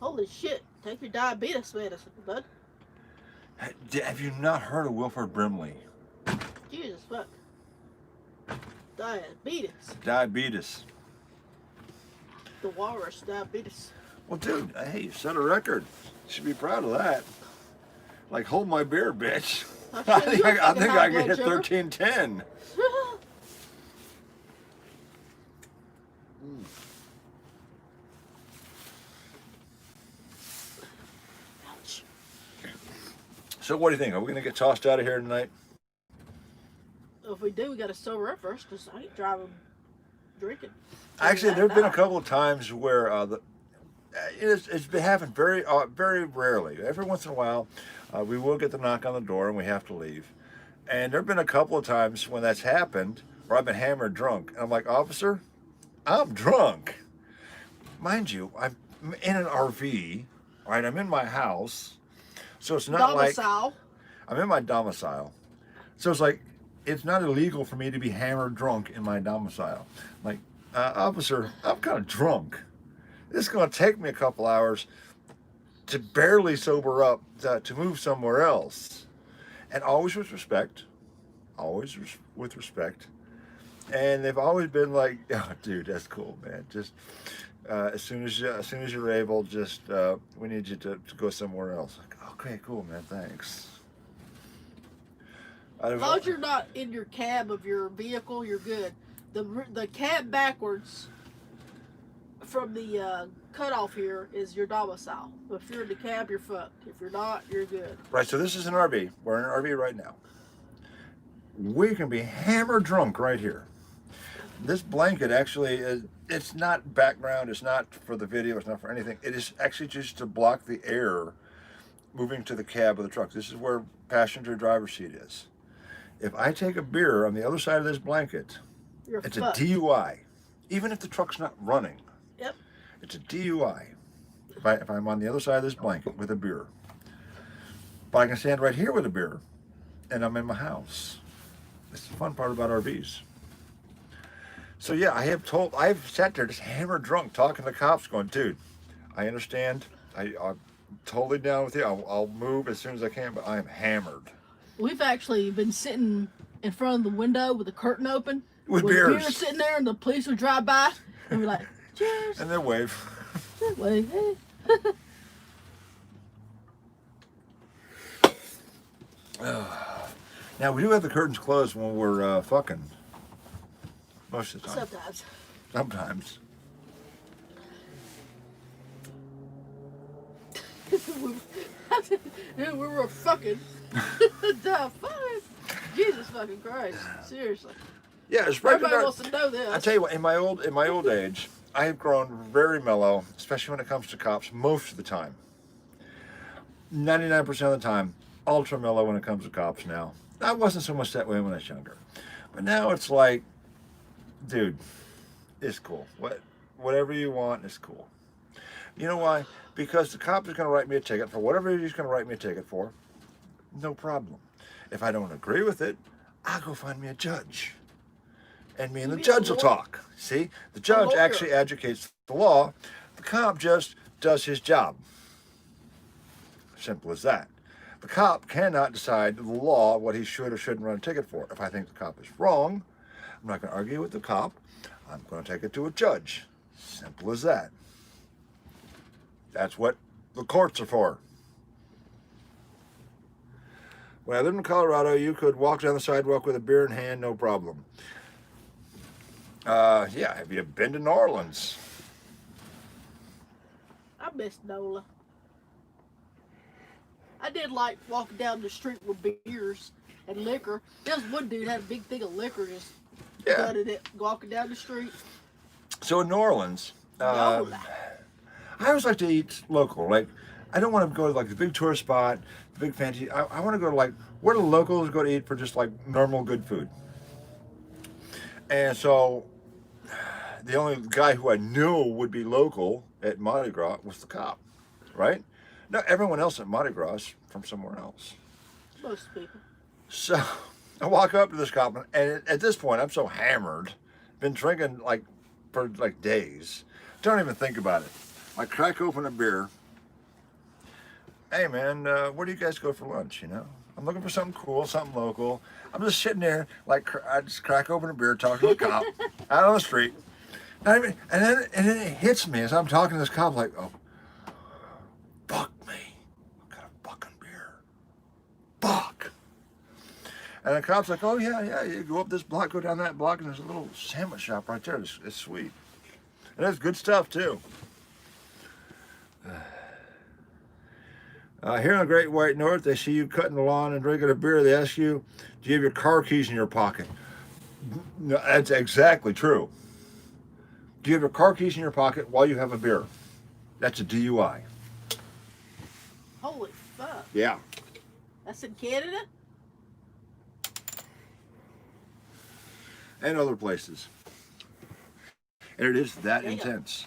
Holy shit. Take your diabetes medicine, bud. Have you not heard of Wilford Brimley? Jesus fuck. Diabetes. Diabetes. The walrus diabetes. Well, dude, hey, you set a record. You should be proud of that. Like, hold my beer, bitch. I think I can hit 1310. So what do you think? Are we going to get tossed out of here tonight? If we do, we got to sober up first, because I ain't driving drinking. Actually, there have been a couple of times where it's been happening very rarely. Every once in a while, we will get the knock on the door and we have to leave. And there have been a couple of times when that's happened where I've been hammered drunk. And I'm like, officer, I'm drunk. Mind you, I'm in an RV, right? I'm in my house. So it's not Domicile. like I'm in my domicile. So it's like, it's not illegal for me to be hammered drunk in my domicile. Like, officer, I'm kind of drunk. This is going to take me a couple hours to barely sober up to move somewhere else. And always with respect. Always with respect. And they've always been like, oh, dude, that's cool, man. Just as soon as you're able, just we need you to go somewhere else. Like, okay, cool, man. Thanks. As long as you're not in your cab of your vehicle, you're good. The cab backwards from the cutoff here is your domicile. If you're in the cab, you're fucked. If you're not, you're good. Right, so this is an RV. We're in an RV right now. We can be hammered drunk right here. This blanket actually it's not background, it's not for the video, it's not for anything. It is actually just to block the air moving to the cab of the truck. This is where passenger driver's seat is. If I take a beer on the other side of this blanket, it's fucked. a DUI. Even if the truck's not running. Yep. It's a DUI. If I'm on the other side of this blanket with a beer. But I can stand right here with a beer and I'm in my house. It's the fun part about RVs. So yeah, I've sat there just hammered drunk talking to cops going, dude, I understand. I'm totally down with you. I'll move as soon as I can, but I am hammered. We've actually been sitting in front of the window with the curtain open. With beer beers. sitting there and the police would drive by and we're like, cheers. And then wave. Wave. Now, we do have the curtains closed when we're fucking. Most of the time. Sometimes. Sometimes. We were fucking. The fuck? Jesus fucking Christ. Seriously. Yeah, it's right. Everybody wants to know this. I tell you what, in my old age, I have grown very mellow, especially when it comes to cops, most of the time. 99% of the time, ultra mellow when it comes to cops now. I wasn't so much that way when I was younger. But now it's like, dude, it's cool. Whatever you want is cool. You know why? Because the cop is going to write me a ticket for whatever he's going to write me a ticket for. No problem. If I don't agree with it, I'll go find me a judge. And me and the judge will talk. See? The judge actually educates the law. The cop just does his job. Simple as that. The cop cannot decide the law what he should or shouldn't run a ticket for. If I think the cop is wrong, I'm not going to argue with the cop. I'm going to take it to a judge. Simple as that. That's what the courts are for. When I lived in Colorado, you could walk down the sidewalk with a beer in hand, no problem. Yeah, have you been to New Orleans? miss NOLA. I did like walking down the street with beers and liquor. There was one dude had a big thing of liquor, just Yeah. gutted it, walking down the street. So in New Orleans, NOLA. I always like to eat local. Like, I don't want to go to like the big tourist spot, the big fancy. I want to go to like where the locals go to eat for just like normal good food. And so the only guy who I knew would be local at Mardi Gras was the cop, right? No, everyone else at Mardi Gras is from somewhere else. Most people. So I walk up to this cop, and at this point, I'm so hammered, been drinking like for like days, don't even think about it. I crack open a beer. Hey man, where do you guys go for lunch? You know, I'm looking for something cool, something local. I'm just sitting there, like I just crack open a beer, talking to the cop out on the street. And then it hits me as I'm talking to this cop, like, oh, fuck me, what kind of fucking beer? Fuck. And the cop's like, oh yeah, you go up this block, go down that block, and there's a little sandwich shop right there. It's sweet. And it's good stuff too. Here in the Great White North, they see you cutting the lawn and drinking a beer. They ask you, do you have your car keys in your pocket? No, that's exactly true. Do you have your car keys in your pocket while you have a beer? That's a DUI. Holy fuck. Yeah. That's in Canada? And other places. And it is that Damn. intense.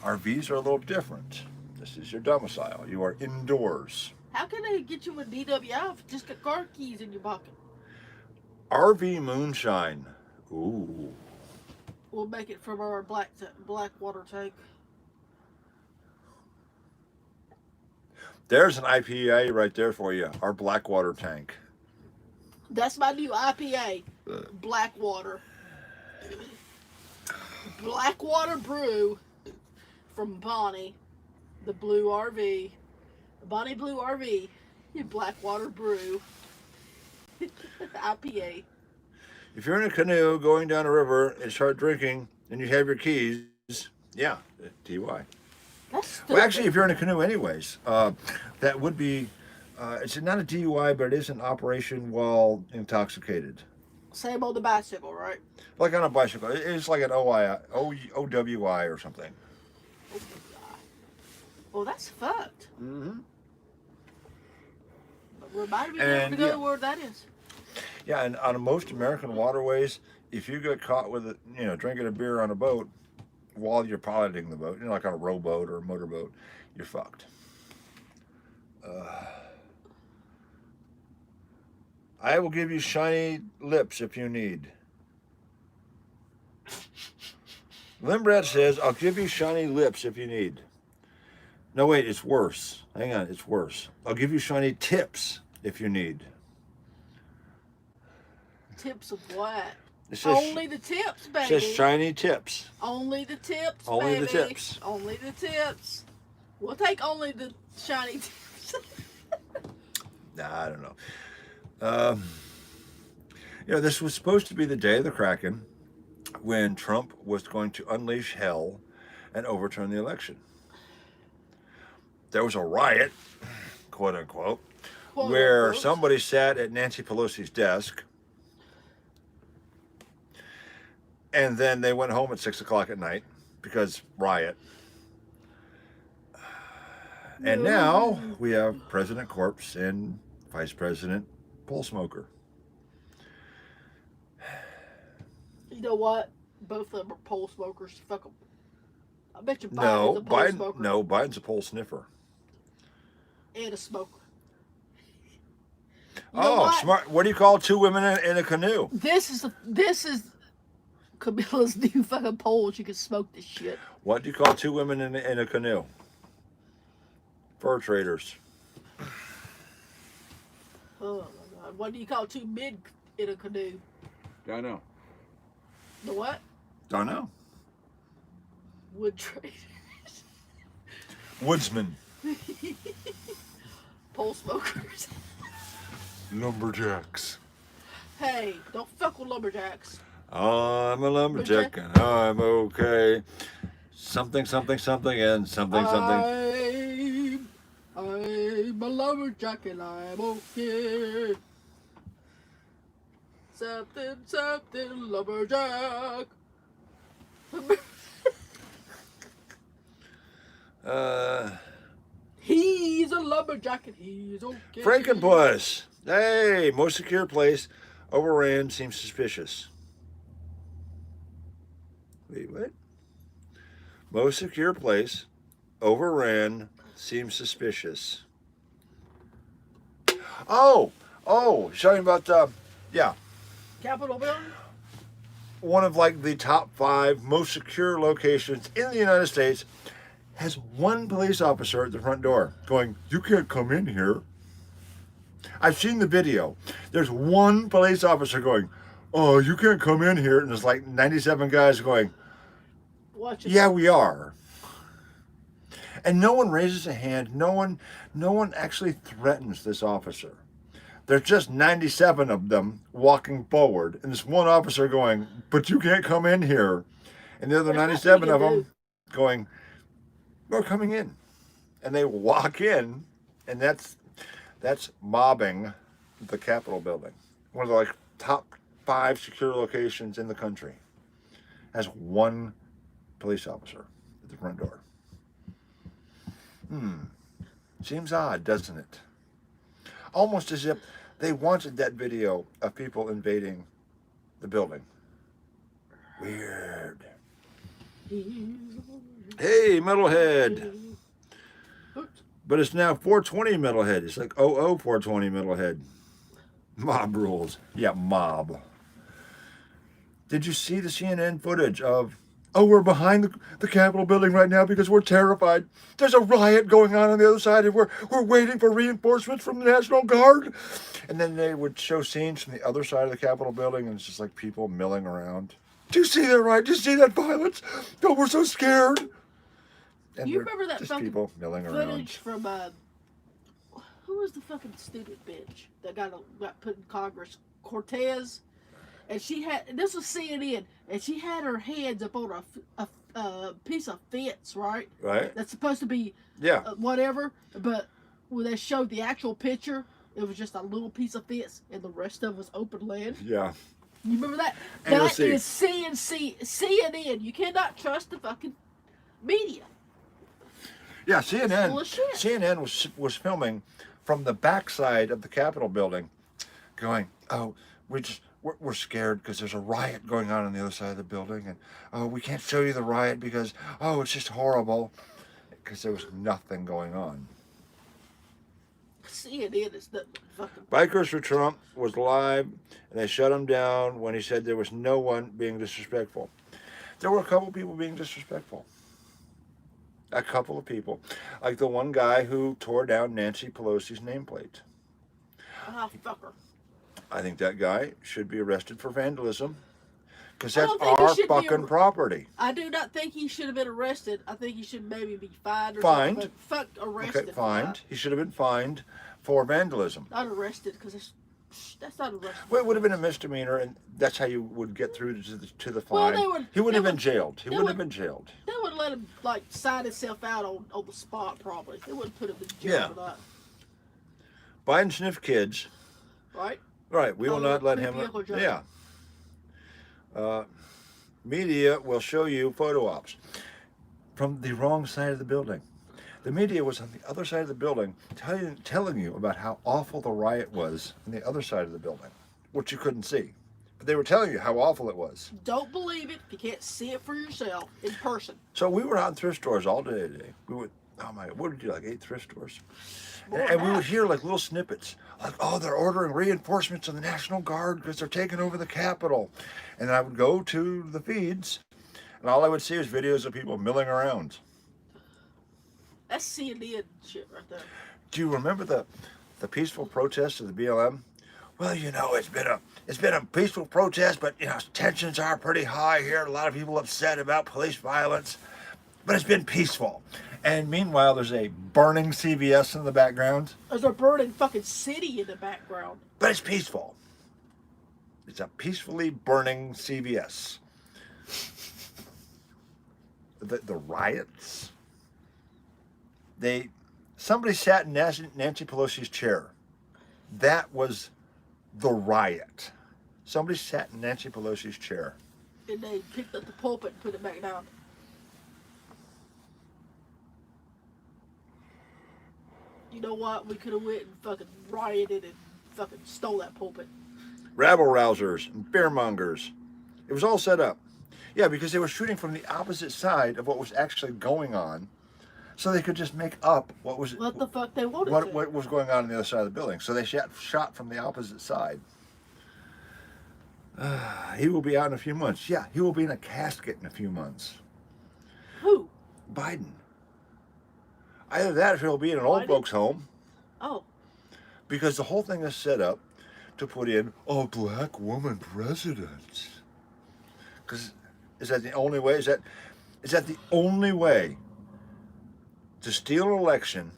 RVs are a little different. This is your domicile. You are indoors. How can they get you a DWI if you just got car keys in your pocket? RV moonshine. Ooh. We'll make it from our black water tank. There's an IPA right there for you. Our Blackwater tank. That's my new IPA. Blackwater. Blackwater brew from Bonnie, the Blue RV. Bonnie Blue RV. Blackwater brew. IPA. If you're in a canoe going down a river and start drinking and you have your keys, yeah, DUI. That's stupid. Well, actually, if you're in a canoe anyways, that would be, it's not a DUI, but it is an operation while intoxicated. Same on the bicycle, right? Like on a bicycle. It's like an OWI or something. Well, that's fucked. Mm-hmm. Remind me And, to go yeah. where that is. Yeah, and on most American waterways, if you get caught with it, drinking a beer on a boat while you're piloting the boat, like on a rowboat or a motorboat, you're fucked. I will give you shiny lips if you need. Limbrat says, I'll give you shiny lips if you need. No, wait, it's worse. Hang on, it's worse. I'll give you shiny tips if you need. Tips of what? It says, Only the tips, it baby. says shiny tips. Only the tips, Only the baby. tips. Only the tips. We'll take only the shiny tips. Nah, I don't know. This was supposed to be the day of the Kraken when Trump was going to unleash hell and overturn the election. There was a riot, quote unquote, where somebody sat at Nancy Pelosi's desk and then they went home at 6 o'clock at night because riot. And now we have President Corpse and Vice President Pole Smoker. You know what? Both of them are pole smokers. Fuck them. I bet you Biden's No, a pole smoker. Biden's a pole sniffer. And a smoker. You know Oh, what? smart. What do you call two women in a canoe? This is Camilla's new fucking pole. She can smoke this shit. What do you call two women in a canoe? Fur traders. Oh my god. What do you call two men in a canoe? I know. The what? Don't know. Wood traders. Woodsman. Pole smokers. Lumberjacks. Hey, don't fuck with lumberjacks. I'm a lumberjack and I'm okay. something, something, something, and something, something. I'm a lumberjack and I'm okay. Something, something, lumberjack. He's a lumberjack and he's okay. Frankenpuss. Hey, most secure place overran seems suspicious. Wait, what? Most secure place overran seems suspicious. Oh, he's talking about, yeah, Capitol building? one of like the top 5 most secure locations in the United States has one police officer at the front door going, "You can't come in here." I've seen the video. There's one police officer going, "Oh, you can't come in here," and there's like 97 guys going, Watch it. "Yeah, we are." And no one raises a hand. No one actually threatens this officer. There's just 97 of them walking forward, and this one officer going, "But you can't come in here," and the other There's nothing 97 you of can them do. going, "We're coming in," and they walk in, and that's mobbing the Capitol building, one of the like top 5 secure locations in the country, has one police officer at the front door. Seems odd, doesn't it? Almost as if they wanted that video of people invading the building. Weird. Hey, metalhead. But it's now 420 metalhead. It's like 420 metalhead. Mob rules. Yeah, mob. Did you see the CNN footage of, we're behind the Capitol building right now because we're terrified. There's a riot going on the other side, and we're waiting for reinforcements from the National Guard. And then they would show scenes from the other side of the Capitol building, and it's just like people milling around. Do you see that riot? Do you see that violence? Oh, we're so scared. And You they're remember that just fucking people milling footage around. from who was the fucking stupid bitch that got put in Congress? Cortez, and she had, this was CNN, and she had her hands up on a piece of fence, right? Right? That's supposed to be Yeah. whatever, but when they showed the actual picture, it was just a little piece of fence, and the rest of it was open land. Yeah. You remember that? And That is CNN. You cannot trust the fucking media. Yeah, It's full of shit. CNN was filming from the backside of the Capitol building, going, "Oh, we're scared because there's a riot going on the other side of the building, and we can't show you the riot because it's just horrible," because there was nothing going on. CNN is the fucking. Bikers for Trump was live, and they shut him down when he said there was no one being disrespectful. There were a couple people being disrespectful. A couple of people. Like the one guy who tore down Nancy Pelosi's nameplate. Ah, fucker. I think that guy should be arrested for vandalism because I that's don't think he our should be fucking property. I do not think he should have been arrested. I think he should maybe be fined or Fined. something. But fuck arrested. Okay, fined. He should have been fined for vandalism. Not arrested because that's not arrested. Well, it would have been a misdemeanor, and that's how you would get through to the Well, fine. He wouldn't have been jailed. He wouldn't have been jailed. They would let him like sign himself out on the spot probably. They wouldn't put him in jail Yeah. for that. Biden sniff kids. Right? Right. We will not let him. creepy Uncle Joe. Yeah. Media will show you photo ops from the wrong side of the building. The media was on the other side of the building telling you about how awful the riot was on the other side of the building, which you couldn't see. But they were telling you how awful it was. Don't believe it if you can't see it for yourself in person. So we were out in thrift stores all day today. We would, oh my, what did we do, like 8 thrift stores? More And than we would that. hear like little snippets, like, they're ordering reinforcements of the National Guard because they're taking over the Capitol. And I would go to the feeds, and all I would see was videos of people milling around. That's CNN shit right there. Do you remember the peaceful protest of the BLM? Well, it's been a peaceful protest, but tensions are pretty high here. A lot of people upset about police violence, but it's been peaceful. And meanwhile, there's a burning CVS in the background. There's a burning fucking city in the background. But it's peaceful. It's a peacefully burning CVS. the riots. Somebody sat in Nancy Pelosi's chair. That was the riot. Somebody sat in Nancy Pelosi's chair. And they picked up the pulpit and put it back down. You know what? We could have went and fucking rioted and fucking stole that pulpit. Rabble rousers and fearmongers. It was all set up. Yeah, because they were shooting from the opposite side of what was actually going on, so they could just make up what the fuck they wanted to. what was going on the other side of the building. So they shot from the opposite side. He will be out in a few months. Yeah, he will be in a casket in a few months. Who? Biden. Either that or he'll be in an old folks' home. Oh. Because the whole thing is set up to put in a black woman president. Because is that the only way? Is that the only way to steal an election,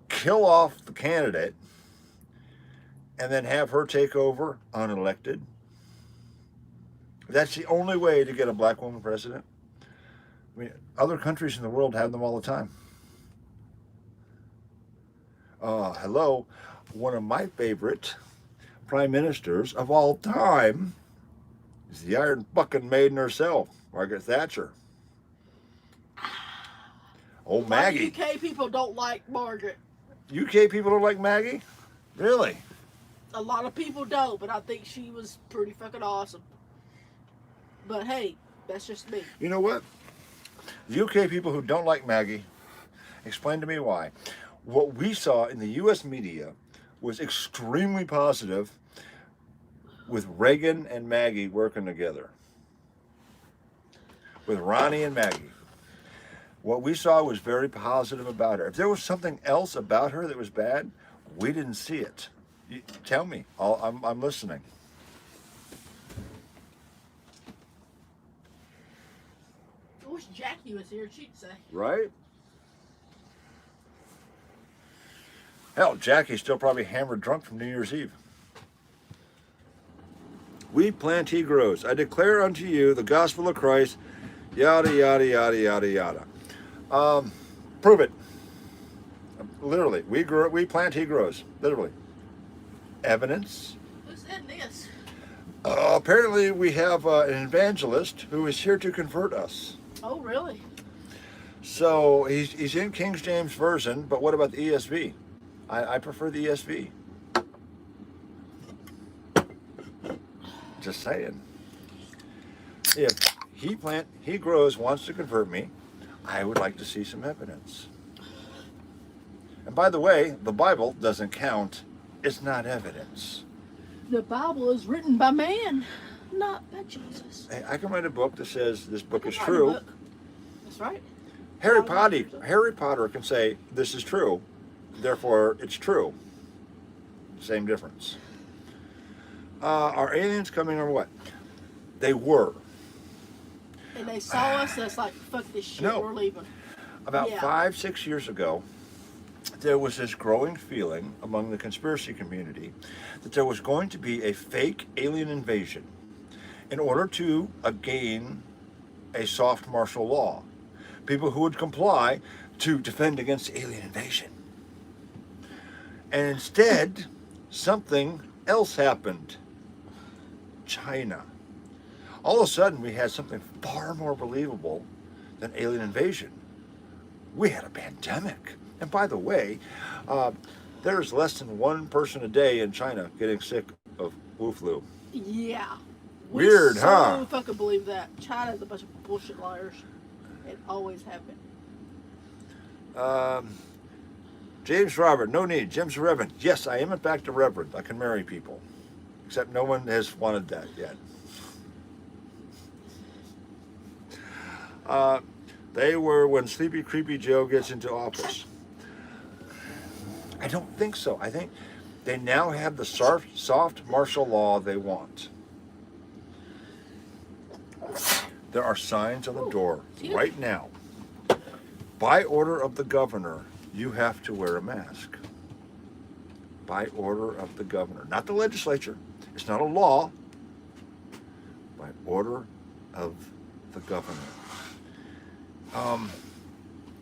kill off the candidate, and then have her take over unelected? That's the only way to get a black woman president. I mean, other countries in the world have them all the time. Hello, one of my favorite prime ministers of all time is the Iron fucking Maiden herself, Margaret Thatcher. Oh, Maggie. UK people don't like Margaret. UK people don't like Maggie? Really? A lot of people don't, but I think she was pretty fucking awesome. But hey, that's just me. You know what? The UK people who don't like Maggie, explain to me why. What we saw in the US media was extremely positive with Reagan and Maggie working together. With Ronnie and Maggie. What we saw was very positive about her. If there was something else about her that was bad, we didn't see it. Tell me. I'm listening. I wish Jackie was here. She'd say. Right? Hell, Jackie's still probably hammered drunk from New Year's Eve. We plant, he grows. I declare unto you the gospel of Christ, yada, yada, yada, yada, yada. Prove it. Literally, we plant, he grows. Literally. Evidence. Who said this? Apparently, we have an evangelist who is here to convert us. Oh, really? So he's in King James Version, but what about the ESV? I prefer the ESV. Just saying. If he grows, wants to convert me, I would like to see some evidence. And by the way, the Bible doesn't count. It's not evidence. The Bible is written by man, not by Jesus. Hey, I can write a book that says this book is Write a true. book. That's right. Harry Potter can say this is true, therefore it's true. Same difference. Are aliens coming or what? They were. And they saw us, that's like, fuck this shit, No. we're leaving. About Yeah. 5-6 years ago, there was this growing feeling among the conspiracy community that there was going to be a fake alien invasion in order to gain a soft martial law. People who would comply to defend against alien invasion. And instead, something else happened. China. All of a sudden, we had something far more believable than alien invasion. We had a pandemic. And by the way, there's less than one person a day in China getting sick of Wu flu. Yeah. Weird, huh? We fucking believe that. China's a bunch of bullshit liars. It always have been. James Robert, no need. Jim's a reverend. Yes, I am in fact a reverend. I can marry people. Except no one has wanted that yet. They were when Sleepy Creepy Joe gets into office. I don't think so. I think they now have the soft martial law they want. There are signs on the door right now. By order of the governor, you have to wear a mask. By order of the governor. Not the legislature. It's not a law. By order of the governor.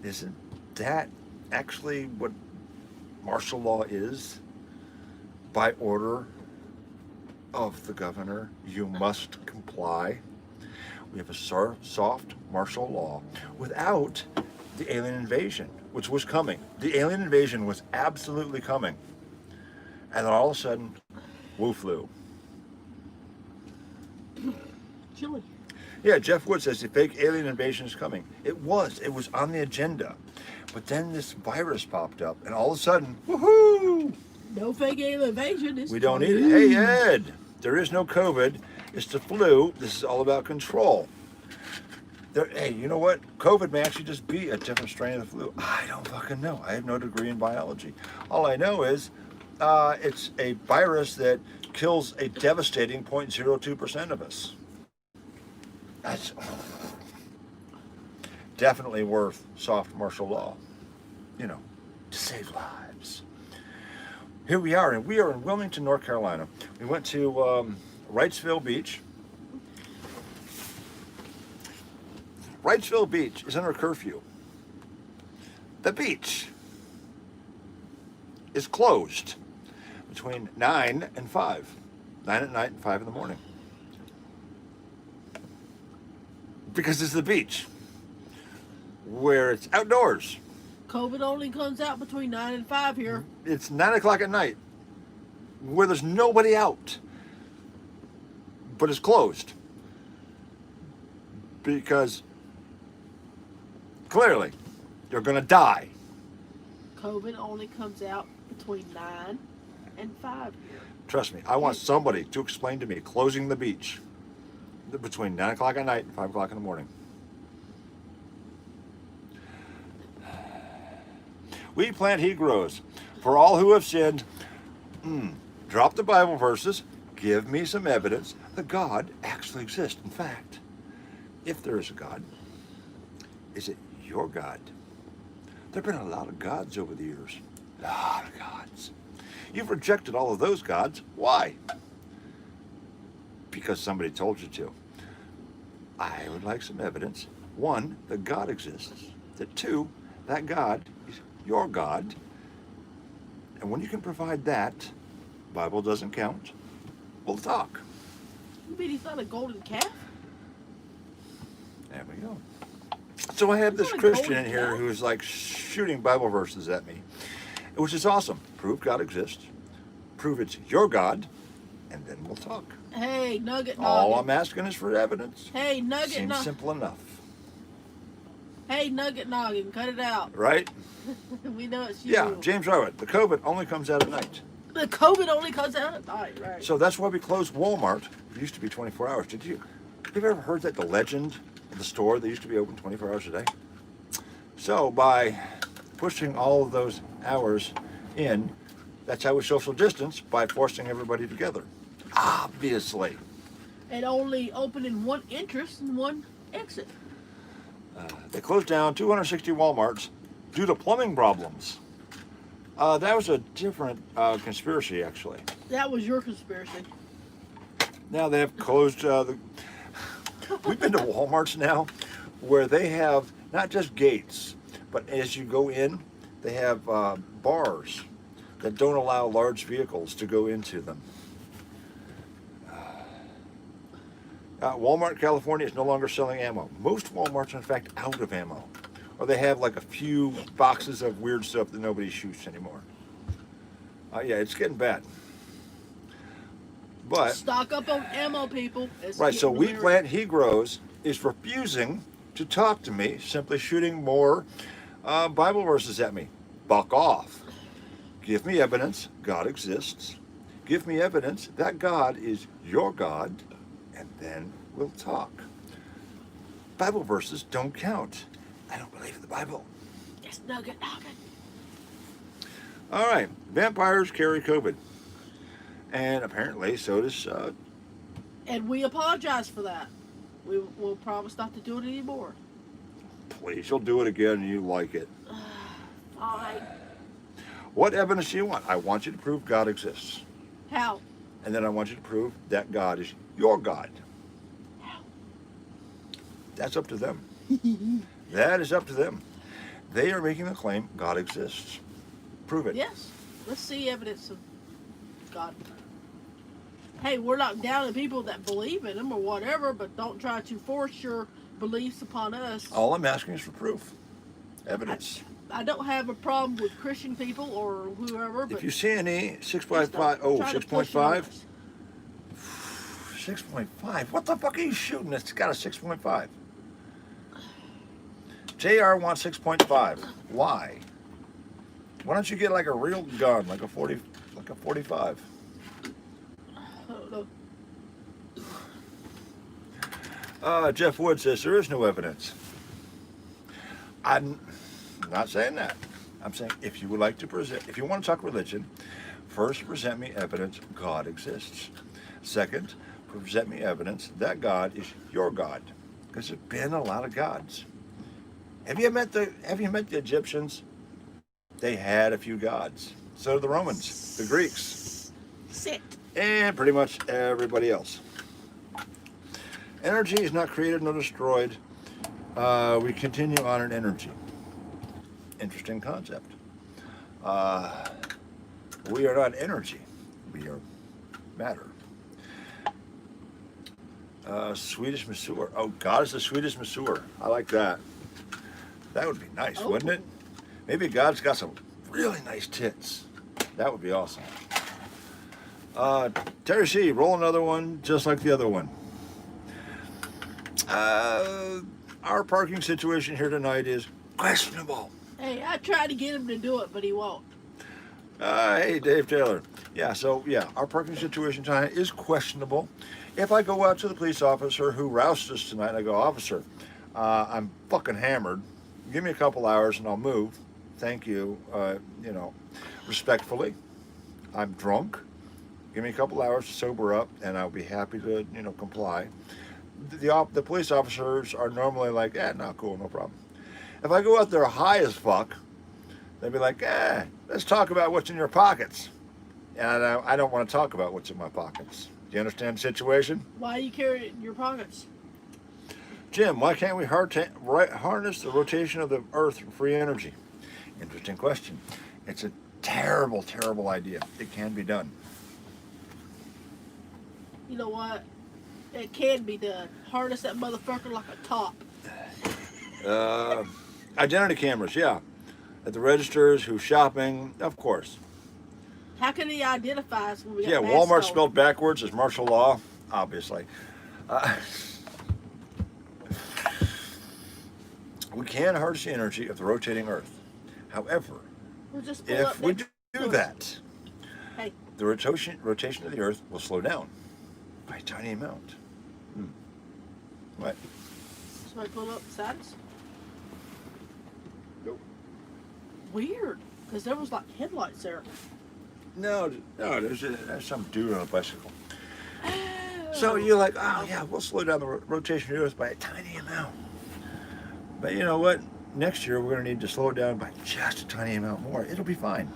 Isn't that actually what martial law is? By order of the governor, you must comply. We have a soft martial law without the alien invasion, which was coming. The alien invasion was absolutely coming. And then all of a sudden, Wu flu. Chili. Yeah, Jeff Wood says the fake alien invasion is coming. It was on the agenda. But then this virus popped up, and all of a sudden, woohoo! No fake alien invasion. It's We don't need it. Hey, Ed, there is no COVID. It's the flu. This is all about control. Hey, you know what? COVID may actually just be a different strain of the flu. I don't fucking know. I have no degree in biology. All I know is it's a virus that kills a devastating 0.02% of us. That's definitely worth soft martial law, you know, to save lives. Here we are, and we are in Wilmington, North Carolina. We went to Wrightsville Beach. Wrightsville Beach is under curfew. The beach is closed between 9 and 5. 9 at night and 5 in the morning. Because it's the beach, where it's outdoors. COVID only comes out between 9 and 5 here. It's 9 o'clock at night, where there's nobody out, but it's closed. Because clearly, you're going to die. COVID only comes out between 9 and 5 here. Trust me, I want somebody to explain to me closing the beach between 9 o'clock at night and 5 o'clock in the morning. We plant, he grows. For all who have sinned, drop the Bible verses, give me some evidence that God actually exists. In fact, if there is a God, is it your God? There have been a lot of gods over the years. A lot of gods. You've rejected all of those gods. Why? Because somebody told you to. I would like some evidence. 1, that God exists. That 2, that God is your God. And when you can provide that, Bible doesn't count, we'll talk. You mean he's not a golden calf? There we go. So I have this What a Christian in golden here calf. who's like shooting Bible verses at me, which is awesome. Prove God exists. Prove it's your God, and then we'll talk. Hey, Nugget All Noggin. I'm asking is for evidence. Hey, Nugget Seems Noggin. simple enough, Hey, Nugget Noggin. Cut it out. right? We know it's you. Yeah, James Rowett, the COVID only comes out at night. The COVID only comes out at night, right? So that's why we closed Walmart. It used to be 24 hours. Have you ever heard that, the legend of the store that used to be open 24 hours a day? So by pushing all of those hours in, that's how we social distance, by forcing everybody together. Obviously. And only opening one entrance and one exit. They closed down 260 Walmarts due to plumbing problems. That was a different conspiracy, actually. That was your conspiracy. Now they have closed we've been to Walmarts now where they have not just gates, but as you go in, they have bars that don't allow large vehicles to go into them. Walmart, California is no longer selling ammo. Most Walmarts are in fact out of ammo. Or they have like a few boxes of weird stuff that nobody shoots anymore. Yeah, it's getting bad. But Stock up on ammo, people. It's right, so getting We weird. Plant, He Grows is refusing to talk to me, simply shooting more Bible verses at me. Buck off. Give me evidence God exists. Give me evidence that God is your God, and then we'll talk. Bible verses don't count. I don't believe in the Bible. It's Nugget Noggin. All right, vampires carry COVID. And apparently so does And we apologize for that. We will promise not to do it anymore. please, you'll do it again and you like it. Fine. What evidence do you want? I want you to prove God exists. How? And then I want you to prove that God is your God. How? That's up to them. That is up to them. They are making the claim God exists. Prove it. Yes. Let's see evidence of God. Hey, we're not down to people that believe in him or whatever, but don't try to force your beliefs upon us. All I'm asking is for proof, evidence. I don't have a problem with Christian people or whoever, but If you see any 6.5, just don't oh, try to push it on 6.5, us. 6.5. What the fuck are you shooting? It's got a 6.5. JR wants 6.5. Why? Why don't you get like a real gun, like a 45? I don't know. Jeff Wood says there is no evidence. I'm not saying that. I'm saying if you would like to present, if you want to talk religion, first present me evidence God exists. Second, present me evidence that God is your God, because there's been a lot of gods. Have you met the Egyptians? They had a few gods. So did the Romans, the Greeks, Sit. and pretty much everybody else. Energy is not created nor destroyed. We continue on in energy. Interesting concept. We are not energy. We are matter. Swedish masseur. Oh, God is the Swedish masseur. I like that. That would be nice, wouldn't it? Maybe God's got some really nice tits. That would be awesome. Terry C., roll another one just like the other one. Our parking situation here tonight is questionable. Hey, I tried to get him to do it, but he won't. Hey, Dave Taylor. Yeah, our parking situation tonight is questionable. If I go out to the police officer who roused us tonight, I go, officer, I'm fucking hammered. Give me a couple hours and I'll move. Thank you. Respectfully. I'm drunk. Give me a couple hours to sober up and I'll be happy to, comply. The police officers are normally like, no, cool, no problem. If I go out there high as fuck, they'd be like, let's talk about what's in your pockets. And I don't want to talk about what's in my pockets. Do you understand the situation? Why you carry it in your pockets? Jim, why can't we harness the rotation of the Earth for free energy? Interesting question. It's a terrible, terrible idea. It can be done. You know what? It can be done. Harness that motherfucker like a top. Identity cameras, yeah. At the registers, who's shopping, of course. How can he identify us when we got Yeah, masks Walmart on? spelled backwards is martial law, obviously. We can harness the energy of the rotating Earth. However, We'll just pull if up we next do to us. that, Hey, the rotation of the Earth will slow down by a tiny amount. What? somebody pull up beside us. Nope. Weird, because there was like headlights there. No, there's some dude on a bicycle. So you're like, oh yeah, we'll slow down the rotation of the Earth by a tiny amount. But you know what? Next year we're going to need to slow it down by just a tiny amount more. It'll be fine.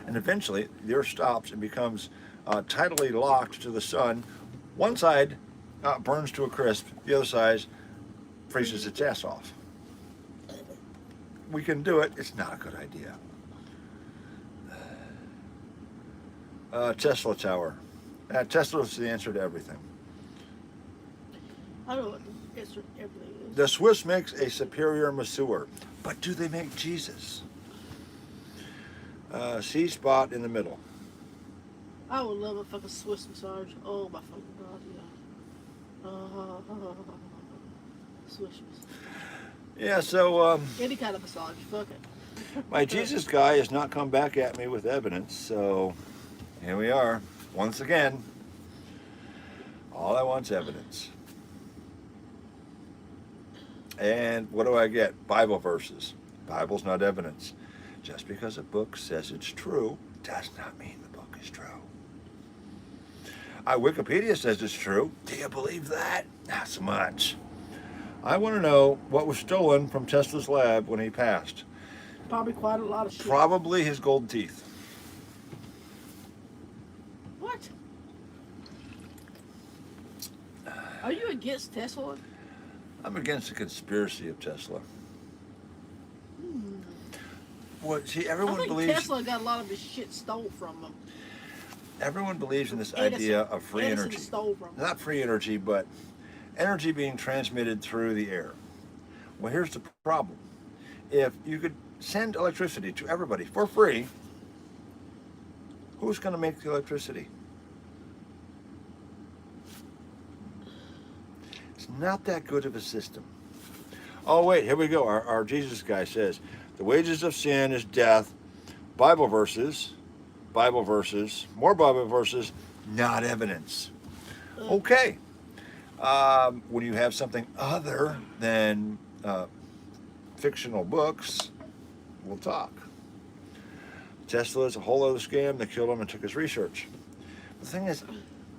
And eventually the Earth stops and becomes tidally locked to the sun. One side burns to a crisp. The other side freezes its ass off. We can do it. It's not a good idea. Tesla Tower. Tesla is the answer to everything. I don't know what the answer to everything is. The Swiss makes a superior masseur, but do they make Jesus? C spot in the middle. I would love a fucking Swiss massage. Oh my fucking god, yeah. Swiss massage. Yeah, so Any kind of massage, fuck it. my Jesus guy has not come back at me with evidence, so here we are. Once again, all I want's evidence. And what do I get? Bible verses. Bible's not evidence. Just because a book says it's true does not mean the book is true. Wikipedia says it's true. Do you believe that? Not so much. I want to know what was stolen from Tesla's lab when he passed. Probably quite a lot of shit. Probably his gold teeth. What? Are you against Tesla? I'm against the conspiracy of Tesla. Well, see, I everyone think believes Tesla got a lot of his shit stole from him. in this Edison. idea of free Edison energy. stole from him. Not free energy, but energy being transmitted through the air. Well, here's the problem. If you could send electricity to everybody for free, who's going to make the electricity? It's not that good of a system. Oh, wait, here we go. Our Jesus guy says, the wages of sin is death. Bible verses, more Bible verses, not evidence. Okay. When you have something other than fictional books, we'll talk. Tesla is a whole other scam. They killed him and took his research. The thing is,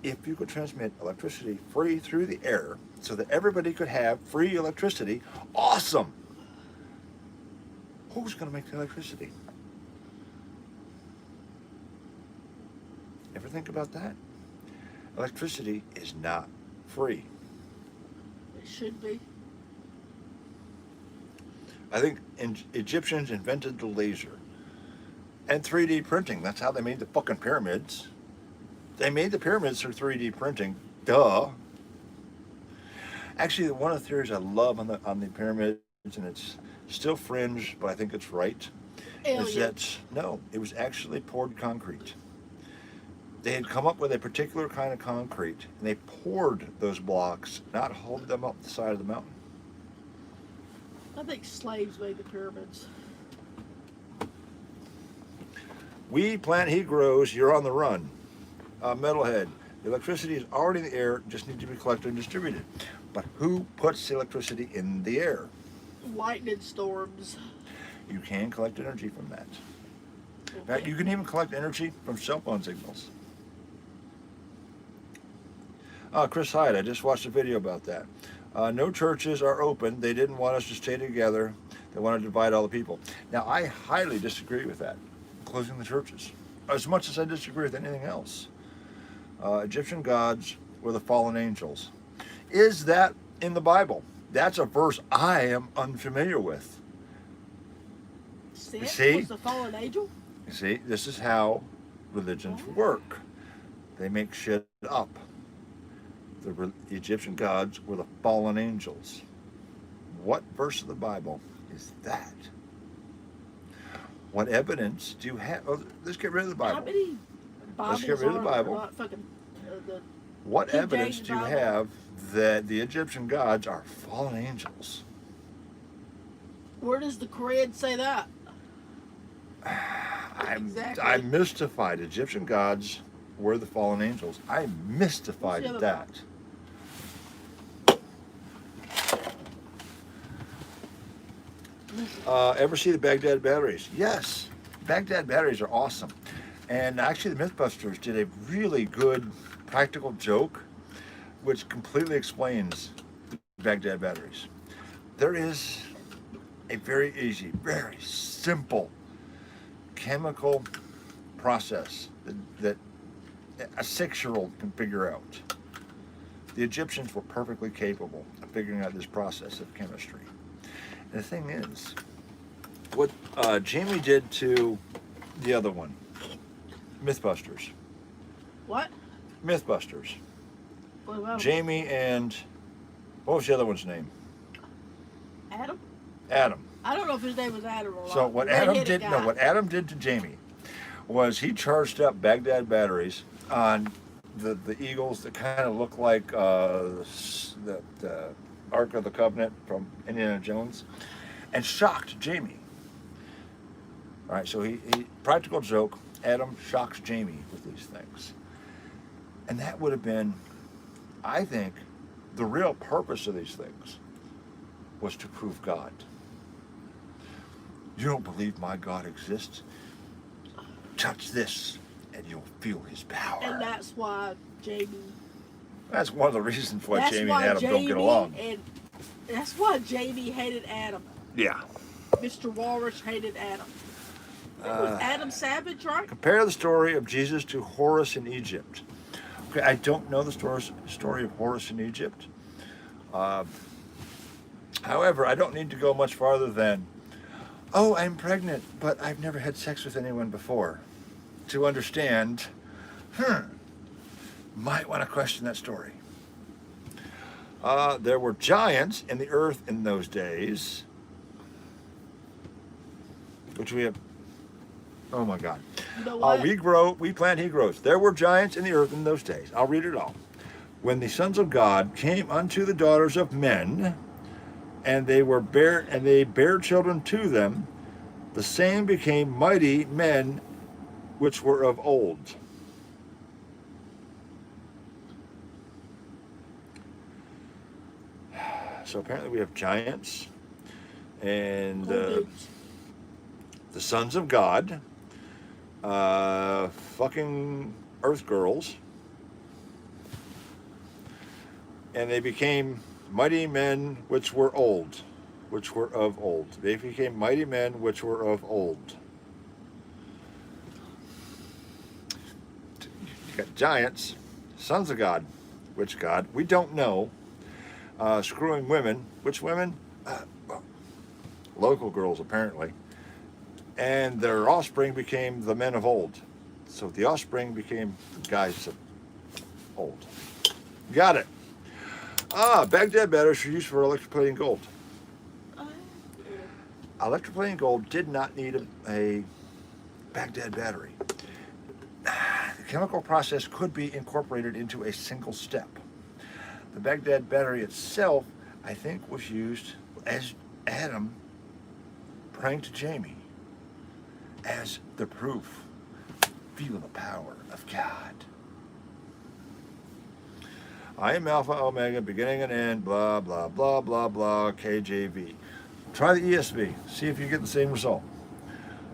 if you could transmit electricity free through the air so that everybody could have free electricity, awesome. Who's going to make the electricity? Ever think about that? Electricity is not free. It should be. I think Egyptians invented the laser and 3D printing. That's how they made the fucking pyramids. They made the pyramids through 3D printing. Duh. Actually, one of the theories I love on the pyramids, and it's still fringe, but I think it's right, is that no, it was actually poured concrete. They had come up with a particular kind of concrete, and they poured those blocks, not hold them up the side of the mountain. I think slaves made the pyramids. We plant, he grows, you're on the run. Metalhead. The electricity is already in the air, just needs to be collected and distributed. But who puts the electricity in the air? Lightning storms. You can collect energy from that. Okay. Now, you can even collect energy from cell phone signals. Chris Hyde, I just watched a video about that. No churches are open. They didn't want us to stay together. They want to divide all the people. Now, I highly disagree with that, closing the churches, as much as I disagree with anything else. Egyptian gods were the fallen angels. Is that in the Bible? That's a verse I am unfamiliar with. Set see? was the fallen angel? You see, this is how religions work. They make shit up. The Egyptian gods were the fallen angels. What verse of the Bible is that? What evidence do you have? Oh, let's get rid of the Bible. How many Bibles Let's get rid of the Bible. Not fucking, the What King evidence James do you Bible? have that the Egyptian gods are fallen angels? Where does the Quran say that? Exactly. I'm mystified. Egyptian gods were the fallen angels. I'm mystified What's at the that. other Ever see the Baghdad batteries? Yes. Baghdad batteries are awesome. And actually, the Mythbusters did a really good practical joke which completely explains the Baghdad batteries. There is a very easy, very simple chemical process that a 6-year-old can figure out. The Egyptians were perfectly capable of figuring out this process of chemistry. And the thing is, what Jamie did to the other one, Mythbusters. What? Mythbusters. What about Jamie and what was the other one's name? Adam? Adam. I don't know if his name was Adam or not. So what Adam did? No, what Adam did to Jamie was he charged up Baghdad batteries on the eagles that kind of look like the Ark of the Covenant from Indiana Jones, and shocked Jamie. All right, so he practical joke. Adam shocks Jamie with these things, and that would have been, I think, the real purpose of these things was to prove God. You don't believe my God exists? Touch this, and you'll feel His power. And that's why Jamie. That's one of the reasons why That's Jamie why and Adam don't get Jamie along. And that's why Jamie hated Adam. Yeah. Mr. Walrus hated Adam. It was Adam Savage, right? Compare the story of Jesus to Horus in Egypt. Okay, I don't know the story of Horus in Egypt. However, I don't need to go much farther than, oh, I'm pregnant, but I've never had sex with anyone before, to understand, might want to question that story. There were giants in the earth in those days, which we have. Oh my God. You know what? We grow, we plant, he grows. There were giants in the earth in those days. I'll read it all. When the sons of God came unto the daughters of men, and they bare children to them, the same became mighty men which were of old. So apparently we have giants and Cool dudes. the sons of God, fucking earth girls, and they became mighty men which were old, which were of old. They became mighty men which were of old. You got giants, sons of God, which God? We don't know. Screwing women, which women? Well, local girls apparently. And their offspring became the men of old. So the offspring became the guys of old. Got it. Baghdad batteries are used for electroplating gold. Electroplating gold did not need a Baghdad battery. The chemical process could be incorporated into a single step. The Baghdad battery itself, I think, was used as Adam pranked Jamie as the proof. Feel the power of God. I am Alpha, Omega, beginning and end, blah, blah, blah, blah, blah, KJV. Try the ESV. See if you get the same result.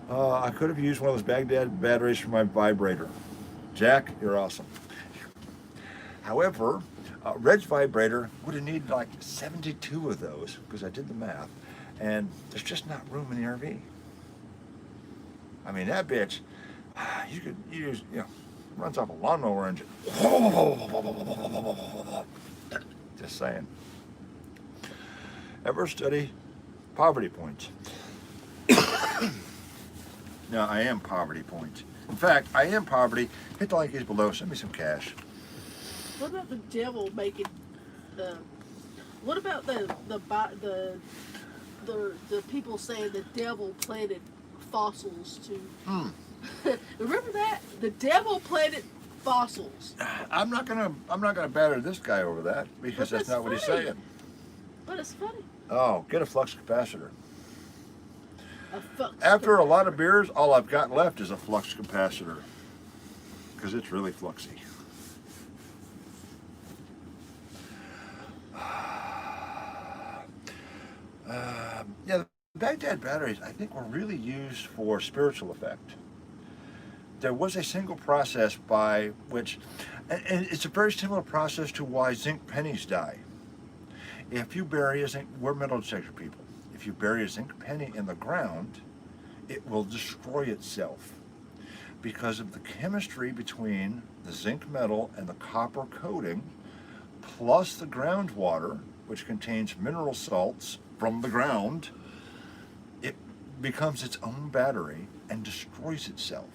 I could have used one of those Baghdad batteries for my vibrator. Jack, you're awesome. However, Red's vibrator would have needed like 72 of those, because I did the math, and there's just not room in the RV. I mean, that bitch, you could use, runs off a lawnmower engine. Just saying. Ever study poverty points? No, I am poverty points. In fact, I am poverty. Hit the link is below. Send me some cash. What about the devil making the? What about the people saying the devil planted fossils to? Remember that the devil planted fossils. I'm not gonna batter this guy over that, because But that's not what he's funny. saying. But it's funny. Oh, get a flux capacitor. Fuck. After a lot of beers, all I've got left is a flux capacitor, because it's really fluxy. Yeah, the Baghdad batteries, I think, were really used for spiritual effect. There was a single process by which, and it's a very similar process to why zinc pennies die. If you bury a zinc, we're metal detector people. If you bury a zinc penny in the ground, it will destroy itself because of the chemistry between the zinc metal and the copper coating, plus the groundwater, which contains mineral salts from the ground. It becomes its own battery and destroys itself.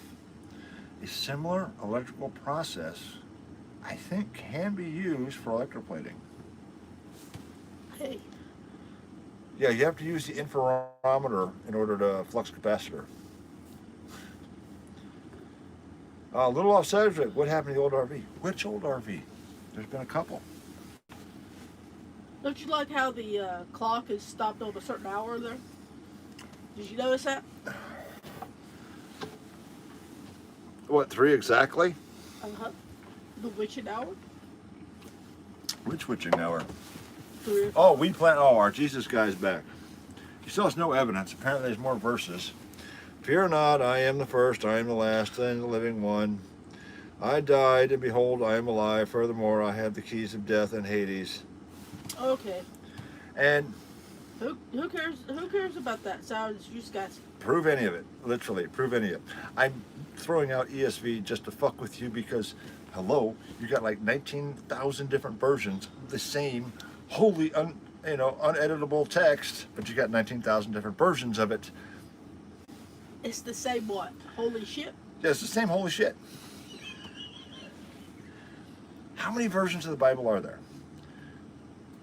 A similar electrical process, I think, can be used for electroplating. Hey, Yeah, you have to use the interferometer in order to flux capacitor. A little off subject, what happened to the old RV? Which old RV? There's been a couple. don't you like how the clock is stopped on a certain hour there? Did you notice that? What, 3 exactly? The witching hour. Which witching hour? 3. Oh, our Jesus guy's back. He still has no evidence. Apparently there's more verses. Fear not, I am the first, I am the last, and the living one. I died, and behold, I am alive. Furthermore, I have the keys of death and Hades. Okay. And Who cares? Who cares about that? Sounds you guys. prove any of it. Literally, prove any of it. I'm throwing out ESV just to fuck with you because, hello, you got like 19,000 different versions of the same wholly uneditable text, but you got 19,000 different versions of it. It's the same what? Holy shit. Yeah, it's the same holy shit. How many versions of the Bible are there?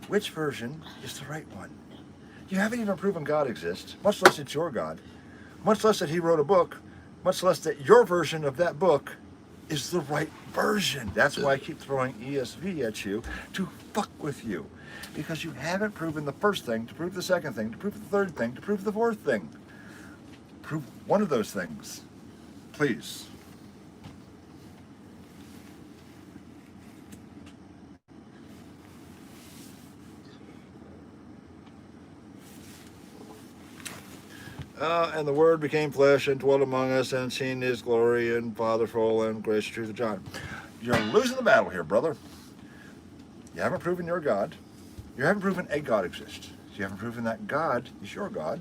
Which version is the right one? You haven't even proven God exists, much less it's your God, much less that he wrote a book, much less that your version of that book is the right version. That's why I keep throwing ESV at you, to fuck with you. Because you haven't proven the first thing, to prove the second thing, to prove the third thing, to prove the fourth thing. Prove one of those things, please. And the Word became flesh and dwelt among us, and seen his glory, and Father full and grace and truth of John. You're losing the battle here, brother. You haven't proven you're God. You haven't proven a God exists. You haven't proven that God is your God.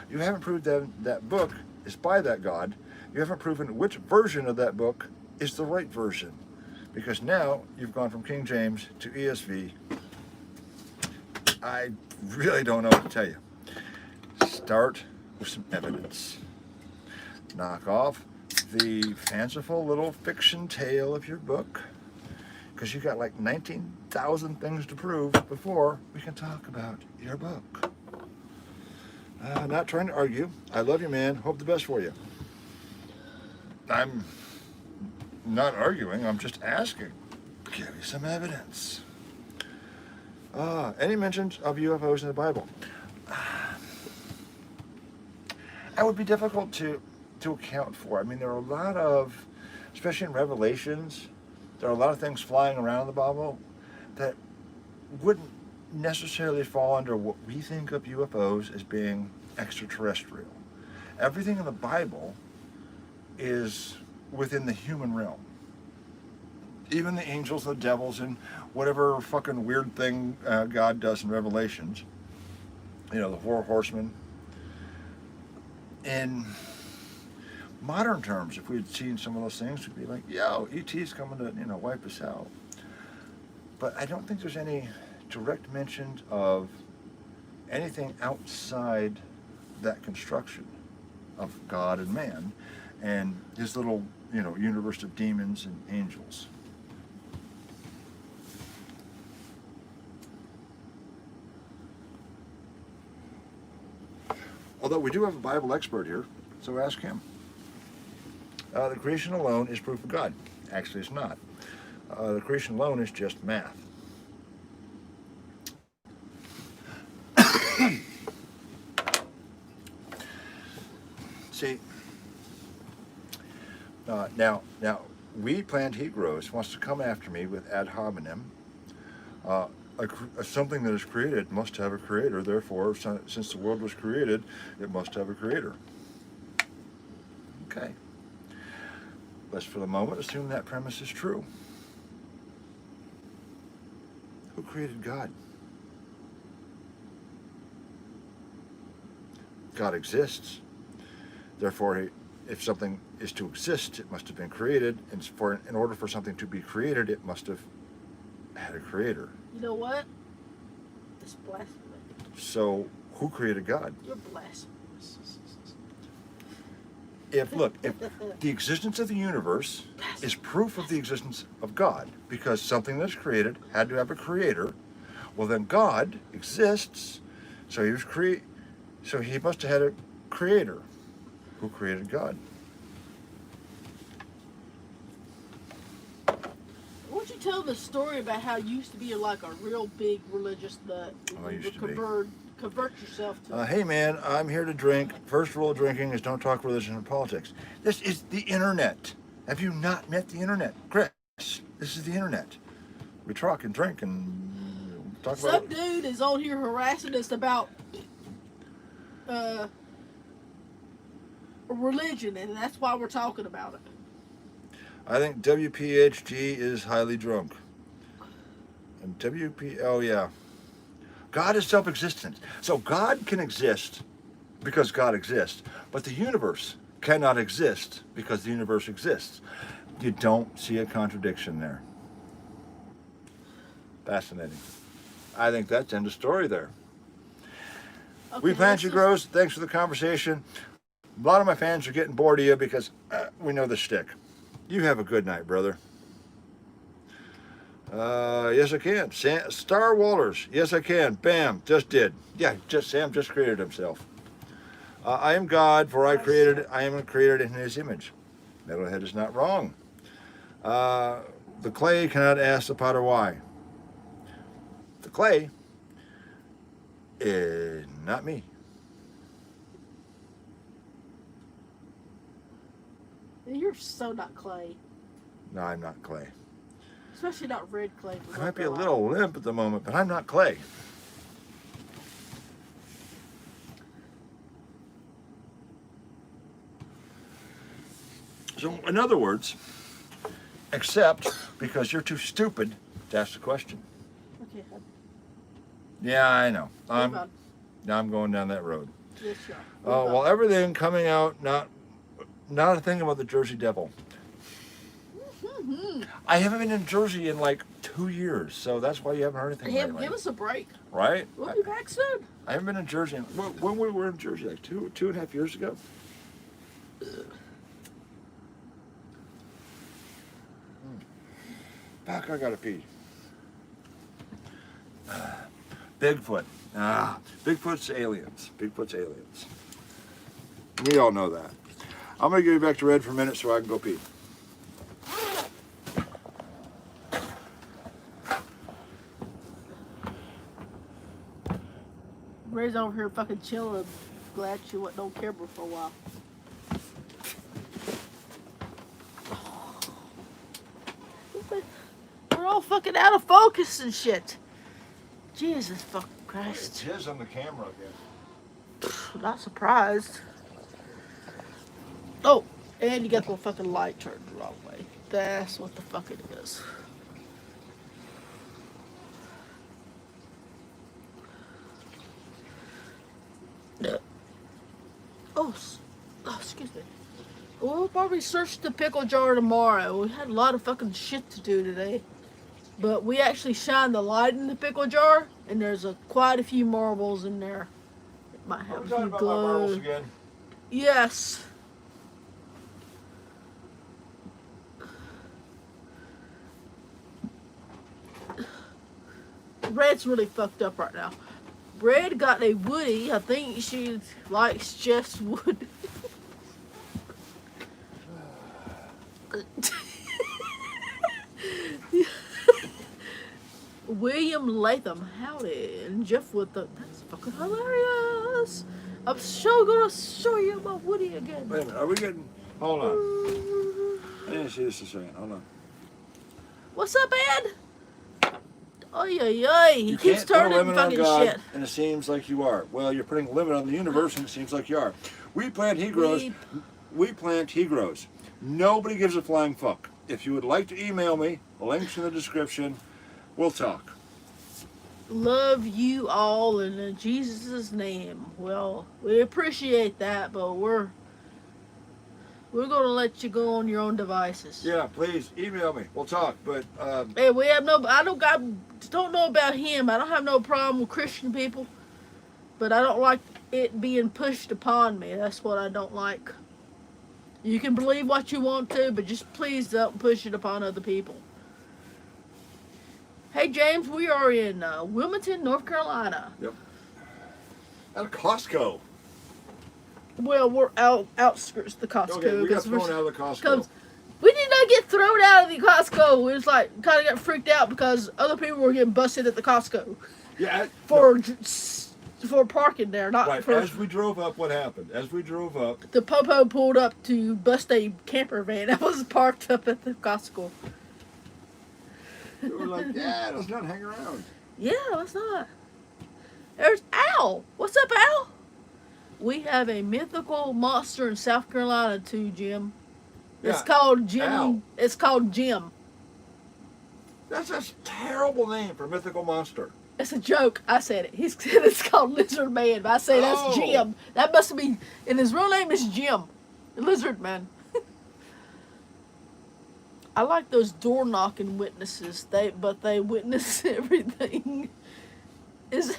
You haven't proved that that book is by that God. You haven't proven which version of that book is the right version. Because now you've gone from King James to ESV. I really don't know what to tell you. Start with some evidence. Knock off the fanciful little fiction tale of your book, because you got like 19,000 things to prove before we can talk about your book. Not trying to argue. I love you, man. Hope the best for you. I'm not arguing. I'm just asking. Give me some evidence. Any mentions of UFOs in the Bible? That would be difficult to account for. I mean, there are a lot of, especially in Revelations, there are a lot of things flying around the Bible that wouldn't necessarily fall under what we think of UFOs as being extraterrestrial. Everything in the Bible is within the human realm. Even the angels, the devils, and whatever fucking weird thing God does in Revelations, the 4 horsemen. In modern terms, if we had seen some of those things, we'd be like, yo, E.T.'s coming to, wipe us out. But I don't think there's any direct mention of anything outside that construction of God and man and his little, universe of demons and angels. Although we do have a Bible expert here, so ask him. The creation alone is proof of God. Actually, it's not. The creation alone is just math. See, now, we plant heat grows wants to come after me with ad hominem. Something that is created must have a creator. Therefore, since the world was created, it must have a creator. Okay. Let's, for the moment, assume that premise is true. Who created God? God exists. Therefore, if something is to exist, it must have been created. And in order for something to be created, it must have had a creator. You know what? It's blasphemy. So, who created God? You're blasphemous. If the existence of the universe is proof of the existence of God, because something that's created had to have a creator, well then God exists, so he must have had a creator. Who created God? Won't you tell the story about how you used to be like a real big religious nut? I used to be. Convert yourself to. Hey man, I'm here to drink. First rule of drinking is don't talk religion and politics. This is the internet. Have you not met the internet? Chris, this is the internet. We talk and drink and talk about... Some dude is on here harassing us about religion, and that's why we're talking about it. I think WPHG is highly drunk. And oh yeah. God is self-existent. So God can exist because God exists, but the universe cannot exist because the universe exists. You don't see a contradiction there. Fascinating. I think that's end of story there. We plant, let's you just- grows. Thanks for the conversation. A lot of my fans are getting bored of you because we know the shtick. You have a good night, brother. Yes, I can. Star Walters. Yes, I can. Bam. Just did. Yeah, Sam just created himself. I am God, for I am created in His image. Metalhead is not wrong. The clay cannot ask the potter why. The clay is not me. You're so not clay. No, I'm not clay. Especially not red clay. I might be a little limp at the moment, but I'm not clay. So, in other words, except because you're too stupid to ask the question. Okay, hon. Yeah, I know. Move on. Now I'm going down that road. Yes, you are. Oh, Move well, on. everything coming out, not a thing about the Jersey Devil. Mhm. I haven't been in Jersey in like 2 years, so that's why you haven't heard anything lately. Give us a break. Right? We'll be back soon. I haven't been in Jersey. When we were in Jersey, like two and a half years ago. Fuck, I gotta pee. Bigfoot. Bigfoot's aliens. Bigfoot's aliens. We all know that. I'm gonna give you back to Red for a minute so I can go pee. Ray's over here fucking chilling. Glad she wasn't on camera for a while. We're all fucking out of focus and shit. Jesus fucking Christ. It's his on the camera again. Not surprised. Oh, and you got the fucking light turned the wrong way. That's what the fuck it is. Oh, excuse me. We'll probably search the pickle jar tomorrow. We had a lot of fucking shit to do today. But we actually shined the light in the pickle jar, and there's quite a few marbles in there. It might have a few glow. Again. Yes. Red's really fucked up right now. Red got a Woody. I think she likes Jeff's wood. William Latham, howdy, and Jeff with that's fucking hilarious. I'm so gonna show you my Woody again. Wait a minute, are we getting? Hold on. I didn't see this a second. Hold on. What's up, Ed? Oy, oy, oy. He You keeps can't put a turning limit on fucking God, shit. and it seems like you are. Well, you're putting a limit on the universe, and it seems like you are. We plant, he grows. We plant, he grows. Nobody gives a flying fuck. If you would like to email me, links in the description. We'll talk. Love you all in Jesus' name. Well, we appreciate that, but we're gonna let you go on your own devices. Yeah, please email me. We'll talk. But Hey, we have no. I don't know about him. I don't have no problem with Christian people, but I don't like it being pushed upon me. That's what I don't like. You can believe what you want to, but just please don't push it upon other people. Hey, James, we are in Wilmington, North Carolina. yep. At a Costco. Well, we're outskirts of the Costco. Okay, we got 'cause we're- thrown out of the Costco. 'cause we did not get thrown out of the Costco. We was like kind of got freaked out because other people were getting busted at the Costco Yeah. for parking there, not Right. for. As we drove up, what happened? As we drove up, The popo pulled up to bust a camper van that was parked up at the Costco. we were like, yeah, let's not hang around. Yeah, let's not. There's Al. What's up, Al? We have a mythical monster in South Carolina too, Jim. It's Yeah, called Jim. Al. It's called Jim. That's a terrible name for a mythical monster. It's a joke. I said it. He said it's called Lizard Man, but I say that's Oh. Jim. That must be, and his real name is Jim, Lizard Man. I like those door knocking witnesses. They witness everything. Is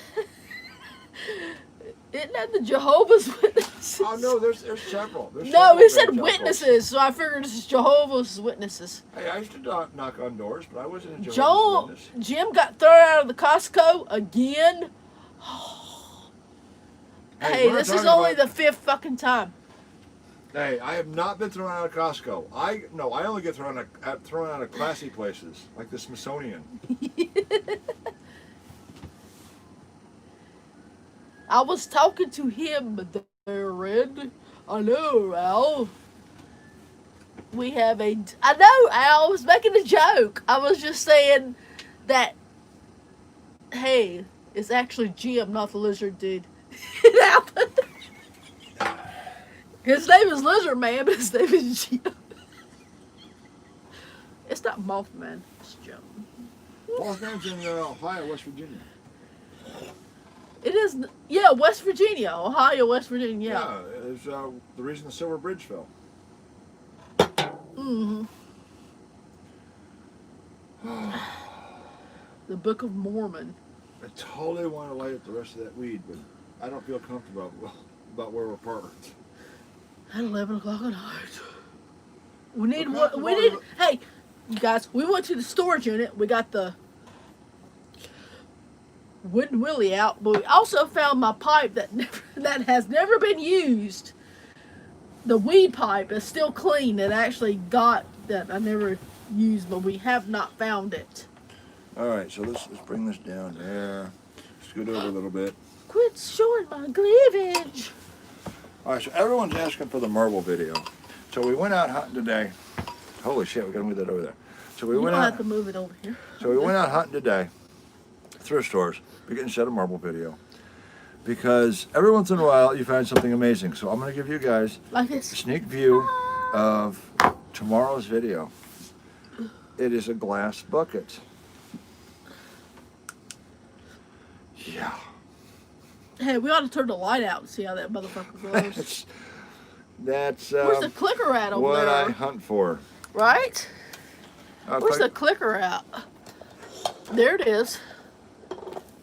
Isn't that the Jehovah's Witnesses? Oh no, there's several. There's No, several it said evangelicals. witnesses, so I figured it's Jehovah's Witnesses. Hey, I used to knock on doors, but I wasn't a Jehovah's Joel, Witness. Jim got thrown out of the Costco again. Hey, we're not this is talking only about- the 5th fucking time. Hey, I have not been thrown out of Costco. I only get thrown out of classy places like the Smithsonian. I was talking to him there, Red. I know, Al. We have a. I know, Al. I was making a joke. I was just saying that. Hey, it's actually Jim, not the lizard dude. His name is Lizard Man, but his name is Jim. It's not Mothman. It's Jim. Mothman's in Ohio, West Virginia. It is, yeah, West Virginia, Ohio, West Virginia. Yeah, it's the reason the Silver Bridge fell. Mm-hmm. The Book of Mormon. I totally want to light up the rest of that weed, but I don't feel comfortable about where we're parked. At 11 o'clock at night. We need Okay, what? We need. Hey, you guys, we went to the storage unit. We got the wooden willy out, but we also found my pipe that has never been used. The weed pipe is still clean. It actually got that I never used, but we have not found it. All right, so let's bring this down there. Scoot over a little bit. Quit showing my cleavage. All right, so everyone's asking for the marble video. So we went out hunting today. Holy shit, we gotta move that over there. So we You went don't out. have to move it over here. So we went out hunting today. Thrift stores. We're getting set a marble video. Because every once in a while you find something amazing. So I'm gonna give you guys Like a this. sneak view of tomorrow's video. It is a glass bucket. Yeah. Hey, we ought to turn the light out and see how that motherfucker goes. That's Where's the clicker at over what there? I hunt for. Right? Where's the Like- clicker at? There it is.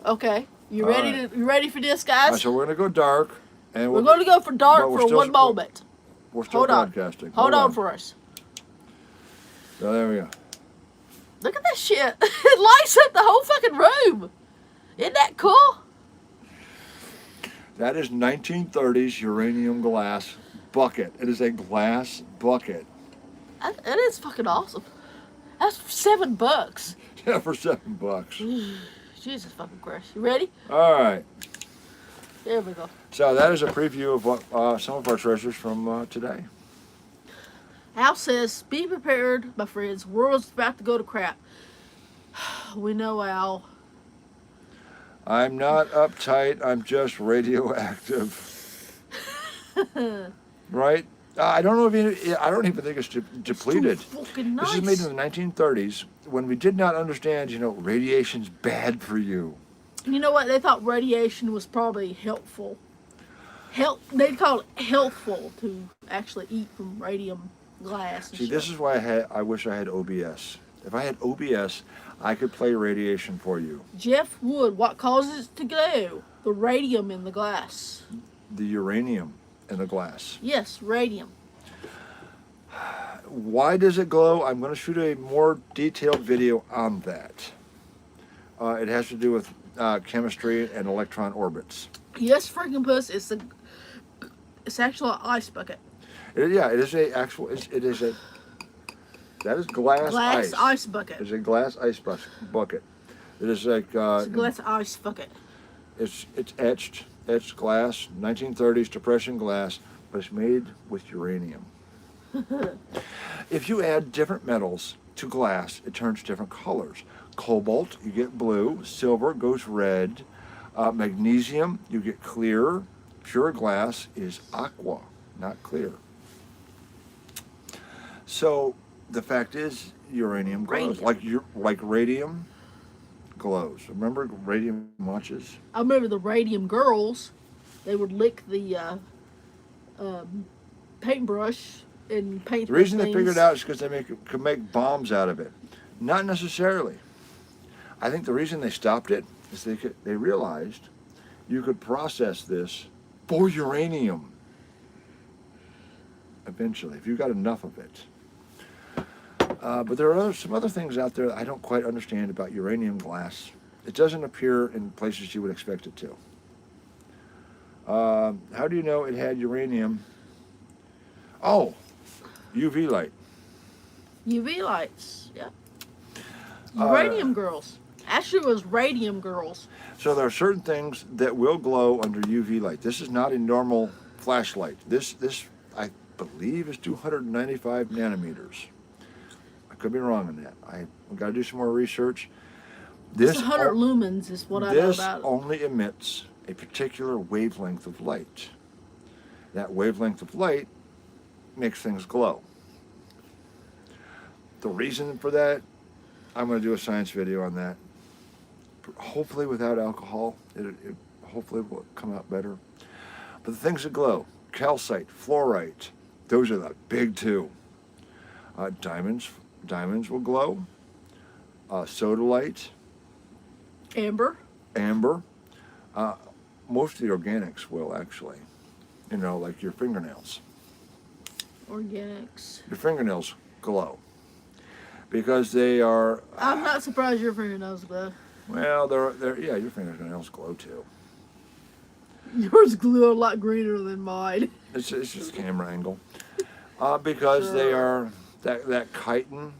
Okay. You All ready right. to you ready for this, All right, guys? so we're gonna go dark, and We're going to go for dark but we're for still- one moment. we're still Hold on. broadcasting. Hold on for us. So there we go. Look at that shit. It lights up the whole fucking room. Isn't that cool? That is 1930s uranium glass bucket. It is a glass bucket. That is fucking awesome. That's $7. Yeah, for $7. Jesus fucking Christ. You ready? All right. There we go. So that is a preview of what some of our treasures from today. Al says, be prepared, my friends. World's about to go to crap. We know, Al. I'm not uptight. I'm just radioactive. Right? I don't know if I don't even think it's depleted. It's too fucking nice. This is made in the 1930s when we did not understand, radiation's bad for you. You know what? They thought radiation was probably helpful. They called it healthful to actually eat from radium glass. And See, shit. this is why I wish I had OBS. If I had OBS, I could play radiation for you. Jeff Wood, what causes it to glow? The radium in the glass. The uranium in the glass. Yes, radium. Why does it glow? I'm going to shoot a more detailed video on that. It has to do with chemistry and electron orbits. Yes, freaking puss. It's actually an ice bucket. It is a actual. That is glass Ice bucket. It's a glass ice bucket. It is like It's a glass ice bucket. it's etched glass, 1930s depression glass, but it's made with uranium. If you add different metals to glass, it turns different colors. Cobalt, you get blue. Silver goes red. Magnesium, you get clear. Pure glass is aqua, not clear. So the fact is, uranium glows. Radium. Like radium glows. Remember radium watches? I remember the radium girls. They would lick the paintbrush and paint. The reason the they figured things. it out is because they could make bombs out of it. Not necessarily. I think the reason they stopped it is they realized you could process this for uranium. Eventually, if you've got enough of it. But there are some other things out there that I don't quite understand about uranium glass. It doesn't appear in places you would expect it to. How do you know it had uranium? Oh, UV light. UV lights. Yeah. Uranium girls. Actually, it was radium girls. So there are certain things that will glow under UV light. This is not a normal flashlight. This I believe is 295 nanometers. I could be wrong on that. I've got to do some more research. This 100 lumens is what I know This about it. only emits a particular wavelength of light. That wavelength of light makes things glow. The reason for that, I'm going to do a science video on that. Hopefully without alcohol, it hopefully will come out better. But the things that glow, calcite, fluorite, those are the big two. Diamonds will glow. Sodalite, Amber. amber. Most of the organics will actually. You know, like your fingernails. Organics. Your fingernails glow because they are. I'm not surprised your fingernails glow. Well, they're yeah, your fingernails glow too. Yours glow a lot greener than mine. It's just camera angle. Because they are that chitin,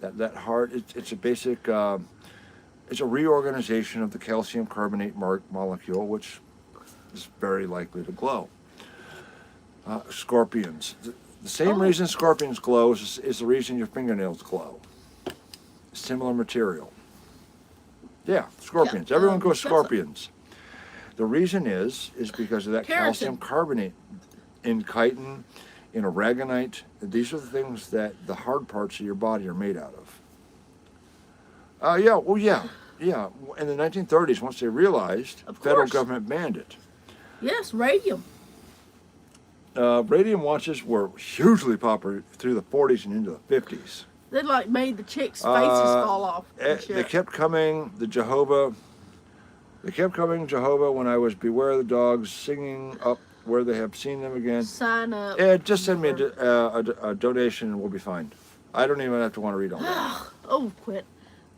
that heart. It's a basic. It's a reorganization of the calcium carbonate molecule, which is very likely to glow. Scorpions. The same reason scorpions glow is the reason your fingernails glow. Similar material. Yeah, scorpions. Yeah, Everyone goes that's scorpions. The reason is because of that calcium Keratin. carbonate in chitin, in aragonite. These are the things that the hard parts of your body are made out of. Yeah. In the 1930s, once they realized, the federal government banned it. Yes, radium. Radium watches were hugely popular through the 40s and into the 50s. They like made the chicks' faces fall off. And They shit. kept coming, Jehovah, when I was Beware the Dogs, singing up where they have seen them again. Sign up. Just send me a donation and we'll be fine. I don't even have to want to read all that. Oh, quit.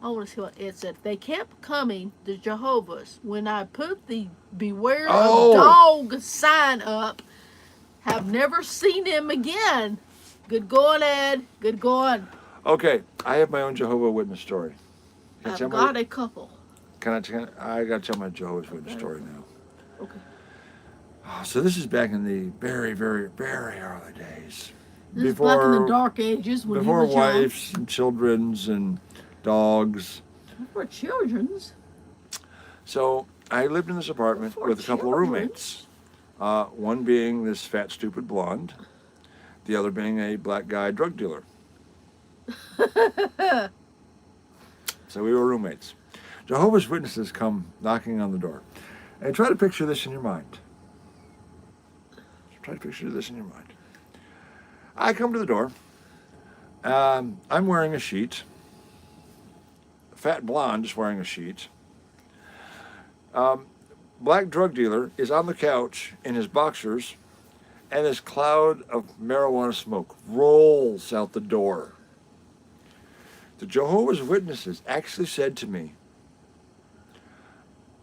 I want to see what it said. They kept coming, the Jehovah's, when I put the Beware of Dog sign up. Have never seen him again. Good going, Ed. Good going. Okay, I have my own Jehovah Witness story. I've got a couple. I got to tell my Jehovah's Witness story now. Okay. So this is back in the very, very, very early days. This is back in the dark ages when before he was young. wives and children's and dogs. Before children's. So I lived in this apartment with a couple of roommates. One being this fat, stupid blonde. The other being a black guy drug dealer. So we were roommates. Jehovah's Witnesses come knocking on the door. And try to picture this in your mind. Try to picture this in your mind. I come to the door. I'm wearing a sheet. Fat blonde is wearing a sheet. Black drug dealer is on the couch in his boxers, and this cloud of marijuana smoke rolls out the door. The Jehovah's Witnesses actually said to me,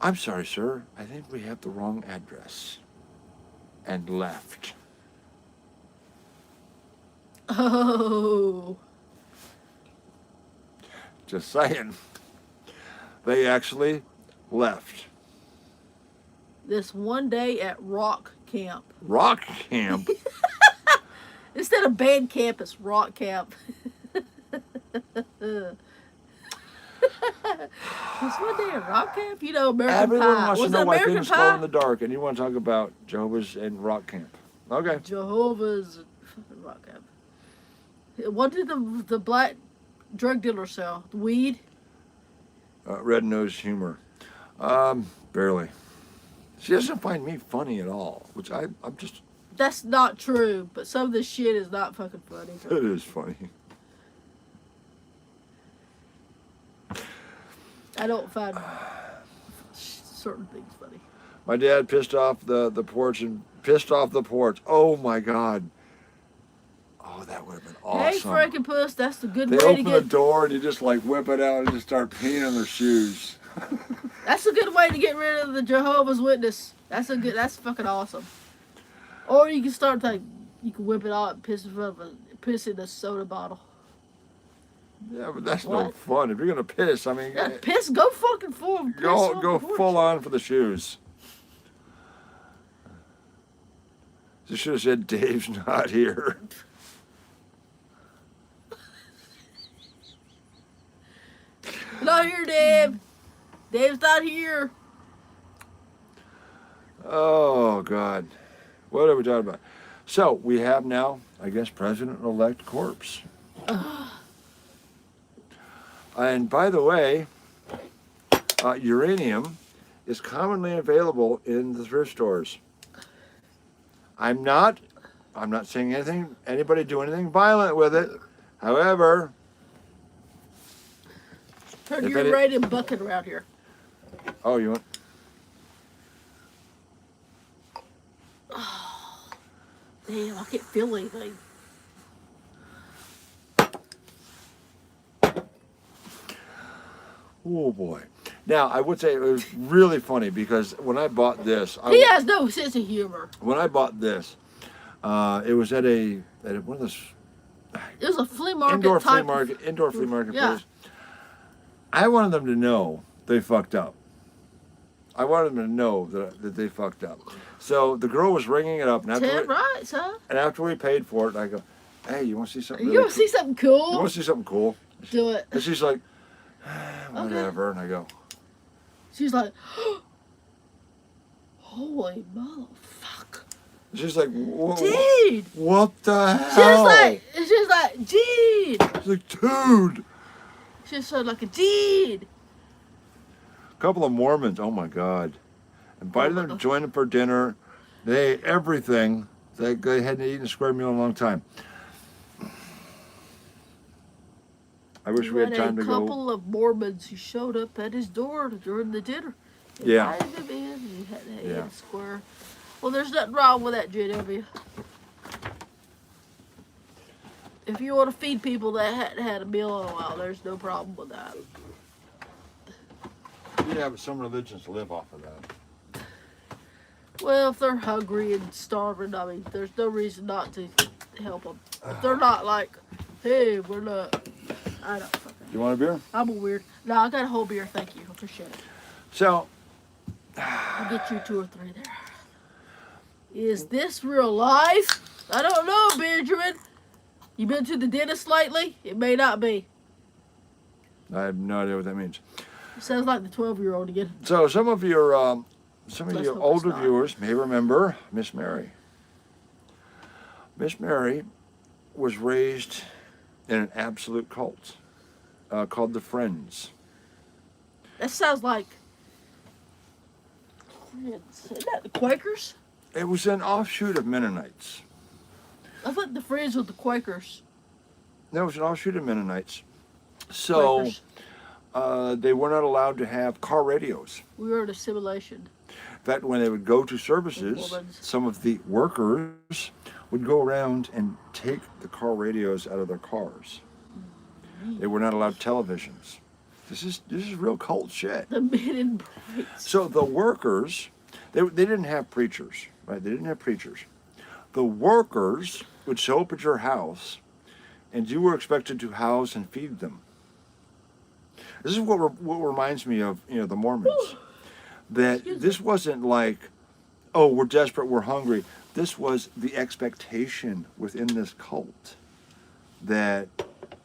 "I'm sorry, sir, I think we have the wrong address," and left. Oh. Just saying. They actually left. This one day at rock camp. Rock camp? Instead of band camp, it's rock camp. This one day at rock camp, you know, American Everyone Pie. wants Was to know it why American things glow Pie? in the dark, and you want to talk about Jehovah's and rock camp. Okay. Jehovah's fucking rock camp. What did the black drug dealer sell? The weed? Red-nosed humor. Barely. She doesn't find me funny at all, which I'm just... That's not true, but some of this shit is not fucking funny. It is funny. I don't find certain things funny. My dad pissed off the porch and pissed off the porch. Oh my God. Oh, that would have been Hey, awesome. Franken Puss, that's the good They way to open the get. door and you just like whip it out and just start peeing on their shoes. That's a good way to get rid of the Jehovah's Witness. That's fucking awesome. Or you can start like, you can whip it out and piss in a soda bottle. Yeah, but that's no What? fun. If you're gonna piss, I mean, Yeah, piss, go fucking full. Piss go on the porch. full on for the shoes. You should have said Dave's not here. Not here, Dave. Dave's not here. Oh God, what are we talking about? So we have now, I guess, President-elect corpse. And by the way, uranium is commonly available in the thrift stores. I'm not saying anybody do anything violent with it. However, Turn If your any- uranium bucket around here. oh, you want? Damn, I can't feel anything. Oh boy. Now I would say it was really funny because when I bought this, He has no sense of humor. when I bought this, it was at one of those It was a flea market indoor type. flea market Yeah. place. I wanted them to know they fucked up. I wanted them to know that they fucked up. So the girl was ringing it up, and Ted Rights, huh? after we paid for it, I go, "Hey, you want to see something? You Really want to see something cool? You cool? want to see something cool?" Do it. And she's like, "Whatever." And I go, She's like, holy motherfucker. "She's like, Dude. what the She's hell?" like, dude. She's like, "Dude." She's so like a dude. A couple of Mormons. Oh my God. Invited them to join them for dinner. They ate everything. They hadn't eaten a square meal in a long time. I wish we had time to A go. couple of Mormons who showed up at his door during the dinner. Yeah. Invited him in. He had to eat Yeah. a square. Well, there's nothing wrong with that, JW. If you want to feed people that hadn't had a meal in a while, there's no problem with that. Yeah, but some religions live off of that. Well, if they're hungry and starving, I mean, there's no reason not to help them. If they're not like, hey, we're not. I don't fucking. You want a beer? I'm a weird. No, I got a whole beer. Thank you. Appreciate it. So, I'll get you 2 or 3 there. Is this real life? I don't know, Benjamin. You been to the dentist lately? It may not be. I have no idea what that means. It sounds like the 12-year-old again. So, some of your Let's hope it's older not. viewers may remember Miss Mary. Miss Mary was raised in an absolute cult called the Friends. That sounds like. Isn't that the Quakers? It was an offshoot of Mennonites. I thought the Friends were the Quakers. No, it was an offshoot of Mennonites. So, Quakers. they were not allowed to have car radios. We were in a simulation. In fact, when they would go to services, Mormons. some of the workers would go around and take the car radios out of their cars. They were not allowed televisions. This is real cult shit. The Men in Brights. So the workers, they didn't have preachers, right? They didn't have preachers. The workers would show up at your house, and you were expected to house and feed them. This is what reminds me of the Mormons. That this wasn't like, oh, we're desperate, we're hungry. This was the expectation within this cult that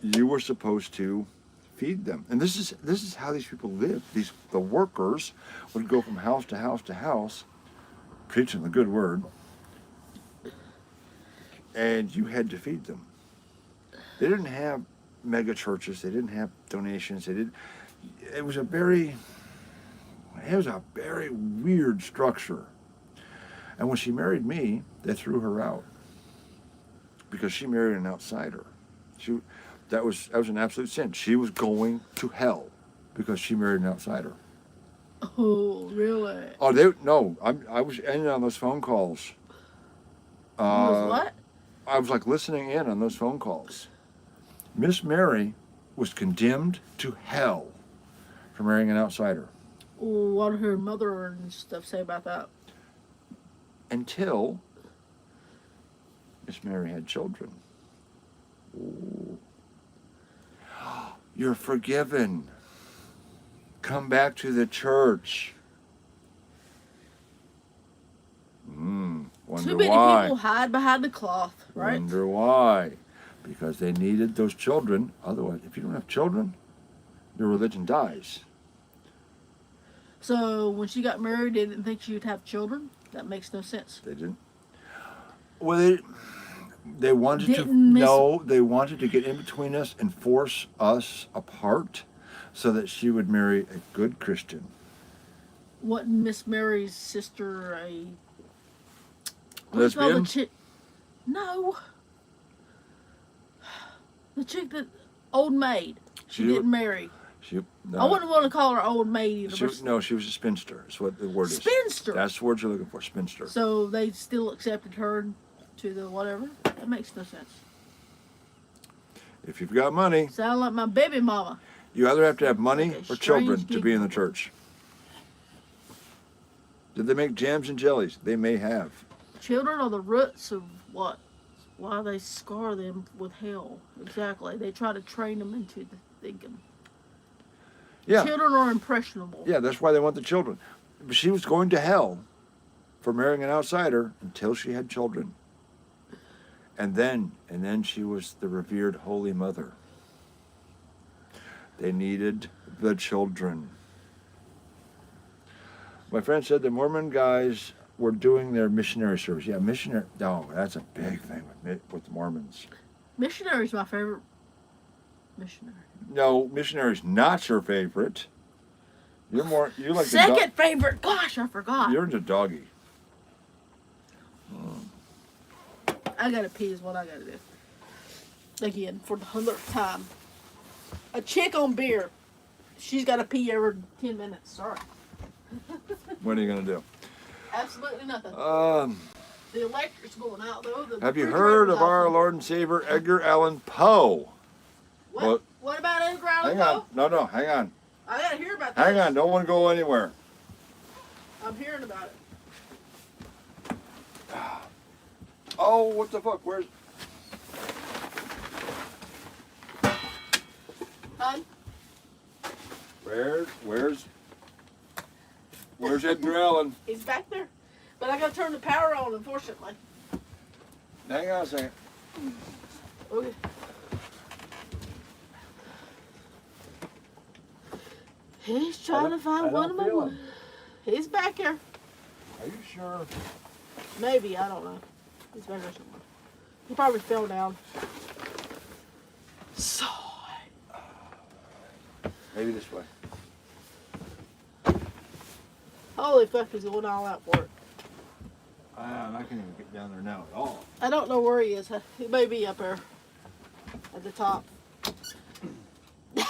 you were supposed to feed them. And this is how these people lived. The workers would go from house to house to house, preaching the good word, and you had to feed them. They didn't have mega churches. They didn't have donations. It was a very weird structure. And when she married me, they threw her out because she married an outsider. That was an absolute sin. She was going to hell because she married an outsider. Oh, really? Oh, they no. I was in on those phone calls. You was Uh, what? I was like listening in on those phone calls. Miss Mary was condemned to hell for marrying an outsider What did her mother and stuff say about that? until Miss Mary had children. Ooh. You're forgiven. Come back to the church. Wonder Too many why. people hide behind the cloth, right? Wonder why. Because they needed those children. Otherwise, if you don't have children, your religion dies. So when she got married, they didn't think she'd have children. That makes no sense. They didn't. Well, they wanted to. Didn't Miss- No, they wanted to get in between us and force us apart, so that she would marry a good Christian. Wasn't Miss Mary's sister a what do you call Lesbian? the chick? No. The chick that old maid. She She- didn't marry. She. No, I wouldn't want to call her old maid either. She, but no, she was a spinster. Is what the word is. spinster. That's the word you're looking for. Spinster. So they still accepted her to the whatever. That makes no sense. If you've got money, Sound like my baby mama. you either have to have money Like a or children strange to be in the church. Did they make jams and jellies? They may have. Children are the roots of what? Why they scar them with hell. Exactly. They try to train them into the thinking. Yeah. Children are impressionable. Yeah, that's why they want the children. But she was going to hell for marrying an outsider until she had children. And then she was the revered Holy Mother. They needed the children. My friend said the Mormon guys were doing their missionary service. Yeah, missionary. No, that's a big thing with the Mormons. Missionary's my favorite missionary. No, missionary's not your favorite. You like Second favorite. Gosh, I forgot. You're into doggy. I gotta pee is what I gotta do. Again, for the 100th time. A chick on beer. She's gotta pee every 10 minutes. Sorry. What are you gonna do? Absolutely nothing. The electric's going out though. The Have you heard of refrigerator's our out. Lord and Savior Edgar Allan Poe? What? What about Edgar Allan Hang Poe? on. No, hang on. I gotta hear about that. Hang on. Don't want to go anywhere. I'm hearing about it. Oh, what the fuck? Where's... Hun? Where's Edgar Allan? He's back there. But I gotta turn the power on, unfortunately. Hang on a second. Okay. He's trying to find one of my. He's back here. Are you sure? Maybe, I don't know. He's back there somewhere. He probably fell down. So. Maybe this way. Holy fuck, he's going all out for it. I can't even get down there now at all. I don't know where he is. He may be up there at the top.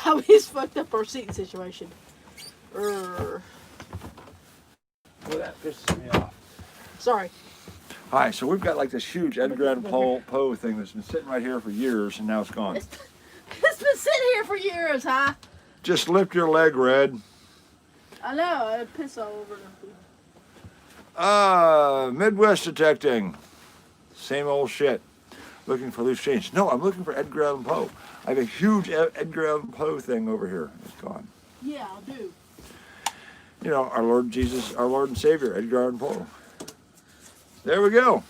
Now he's fucked up our seating situation. Well, that pisses me off. Sorry. Hi, so we've got like this huge Edgar Allan Poe thing that's been sitting right here for years, and now it's gone. It's been sitting here for years, huh? Just lift your leg, Red. I know. I piss all over them. Midwest detecting. Same old shit. Looking for loose change. No, I'm looking for Edgar Allan Poe. I have a huge Edgar Allan Poe thing over here. It's gone. Yeah, I do. You know, our Lord Jesus, our Lord and Savior, Edgar Allan Poe. There we go.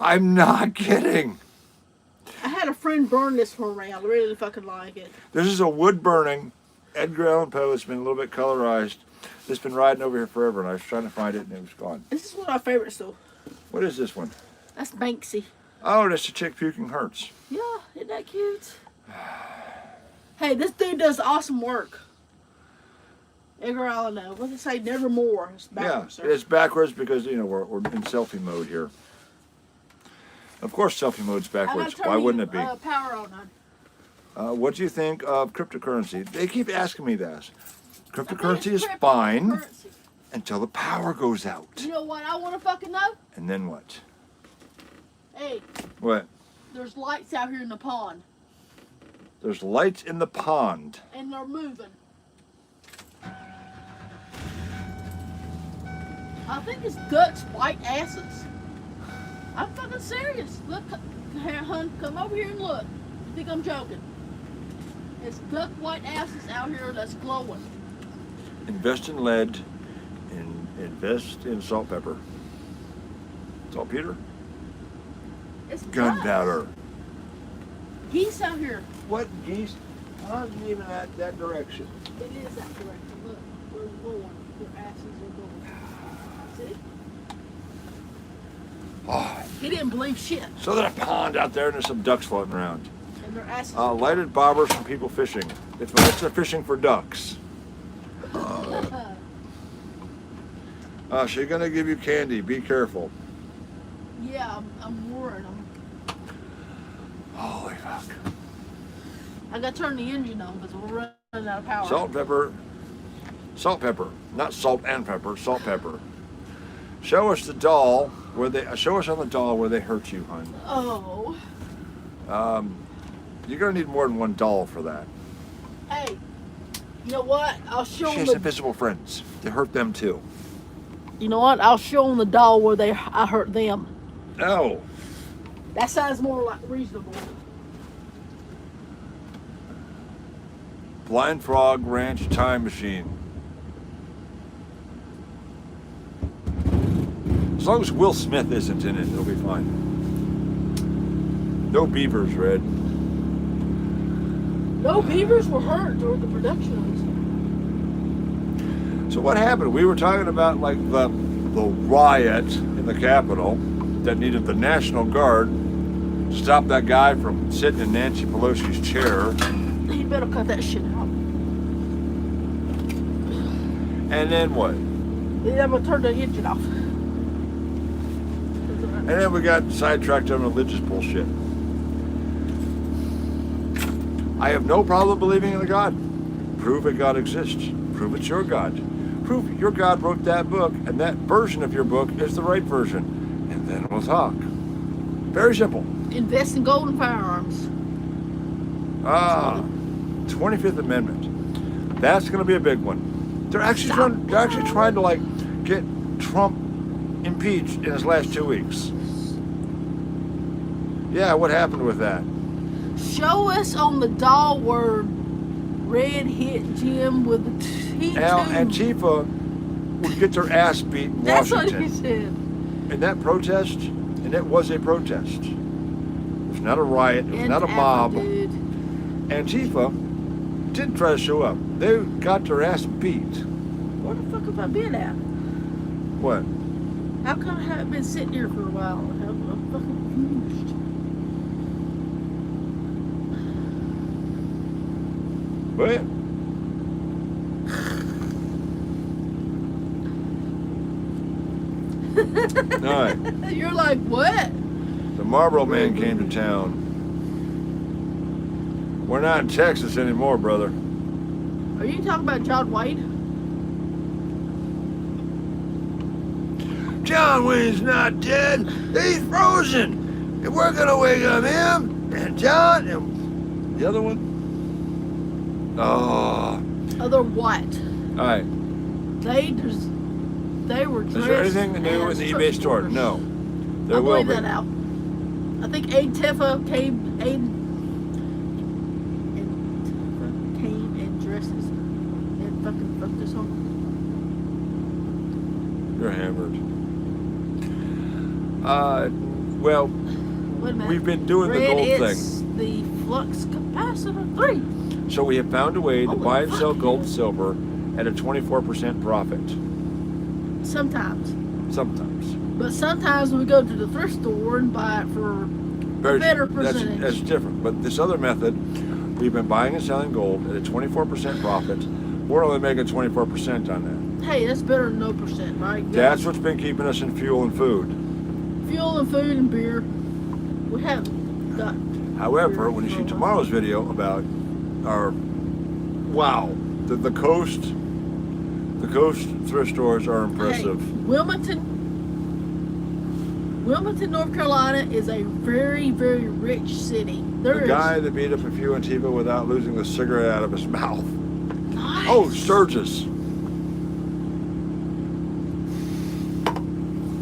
I'm not kidding. I had a friend burn this for me. I really fucking like it. This is a wood burning Edgar Allan Poe. It's been a little bit colorized. It's been riding over here forever, and I was trying to find it, and it was gone. This is one of my favorites, though. What is this one? That's Banksy. Oh, that's the chick puking hurts. Yeah, isn't that cute? Hey, this dude does awesome work. Edgar Allan Poe. What did it say? Nevermore. It's backwards, Yeah, sir. it's backwards because, you know, we're in selfie mode here. Of course, selfie mode's I'm backwards. gonna turn Why you, wouldn't it be? Power on, hon. What do you think of cryptocurrency? They keep asking me this. Cryptocurrency is It's fine cryptocurrency. until the power goes out. You know what I want to fucking know? And then what? Hey, What? there's lights out here in the pond, There's lights in the pond. and they're moving. I think it's ducks' white asses. I'm fucking serious. Look, hun, come over here and look. You think I'm joking? It's duck white asses out here that's glowing. Invest in lead and invest in salt pepper. Saltpeter? It's Gunpowder. ducks. Geese out here. What geese? Not even that direction. It is that direction. Look, they're glowing. Their asses are glowing. See? Oh, He didn't believe shit. so there's a pond out there and there's some ducks floating around. And their asses are Lighted bobbers from people fishing. It's they're fishing for ducks. She's gonna give you candy. Be careful. Yeah, I'm worried. Holy fuck. I got to turn the engine on because we're running out of power. Salt pepper. Salt pepper. Not salt and pepper. Salt pepper. Show us the doll where they. Show us on the doll where they hurt you, hon. Oh. You're gonna need more than one doll for that. Hey, you know what? I'll show She them. has invisible friends. They hurt them too. You know what? I'll show them the doll where I hurt them. No. That sounds more like reasonable. Blind Frog Ranch Time Machine. As long as Will Smith isn't in it, it'll be fine. No beavers, Red. No beavers were hurt during the production of this. So what happened? We were talking about like the riot in the Capitol that needed the National Guard to stop that guy from sitting in Nancy Pelosi's chair. You better cut that shit out. And then what? Then I'm gonna turn the engine off. And then we got sidetracked on religious bullshit. I have no problem believing in a God. Prove that God exists. Prove it's your God. Prove your God wrote that book, and that version of your book is the right version. And then we'll talk. Very simple. Invest in gold and firearms. 25th Amendment. That's going to be a big one. They're actually trying to like get Trump impeached in his last 2 weeks. Yeah, what happened with that? Show us on the doll where Red hit Jim with the T2. Antifa would get their ass beat in That's Washington. what he said. In that protest, and it was a protest. It was not a riot. It was not a mob. Dude. Antifa didn't try to show up. They got their ass beat. Where the fuck have I been at? What? How come I haven't been sitting here for a while? I'm fucking confused. What? All right. You're like, what? The Marlboro Man came to town. We're not in Texas anymore, brother. Are you talking about John Wayne? John Wayne's not dead. He's frozen. And we're going to wake up him and John and the other one. Oh. Other what? All right. They were dressed Is there anything new in the eBay store? No. There I'll will leave be. that out. I think Antifa came and dresses and fucking fucked us on. You're hammered. Well, Wait a minute. we've been doing the Red, gold it's thing. the flux capacitor 3. So we have found a way to Holy buy and sell fuck, gold and yeah. silver at a 24% profit. Sometimes. Sometimes. But sometimes we go to the thrift store and buy it for Very better that's percentage. different. But this other method, we've been buying and selling gold at a 24% profit. We're only making 24% on that. Hey, that's better than no percent, right? That's what's been keeping us in fuel and food. Fuel and food and beer. We haven't got. However, when you see tomorrow's video about our, wow, the coast The ghost thrift stores are Hey, impressive. Wilmington, North Carolina is a very, very rich city. The guy that beat up a few Antifa without losing the cigarette out of his mouth. Nice. Oh, Sturgis.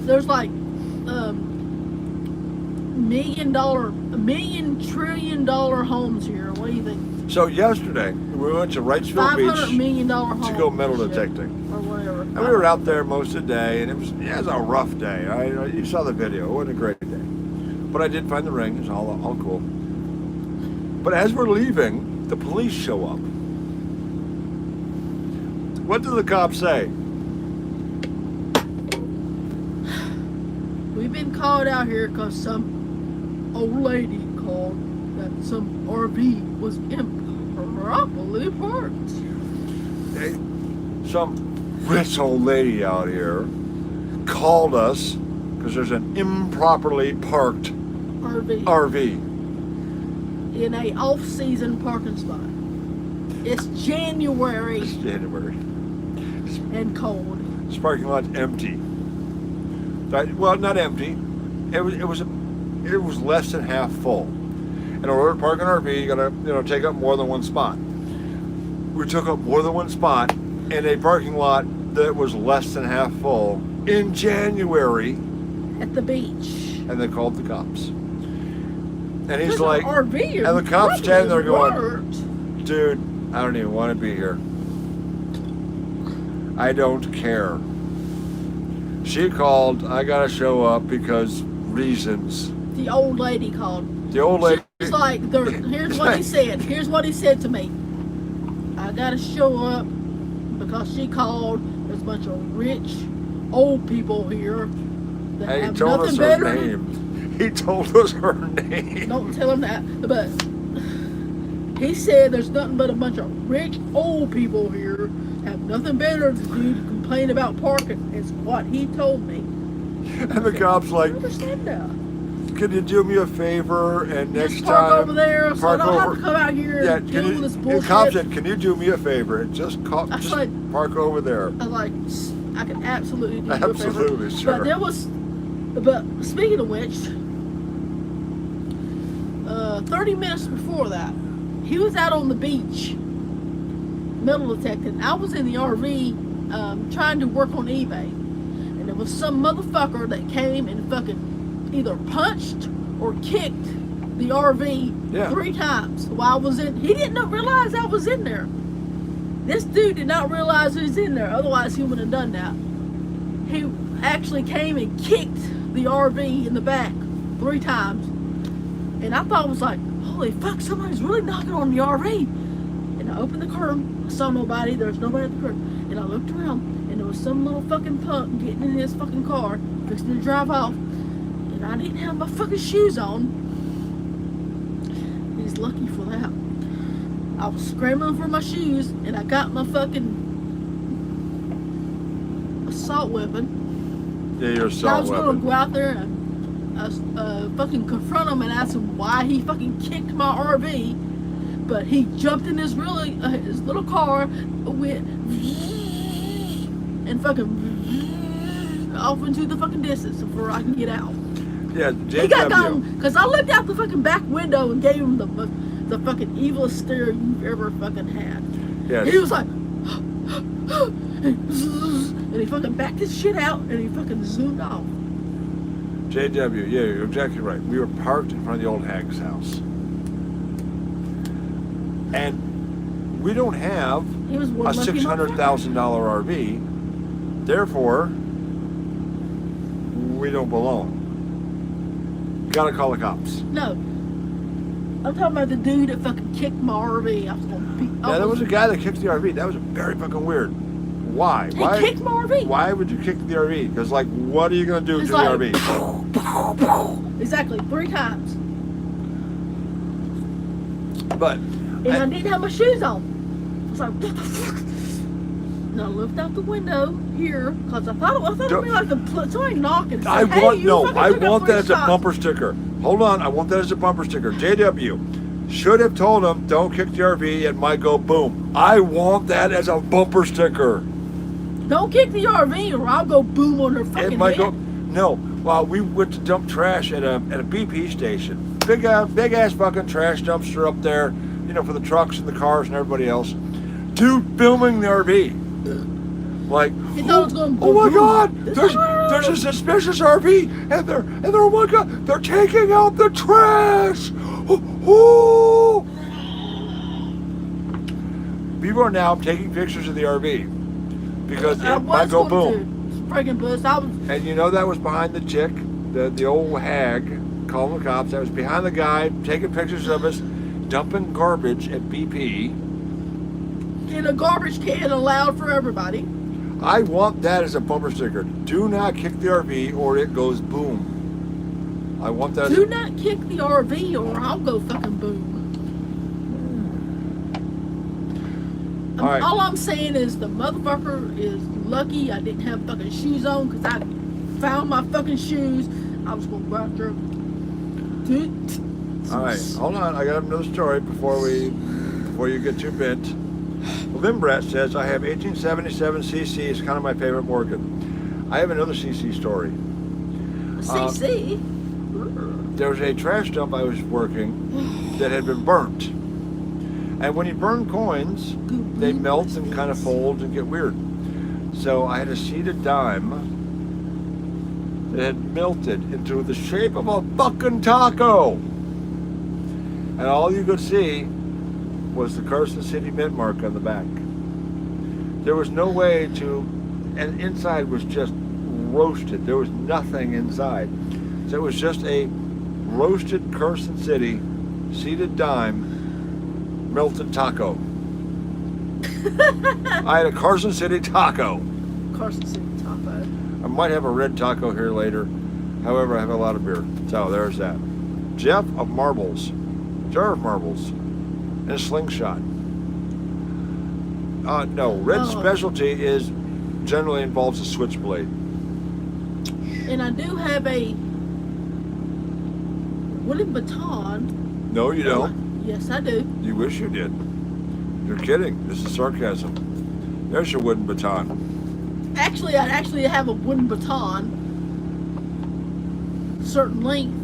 There's like $1 trillion homes here. What do you think? So yesterday, we went to Wrightsville $500 Beach million homes to go metal and shit, detecting. or whatever. And we were out there most of the day, and it was a rough day. You saw the video. It wasn't a great day. But I did find the ring. It's all cool. But as we're leaving, the police show up. What do the cops say? We've been called out here because some old lady called that some RV was improperly parked. Hey, some rich old lady out here called us because there's an improperly parked RV. In a off-season parking spot. It's January It's January. and cold. This parking lot's empty. Well, not empty. It was less than half full. In order to park an RV, you gotta take up more than one spot. We took up more than one spot in a parking lot that was less than half full in January, At the beach. and they called the cops. And he's There's like, an RV and the cop's standing there going, worked. dude, I don't even want to be here. I don't care. She called, I gotta show up because reasons. The old lady called. The old lady. She's like, here's what he said. Here's what he said to me. I gotta show up because she called. There's a bunch of rich old people here that He have told nothing us better. her name. He told us her name. Don't tell him that. But he said there's nothing but a bunch of rich old people here have nothing better to do to complain about parking. Is what he told me. And the cop's I like, don't understand that. can you do me a favor and next Just park time over there so I park don't have over- to come out here Yeah, and can deal you, with this the bullshit. cop said, can you do me a favor and just I said- park over there. I was like, I can absolutely do you a favor. Absolutely, sure. But speaking of which, 30 minutes before that, he was out on the beach, metal detecting. I was in the RV trying to work on eBay, and there was some motherfucker that came and fucking either punched or kicked the RV 3 times while I was in. He didn't realize I was in there. This dude did not realize he was in there. Otherwise, he would have done that. He actually came and kicked the RV in the back 3 times. And I thought it was like, holy fuck, somebody's really knocking on the RV. And I opened the curtain. I saw nobody. There was nobody at the curtain. And I looked around, and there was some little fucking punk getting in his fucking car, fixing to drive off. And I didn't have my fucking shoes on. He's lucky for that. I was scrambling for my shoes, and I got my fucking assault weapon. Yeah, your I assault was gonna weapon. go out there and fucking confront him and ask him why he fucking kicked my RV. But he jumped in his his little car, went and fucking off into the fucking distance before I can get out. Yeah, He got JW. gone because I looked out the fucking back window and gave him the fucking evilest stare you've ever fucking had. Yes. He was like, and he fucking backed his shit out and he fucking zoomed off. JW, yeah, you're exactly right. We were parked in front of the old hag's house. And we don't have He was a one lucky $600,000 RV. Therefore, we don't belong. Gotta call the cops. motherfucker. No. I'm talking about the dude that fucking kicked my RV. I was gonna beat. Yeah, there was a guy that kicked the RV. That was very fucking weird. Why? He kicked my RV. Why would you kick the RV? Because, like, what are you going to do It's to like, the RV? Exactly, 3 times. But And I didn't have my shoes on. I was like, what the fuck? And I looked out the window here because I thought it would be like somebody knocking. And I said, hey, want you no. fucking I took up want 3 that as a shots. bumper sticker. Hold on. I want that as a bumper sticker. JW should have told him, don't kick the RV. It might go boom. I want that as a bumper sticker. Don't kick the RV or I'll go boom on her It fucking might head. go. No, well, we went to dump trash at a BP station. Big ass fucking trash dumpster up there, you know, for the trucks and the cars and everybody else. Dude filming the RV. Like, He thought it was going oh my boom. God, there's a suspicious RV, and they're oh my God, they're taking out the trash. Oh. People are now taking pictures of the RV because I it might was go going boom. to. Friggin' bust. I was. And you know that was behind the chick, the old hag, calling the cops. That was behind the guy taking pictures of us, dumping garbage at BP. In a garbage can allowed for everybody. I want that as a bumper sticker. Do not kick the RV or it goes boom. I want that. Do not kick the RV or I'll go fucking boom. All right. All I'm saying is the motherfucker is lucky I didn't have fucking shoes on because I found my fucking shoes. I was going to go out there. All right, hold on. I got another story before you get too bent. Limbrat says I have 1877 CC. It's kind of my favorite Morgan. I have another CC story. CC? There was a trash dump I was working that had been burnt. And when you burn coins, they melt and kind of fold and get weird. So I had a seeded dime that had melted into the shape of a fucking taco. And all you could see was the Carson City mint mark on the back. There was no way to, and inside was just roasted. There was nothing inside. So it was just a roasted Carson City seeded dime melted taco. I had a Carson City taco. Carson City taco. I might have a red taco here later. However, I have a lot of beer. So there's that. Jeff of Marbles. Jar of marbles. And a slingshot. No, red specialty is generally involves a switchblade. And I do have a wooden baton. No, you don't. Yes, I do. You wish you did. You're kidding. This is sarcasm. There's your wooden baton. Actually, I actually have a wooden baton. Certain length.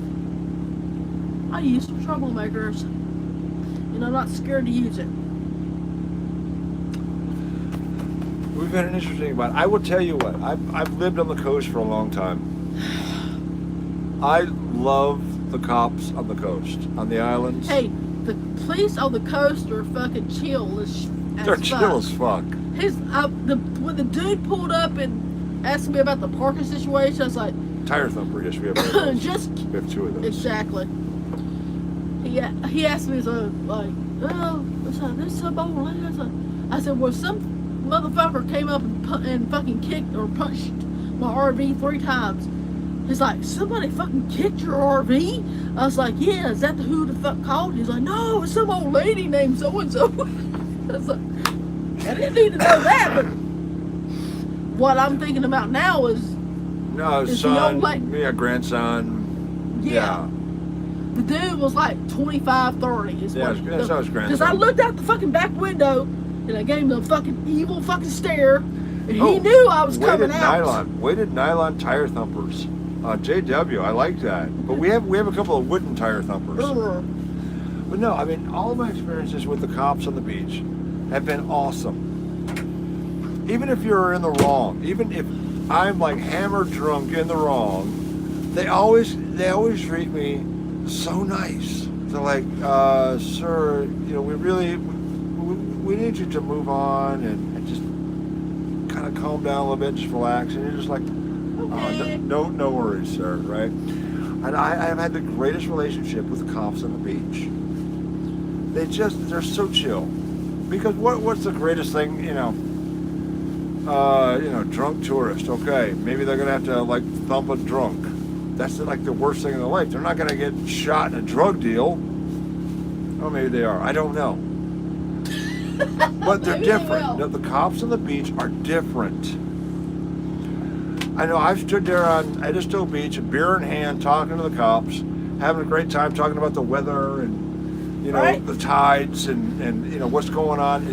I use for troublemakers. And I'm not scared to use it. We've had an interesting about it. I will tell you what. I've lived on the coast for a long time. I love the cops on the coast, on the islands. Hey, the police on the coast are fucking chill as They're fuck. chill as fuck. When the dude pulled up and asked me about the parking situation, I was like, Tire thumper. Yes, we have one of those. just We have two of those. exactly. He asked me so like, oh, there's some old lady. I said, well, some motherfucker came up and fucking kicked or punched my RV 3 times. He's like, somebody fucking kicked your RV? I was like, yeah, is that who the fuck called? He's like, no, it's some old lady named so-and-so. I was like, I didn't need to know that, but what I'm thinking about now is No, Is the son, old lady- yeah, grandson. Yeah. The dude was like 25, 30. Yeah, that's how his grandson. Because I looked out the fucking back window and I gave him a fucking evil fucking stare. And he Oh, knew I was coming out. Weighted nylon tire thumpers. JW, I like that. But we have a couple of wooden tire thumpers. Ugh. But no, I mean, all of my experiences with the cops on the beach have been awesome. Even if you're in the wrong, even if I'm like hammered drunk in the wrong, they always treat me so nice. They're like, sir, you know, we need you to move on and just kind of calm down a little bit, just relax. And you're just like, Okay. no worries, sir, right? And I have had the greatest relationship with the cops on the beach. They're so chill. Because what's the greatest thing, drunk tourist. Okay, maybe they're gonna have to like thump a drunk. That's like the worst thing in their life. They're not gonna get shot in a drug deal. Oh, maybe they are. I don't know. But they're Maybe they different. will. The cops on the beach are different. I know I've stood there on Edisto Beach, a beer in hand, talking to the cops, having a great time talking about the weather and Right. the tides and what's going on.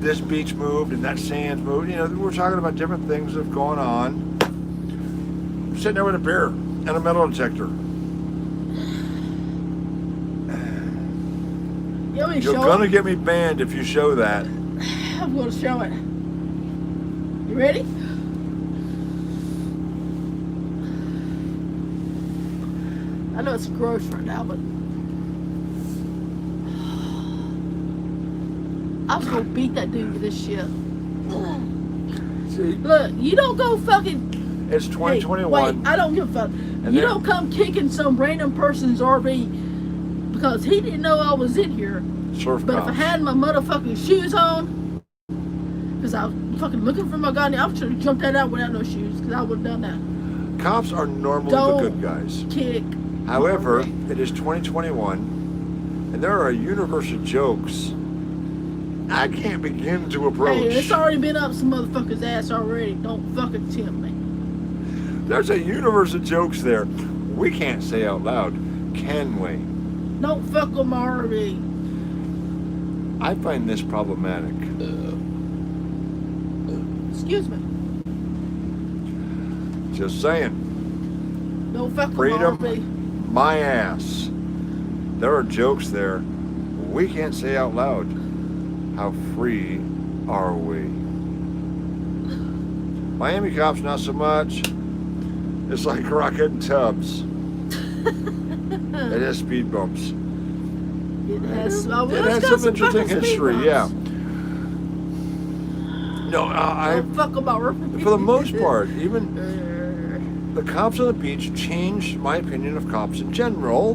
this beach moved and that sand moved. You know, we're talking about different things that have gone on. I'm sitting there with a beer and a metal detector. You want me to You're show gonna it? get me banned if you show that. I'm going to show it. You ready? I know it's gross right now, but I was gonna beat that dude with this shit. See, Look, you don't go fucking. it's Hey, 2021. wait, I don't give a fuck. And You then- don't come kicking some random person's RV because he didn't know I was in here. Surf But if I cops. had my motherfucking shoes on, because I was fucking looking for my gun, I should have jumped that out without no shoes because I would have done that. Cops are normally Don't the good guys. kick. However, RV. it is 2021, and there are a universe of jokes I can't begin to approach. Hey, it's already been up some motherfucker's ass already. Don't fucking tempt me. There's a universe of jokes there we can't say out loud, can we? Don't fuck with my RV. I find this problematic. Excuse me. Just saying. Don't fuck with Freedom. my RV. My ass. There are jokes there we can't say out loud. How free are we? Miami cops, not so much. It's like rocket and tubs. It has speed bumps. It has, It it's has got some interesting fucking speed history, bumps. yeah. No, I Don't fuck with my RV. for the most part, even the cops on the beach changed my opinion of cops in general,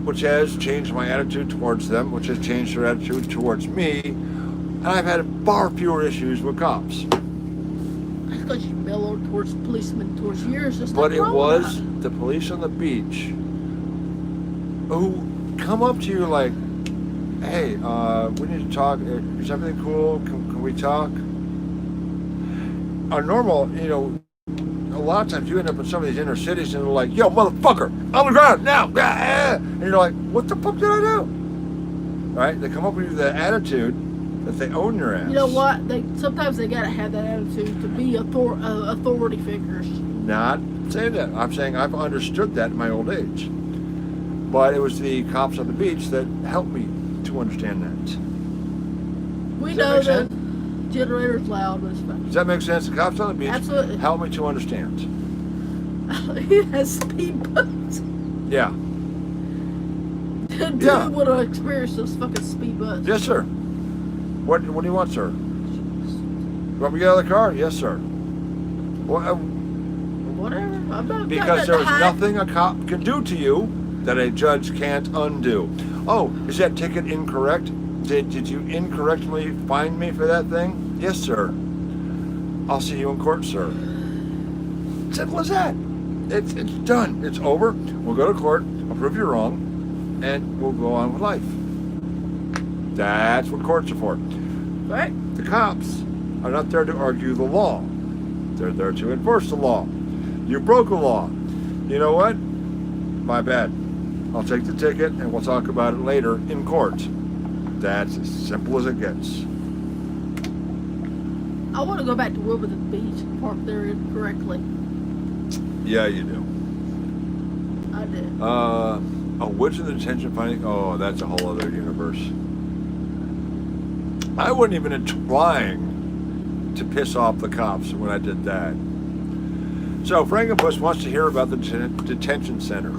which has changed my attitude towards them, which has changed their attitude towards me, and I've had far fewer issues with cops. That's because you mellowed towards policemen towards years. Just But it was the police on the beach who come up to you like, hey, we need to talk. Is everything cool? Can we talk? Our normal, you know, a lot of times you end up in some of these inner cities and they're like, yo, motherfucker, on the ground, now. And you're like, what the fuck did I do? Right? They come up with the attitude that they own your ass. You know what? Sometimes they gotta have that attitude to be authority figures. Not saying that. I'm saying I've understood that in my old age. But it was the cops on the beach that helped me to understand that. We Does that know make the sense? generator's loud, but it's fine. Does that make sense? The cops on the beach Absolutely. helped me to understand. He has speed bumps. Yeah. Dude Yeah. would have experienced those fucking speed bumps. Yes, sir. What do you want, sir? You want me to get out of the car? Yes, sir. Well, Whatever. I'm not because there is hide. nothing a cop can do to you that a judge can't undo. Oh, is that ticket incorrect? Did you incorrectly fine me for that thing? Yes, sir. I'll see you in court, sir. Simple as that. It's done. It's over. We'll go to court. I'll prove you're wrong, and we'll go on with life. That's what courts are for. Right? The cops are not there to argue the law. They're there to enforce the law. You broke a law. You know what? My bad. I'll take the ticket and we'll talk about it later in court. That's as simple as it gets. I want to go back to Wimbledon Beach and park there incorrectly. Yeah, you do. I did. What's in the detention finding? Oh, that's a whole other universe. I wasn't even trying to piss off the cops when I did that. So Frankenpuss wants to hear about the detention center.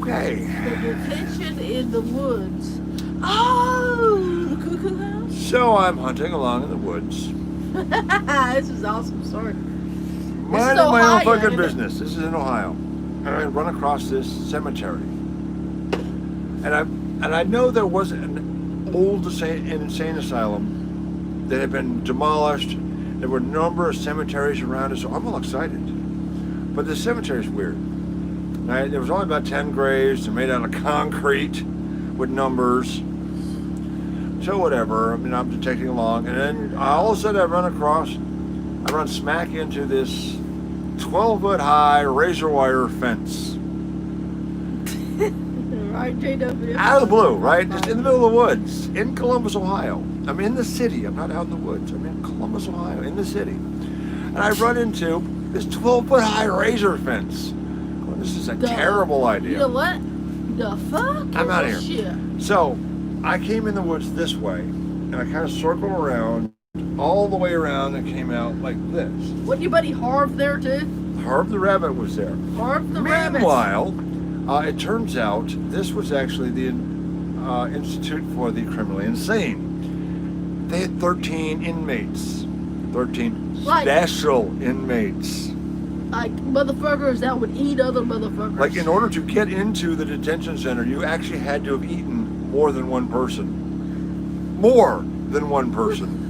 Okay. The detention in the woods. Oh, the cuckoo house. So I'm hunting along in the woods, This is awesome. Sorry. minding my own Ohio, fucking isn't it? business. This is in Ohio, and I run across this cemetery, and I know there was an old insane asylum that had been demolished. There were a number of cemeteries around it, so I'm all excited. But the cemetery's weird. Right? There was only about 10 graves. They're made out of concrete with numbers. So whatever. I mean, I'm just taking along, and then all of a sudden I run smack into this 12-foot high razor wire fence. Right, JW. Out of the blue, right? Just in the middle of the woods, in Columbus, Ohio. I'm in the city. I'm not out in the woods. I'm in Columbus, Ohio, in the city. And I run into this 12-foot high razor fence. Well, this is a terrible idea. You know what? The fuck? I'm out of is here. this shit? So I came in the woods this way, and I kind of circled around, all the way around, and came out like this. Wasn't your buddy Harv there too? Harv the rabbit was there. Harv the rabbit. Meanwhile, it turns out this was actually the Institute for the Criminally Insane. They had 13 inmates. 13 special inmates. Like motherfuckers that would eat other motherfuckers. Like in order to get into the detention center, you actually had to have eaten more than one person. More than one person.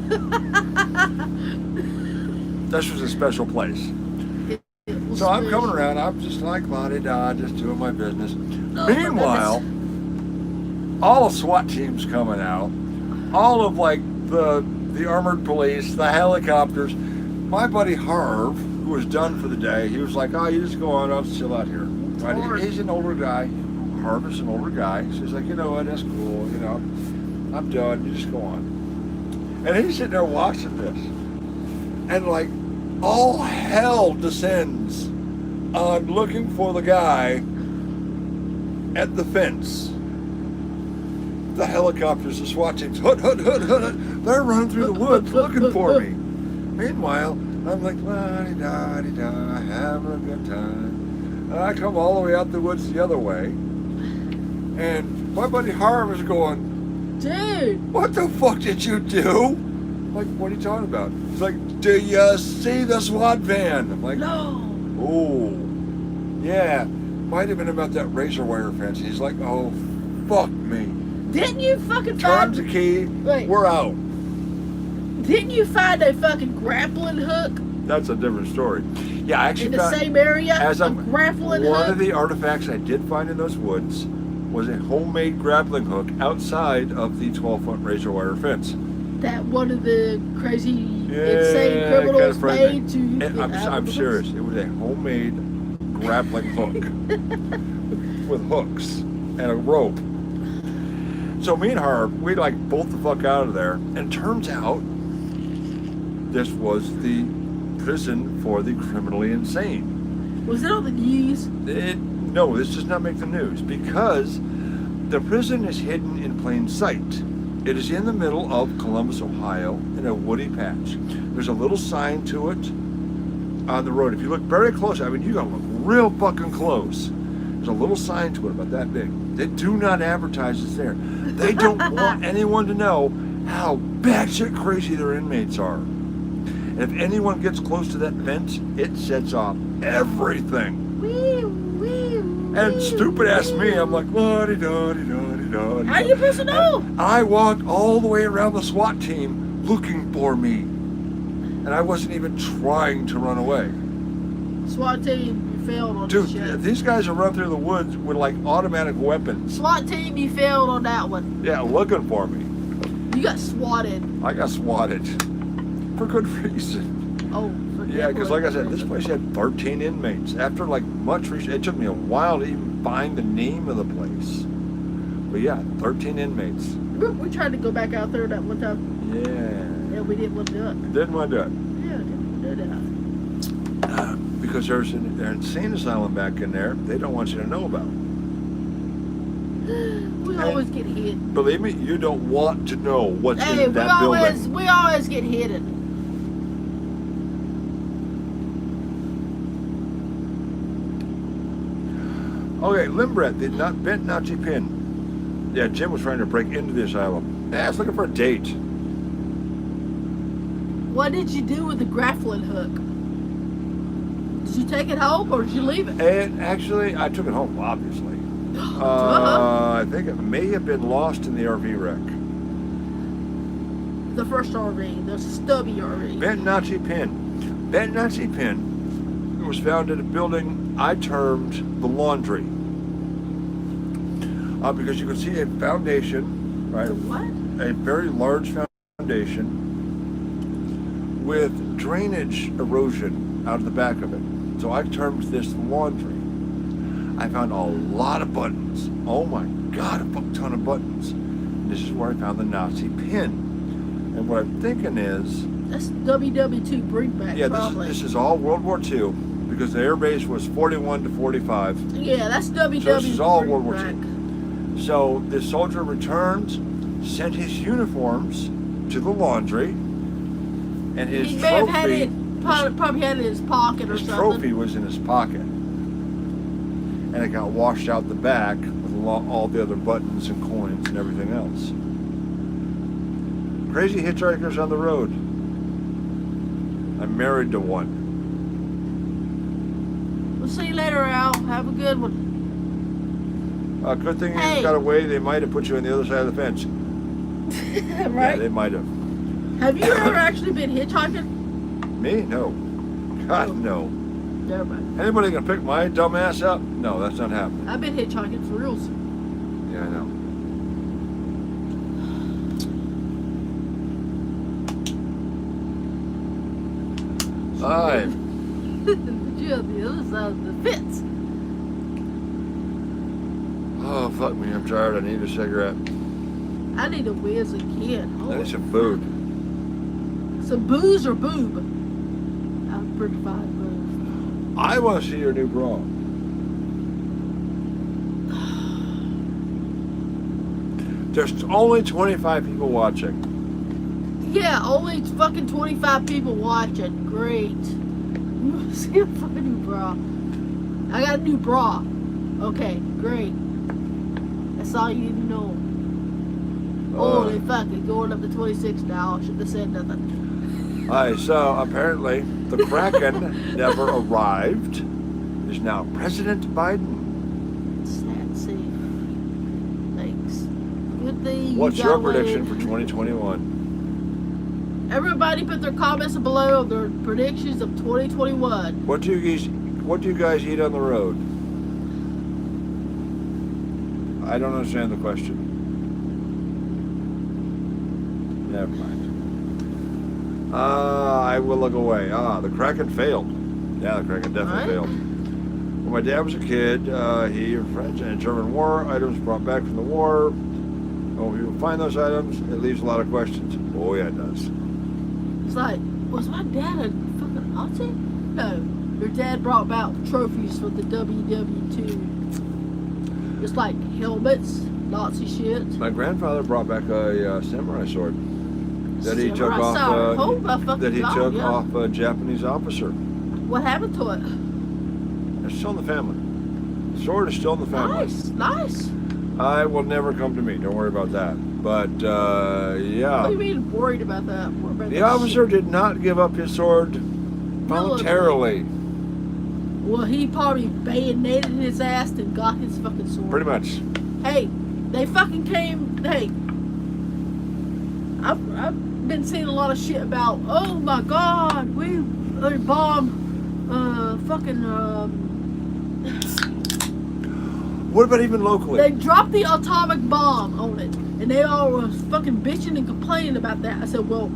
This was a special place. So I'm coming around, I'm just like la-di-da, just doing my business. Meanwhile, all SWAT teams coming out, all of like the armored police, the helicopters. My buddy Harv, who was done for the day, he was like, oh, you just go on, I'll chill out here. Right? He's an older guy. Harv is an older guy. So he's like, you know what, that's cool, you know, I'm done, you just go on. And he's sitting there watching this. And like, all hell descends on looking for the guy at the fence. The helicopters, the SWAT teams, hood, they're running through the woods looking for me. Meanwhile, I'm like, la-di-da-di-da, having a good time. And I come all the way out the woods the other way. And my buddy Harv is going, dude, what the fuck did you do? I'm like, what are you talking about? He's like, do you see the SWAT van? I'm like, no. Oh, yeah. Might have been about that razor wire fence. He's like, oh, fuck me. Didn't you fucking Turn find... the key. Wait. We're out. Didn't you find a fucking grappling hook? That's a different story. Yeah, I actually in the found, same area? as a grappling hook? One of the artifacts I did find in those woods was a homemade grappling hook outside of the 12-foot razor wire fence. That one of the crazy, insane criminals made to... I'm serious. It was a homemade grappling hook with hooks and a rope. So me and Harv, we like bolt the fuck out of there, and turns out this was the prison for the criminally insane. Was it on the news? No, this does not make the news because the prison is hidden in plain sight. It is in the middle of Columbus, Ohio, in a woody patch. There's a little sign to it on the road. If you look very close, I mean, you gotta look real fucking close. There's a little sign to it about that big. They do not advertise it's there. They don't want anyone to know how batshit crazy their inmates are. And if anyone gets close to that fence, it sets off everything. And stupid ass me, I'm like, la-di-da-di-da-di-da. How you supposed to know? And I walked all the way around the SWAT team looking for me. And I wasn't even trying to run away. SWAT team, you failed on this shit. Dude, these guys are running through the woods with like automatic weapons. SWAT team, you failed on that one. Yeah, looking for me. You got swatted. I got swatted. For good reason. Oh, yeah, because like I said, this place had 13 inmates. After like much research, it took me a while to even find the name of the place. But yeah, 13 inmates. We tried to go back out there that one time. Yeah. Yeah, we didn't want to do it. Didn't want to do it. Yeah, didn't want to do that. Because there's an insane asylum back in there they don't want you to know about. We always get hidden. Believe me, you don't want to know what's in that building. We always get hidden. Okay, Limbret, the bent Nazi pin. Yeah, Jim was trying to break into the asylum. Yeah, I was looking for a date. What did you do with the grappling hook? Did you take it home or did you leave it? And actually, I took it home, obviously. I think it may have been lost in the RV wreck. The first RV, the stubby RV. Bent Nazi pin. Bent Nazi pin was found in a building I termed the laundry. Because you can see a foundation, right? What? A very large foundation with drainage erosion out of the back of it. So I termed this laundry. I found a lot of buttons. Oh my God, a fuck ton of buttons. And this is where I found the Nazi pin. And what I'm thinking is, That's WW2 bringback, yeah, probably. this is all World War II because the air base was 41 to 45. Yeah, that's WW2 So this is all World War bringback. II. So this soldier returned, sent his uniforms to the laundry, and his He may have had trophy. it, probably had it in his pocket or His something. trophy was in his pocket, and it got washed out the back with all the other buttons and coins and everything else. Crazy hitchhikers on the road. I'm married to one. We'll see you later, Al. Have a good one. Good thing Hey. you got away. They might have put you on the other side of the fence. Yeah, Right? they might have. Have you ever actually been hitchhiking? Me? No. God, no. Never mind. Anybody gonna pick my dumb ass up? No, that's not happening. I've been hitchhiking for reals. Yeah, I know. Alright. But you on the other side of the fence. Oh, fuck me. I'm tired. I need a cigarette. I need a whiz again. I Holy need some food. Some booze or boob? I'm pretty fine, I want to see your new bra. There's only 25 people watching. but yeah, only fucking 25 people watching. Great. See a fucking new bra. I got a new bra. Okay, great. That's all you need to know. Holy fuck, it's going up to 26 now. I shouldn't have said nothing. Alright, so apparently the Kraken never arrived. Is now President Biden. Sad safe. Thanks. Good thing you What's got your away. prediction for 2021? Everybody put their comments below of their predictions of 2021. What do you guys eat on the road? I don't understand the question. Never mind. I will look away. The Kraken failed. Yeah, the Kraken definitely Right. failed. When my dad was a kid, he and friends and German war items brought back from the war. Oh, if you find those items, it leaves a lot of questions. Oh yeah, it does. It's like, was my dad a fucking Nazi? No. Your dad brought back trophies for the WW2. It's like helmets, Nazi shit. My grandfather brought back a samurai sword that he took Samurai off. sword. Oh, my fucking That he God, took yeah. off a Japanese officer. What happened to it? It's still in the family. The sword is still in the family. Nice, nice. It will never come to me. Don't worry about that. But What do yeah, you mean worried about that? Worried about the that officer shit? did not give up his sword voluntarily. Well, he probably bayoneted his ass and got his fucking sword. Pretty much. Hey, they fucking came. Hey, I've been seeing a lot of shit about. Oh my God, we bombed. What about even locally? They dropped the atomic bomb on it, and they all were fucking bitching and complaining about that. I said, well,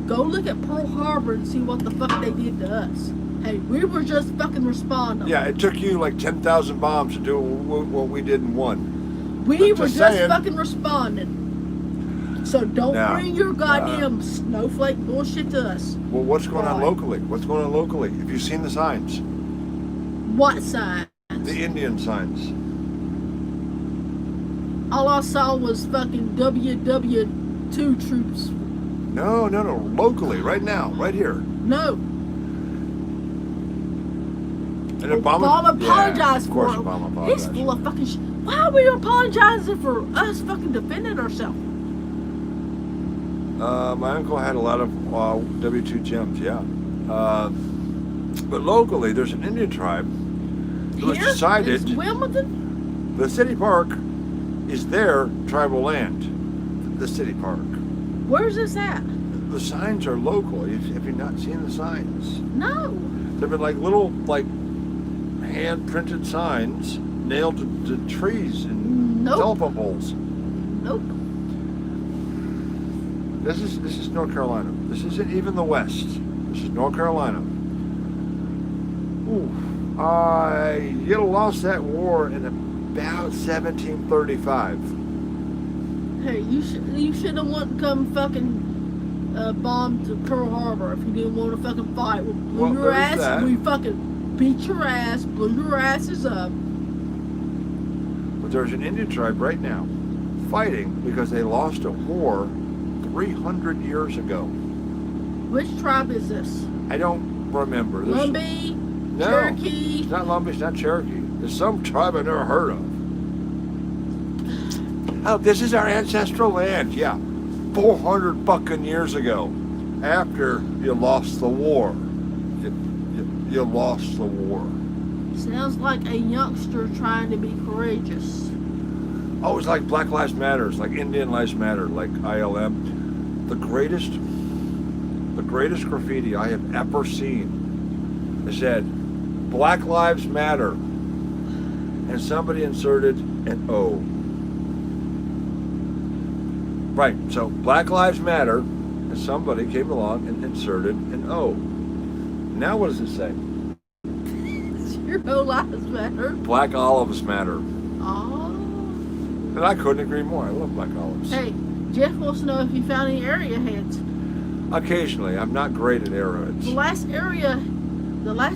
go look at Pearl Harbor and see what the fuck they did to us. Hey, we were just fucking responding. Yeah, it took you like 10,000 bombs to do what we did in one. We I'm were just just saying. fucking responding. So don't Now, bring your goddamn snowflake bullshit to us. Well, what's going on Why? locally? What's going on locally? Have you seen the signs? What sign? The Indian signs. All I saw was fucking WW2 troops. No. Locally, right now, right here. No. And Obama apologized of course for him. Obama He's apologized. full of fucking shit. Why are we apologizing for us fucking defending ourselves? My uncle had a lot of W2 gems, yeah. But locally, there's an Indian tribe who has Here? decided Is Wilmington? the city park is their tribal land. The city park. Where's this at? The signs are local. Have you not seen the signs? No. They've been like little, hand-printed signs nailed to trees and Nope. telephone poles. Nope. This is North Carolina. This isn't even the West. This is North Carolina. Ooh, You'd have lost that war in about 1735. Hey, you should have went and come fucking bombed to Pearl Harbor if you didn't want to fucking fight. We blew Well, your there's ass. that. We fucking beat your ass, blew your asses up. But there's an Indian tribe right now fighting because they lost a war 300 years ago. Which tribe is this? I don't remember. There's, Lumbee? no, Cherokee? it's not Lumbee, it's not Cherokee. There's some tribe I've never heard of. Oh, this is our ancestral land. Yeah, 400 fucking years ago, after you lost the war. You lost the war. Sounds like a youngster trying to be courageous. Oh, it's like Black Lives Matter, it's like Indian Lives Matter, like ILM. The greatest graffiti I have ever seen. It said, Black Lives Matter, and somebody inserted an O. Right, so Black Lives Matter, and somebody came along and inserted an O. Now what does it say? Zero lives matter. Black Olives Matter. Oh. And I couldn't agree more. I love black olives. Hey, Jeff wants to know if you found any area heads. Occasionally, I'm not great at arrowheads. The last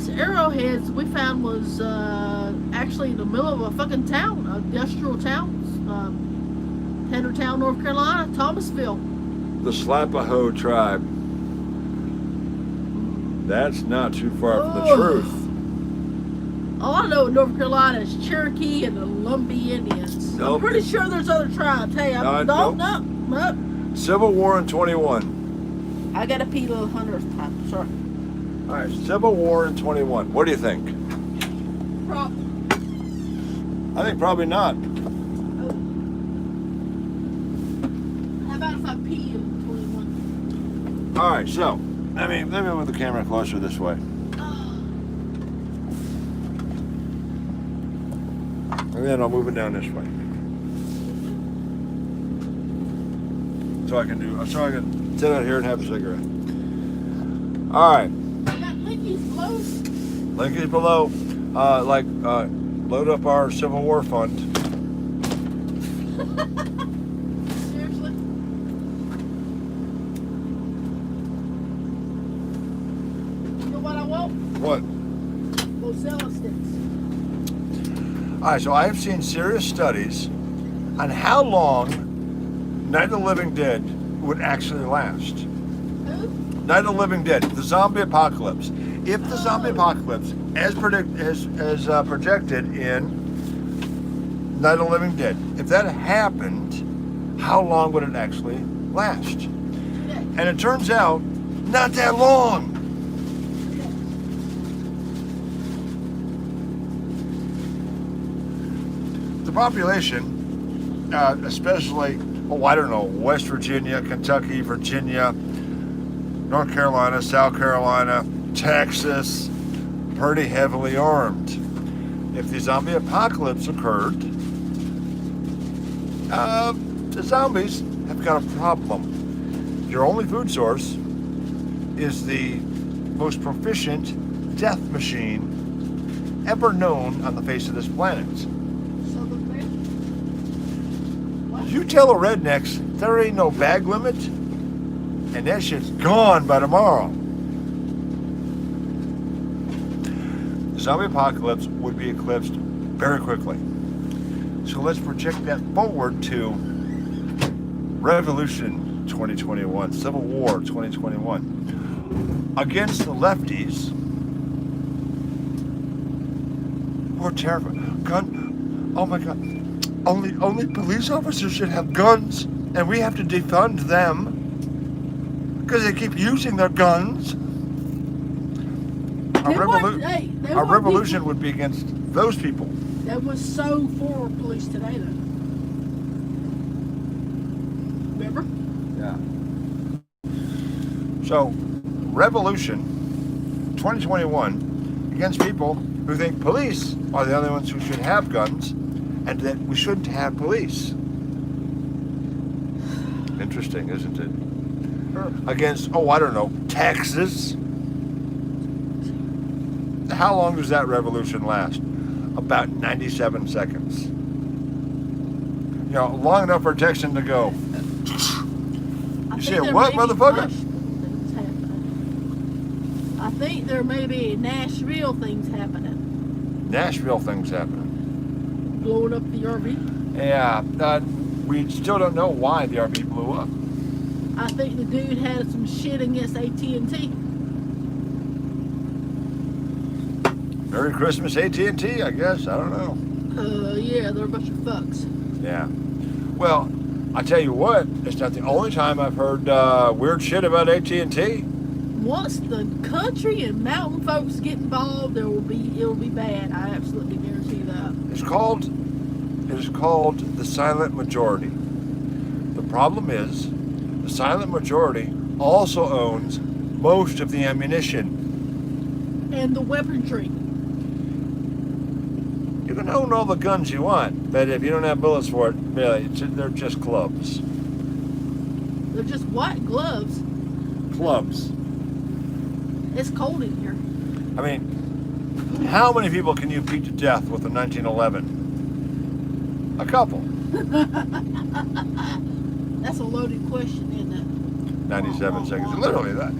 arrowheads we found was actually in the middle of a fucking town, a industrial town, Henrytown, North Carolina, Thomasville. The Slapaho tribe. That's not too far from the truth. All I know in North Carolina is Cherokee and the Lumbee Indians. Nope. I'm pretty sure there's other tribes. Hey, Nope. Nope. Civil War in 21. I got to pee the 100th time. Sorry. All right, Civil War in 21. What do you think? I think probably not. How about if I pee in 21? All right, so let me move the camera closer this way. And then I'll move it down this way. So I can sit out here and have a cigarette. All right. I got Linkies below. Link is below. Load up our Civil War fund. Seriously? You know what I want? What? Mozilla sticks. All right, so I have seen serious studies on how long Night of the Living Dead would actually last. Who? Night of the Living Dead, the zombie apocalypse. If the zombie apocalypse, as projected in Night of the Living Dead, if that happened, how long would it actually last? And it turns out, not that long. The population, especially, West Virginia, Kentucky, Virginia, North Carolina, South Carolina, Texas, pretty heavily armed. If the zombie apocalypse occurred, the zombies have got a problem. Your only food source is the most proficient death machine ever known on the face of this planet. You tell the rednecks there ain't no bag limit, and that shit's gone by tomorrow. The zombie apocalypse would be eclipsed very quickly. So let's project that forward to Revolution 2021, Civil War 2021. Against the lefties, we're terrified. Oh my God. Only police officers should have guns, and we have to defund them because they keep using their guns. Our revolution would be against those people. That was so for police today, though. Remember? Yeah. So, revolution 2021 against people who think police are the only ones who should have guns, and that we shouldn't have police. Interesting, isn't it? Against, Texas. How long does that revolution last? About 97 seconds. Long enough for a Texan to go, I you think said there what, may be motherfucker? things happening. I think there may be Nashville things happening. Nashville things happening. Blowing up the RV. Yeah, we still don't know why the RV blew up. I think the dude had some shit against AT&T. Merry Christmas, AT&T, I guess. I don't know. Yeah, they're a bunch of fucks. Yeah. Well, I tell you what, it's not the only time I've heard weird shit about AT&T. Once the country and mountain folks get involved, it'll be bad. I absolutely guarantee that. It is called the silent majority. The problem is, the silent majority also owns most of the ammunition. And the weaponry. You can own all the guns you want, but if you don't have bullets for it, really, they're just clubs. They're just white gloves. Clubs. It's cold in here. I mean, how many people can you beat to death with a 1911? A couple. That's a loaded question, isn't it? 97 seconds. Literally that.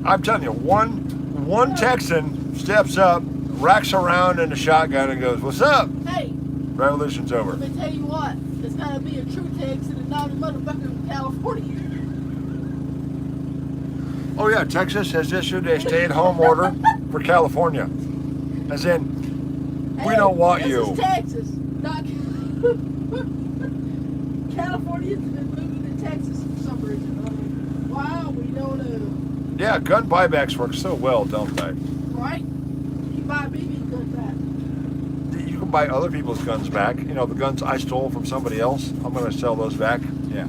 I'm telling you, one Texan steps up, racks around in a shotgun and goes, "What's up?" Hey, Revolution's over. let me tell you what. It's gotta be a true Texan and not a motherfucker California. Oh yeah, Texas has issued a stay-at-home order for California. As in, we don't want this you. Is Texas, not Californians have been moving to Texas for some reason. Wow, we don't know. Yeah, gun buybacks work so well, don't they? Right? You buy BB guns back. You can buy other people's guns back. The guns I stole from somebody else, I'm going to sell those back. Yeah.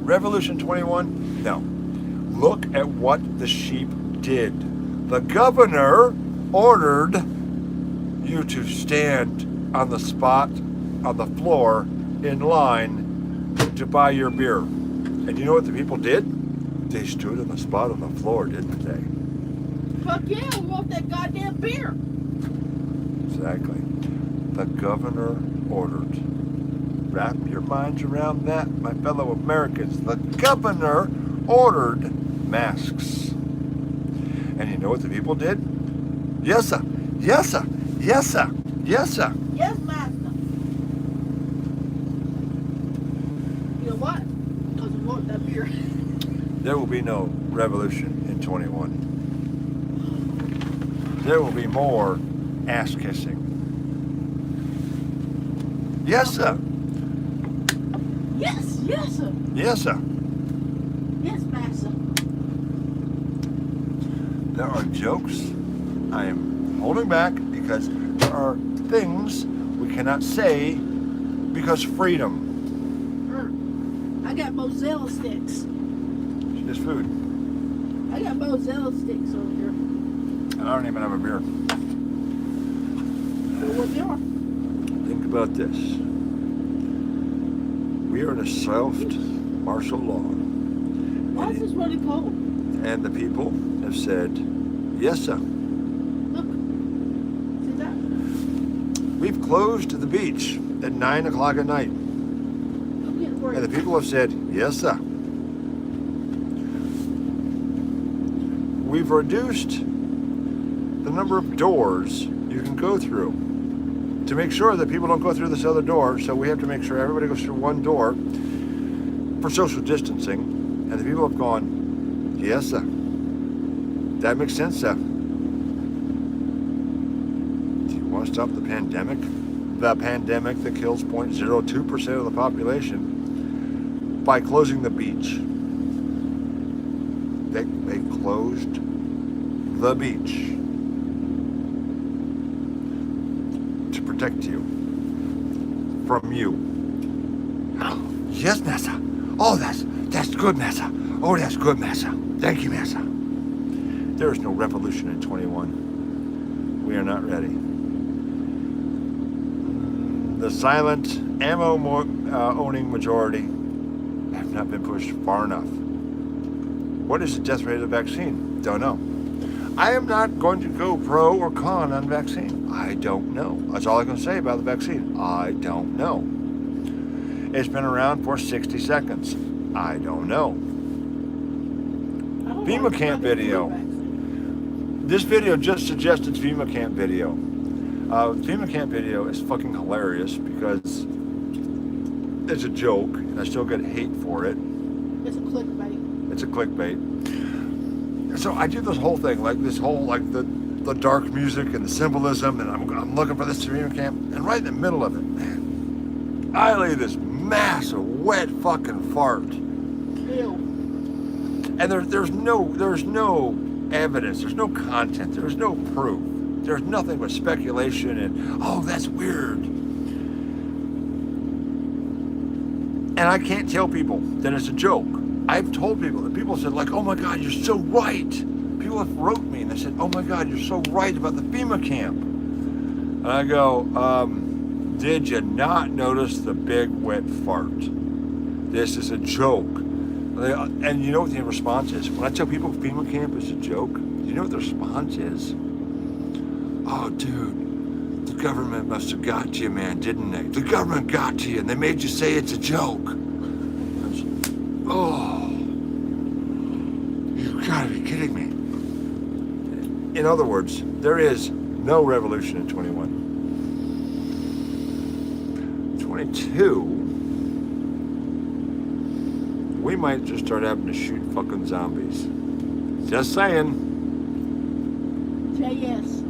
Revolution 21? No. Look at what the sheep did. The governor ordered you to stand on the spot, on the floor, in line to buy your beer. And you know what the people did? They stood on the spot on the floor, didn't they? Fuck yeah, we want that goddamn beer. Exactly. The governor ordered. Wrap your minds around that, my fellow Americans. The governor ordered masks. And you know what the people did? Yes, sir. Yes, sir. Yes, sir. Yes, sir. Yes, master. You know what? Because we want that beer. There will be no revolution in 21. There will be more ass kissing. Yes, sir. Yes, yes, sir. Yes, sir. Yes, master. There are jokes I am holding back because there are things we cannot say because freedom I got Mozilla sticks. is food. I got Mozilla sticks over here. And I don't even have a beer. What they are? Think about this. We are in a soft martial law. Why is this running cold? And the people have said, yes, sir. Look. See that? We've closed the beach at 9 o'clock at night. I'm getting worried. And the people have said, yes, sir. We've reduced the number of doors you can go through to make sure that people don't go through this other door. So we have to make sure everybody goes through one door for social distancing. And the people have gone, yes, sir. That makes sense, sir. Do you want to stop the pandemic? The pandemic that kills 0.02% of the population by closing the beach. They closed the beach to protect you from you. Yes, Massa. Oh, that's good, Massa. Oh, that's good, Massa. Thank you, Massa. There is no revolution in 21. We are not ready. The silent ammo owning majority have not been pushed far enough. What is the death rate of the vaccine? Don't know. I am not going to go pro or con on vaccine. I don't know. That's all I can say about the vaccine. I don't know. It's been around for 60 seconds. I don't know. I don't FEMA like the camp fucking video. flu vaccine. This video just suggests it's FEMA camp video. FEMA camp video is fucking hilarious because it's a joke, and I still get hate for it. It's a clickbait. It's a clickbait. So I do this whole thing, like this whole, like the dark music and the symbolism, and I'm looking for this FEMA camp, and right in the middle of it, man, I lay this massive wet fucking fart. Ew. And there's no evidence, there's no content, there's no proof. There's nothing but speculation and, oh, that's weird. And I can't tell people that it's a joke. I've told people that people said, like, oh my God, you're so right. People have wrote me and they said, oh my God, you're so right about the FEMA camp. And I go, did you not notice the big wet fart? This is a joke. And you know what the response is? When I tell people FEMA camp is a joke, you know what the response is? Oh, dude, the government must have got you, man, didn't they? The government got to you, and they made you say it's a joke. Oh, you've got to be kidding me. In other words, there is no revolution in 21. 22, we might just start having to shoot fucking zombies. Just saying. JS.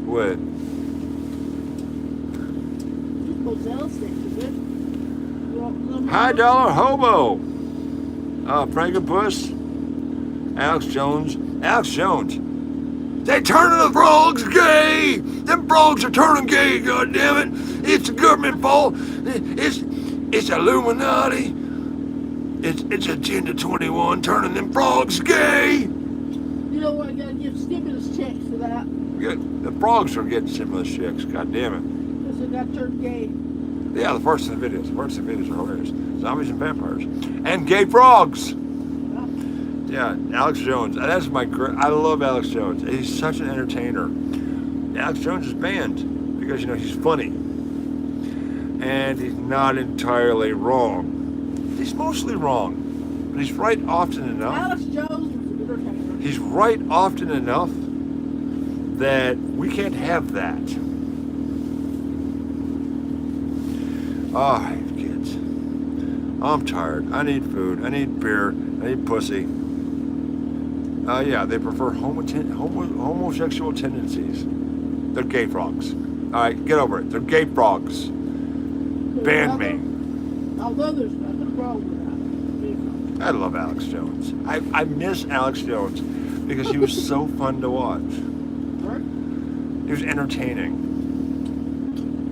What? High Dollar Hobo. Frankenpuss. Alex Jones. Alex Jones. They turning the frogs gay. Them frogs are turning gay. God damn it! It's the government fault. It's Illuminati. It's Agenda 21 turning them frogs gay. You know what? I gotta give stimulus checks for that. The frogs are getting stimulus checks. God damn it. Because they got turned gay. Yeah, the first of the videos. The first of the videos are hilarious. Zombies and vampires. And gay frogs. Yeah, Alex Jones. That's my. I love Alex Jones. He's such an entertainer. Alex Jones is banned because, you know, he's funny. And he's not entirely wrong. He's mostly wrong. But he's right often enough. Alex Jones was an entertainer. He's right often enough that we can't have that. Oh, kids. I'm tired. I need food. I need beer. I need pussy. Yeah, they prefer homosexual tendencies. They're gay frogs. All right, get over it. They're gay frogs. Ban me. Although there's nothing wrong with that. I love Alex Jones. I miss Alex Jones because he was so fun to watch. He was entertaining.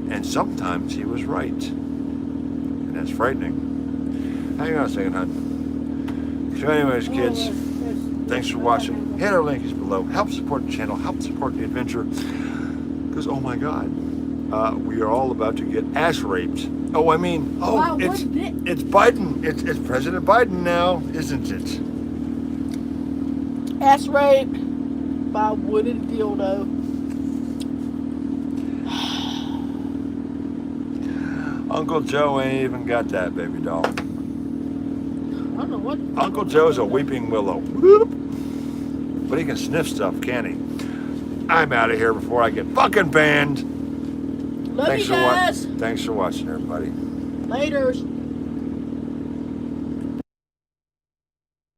And sometimes he was right. And that's frightening. Hang on a second, hon. So anyways, kids, thanks for watching. Hit our link is below. Help support the channel. Help support the adventure. Because, oh my God, we are all about to get ass raped. Oh, I mean, Wow, it's Biden. It's President Biden now, isn't it? Ass rape by a wooden dildo. Uncle Joe ain't even got that, baby doll. I don't know what. Uncle Joe's a weeping willow. But he can sniff stuff, can't he? I'm out of here before I get fucking banned. Love you guys. Thanks for watching, everybody. Laters.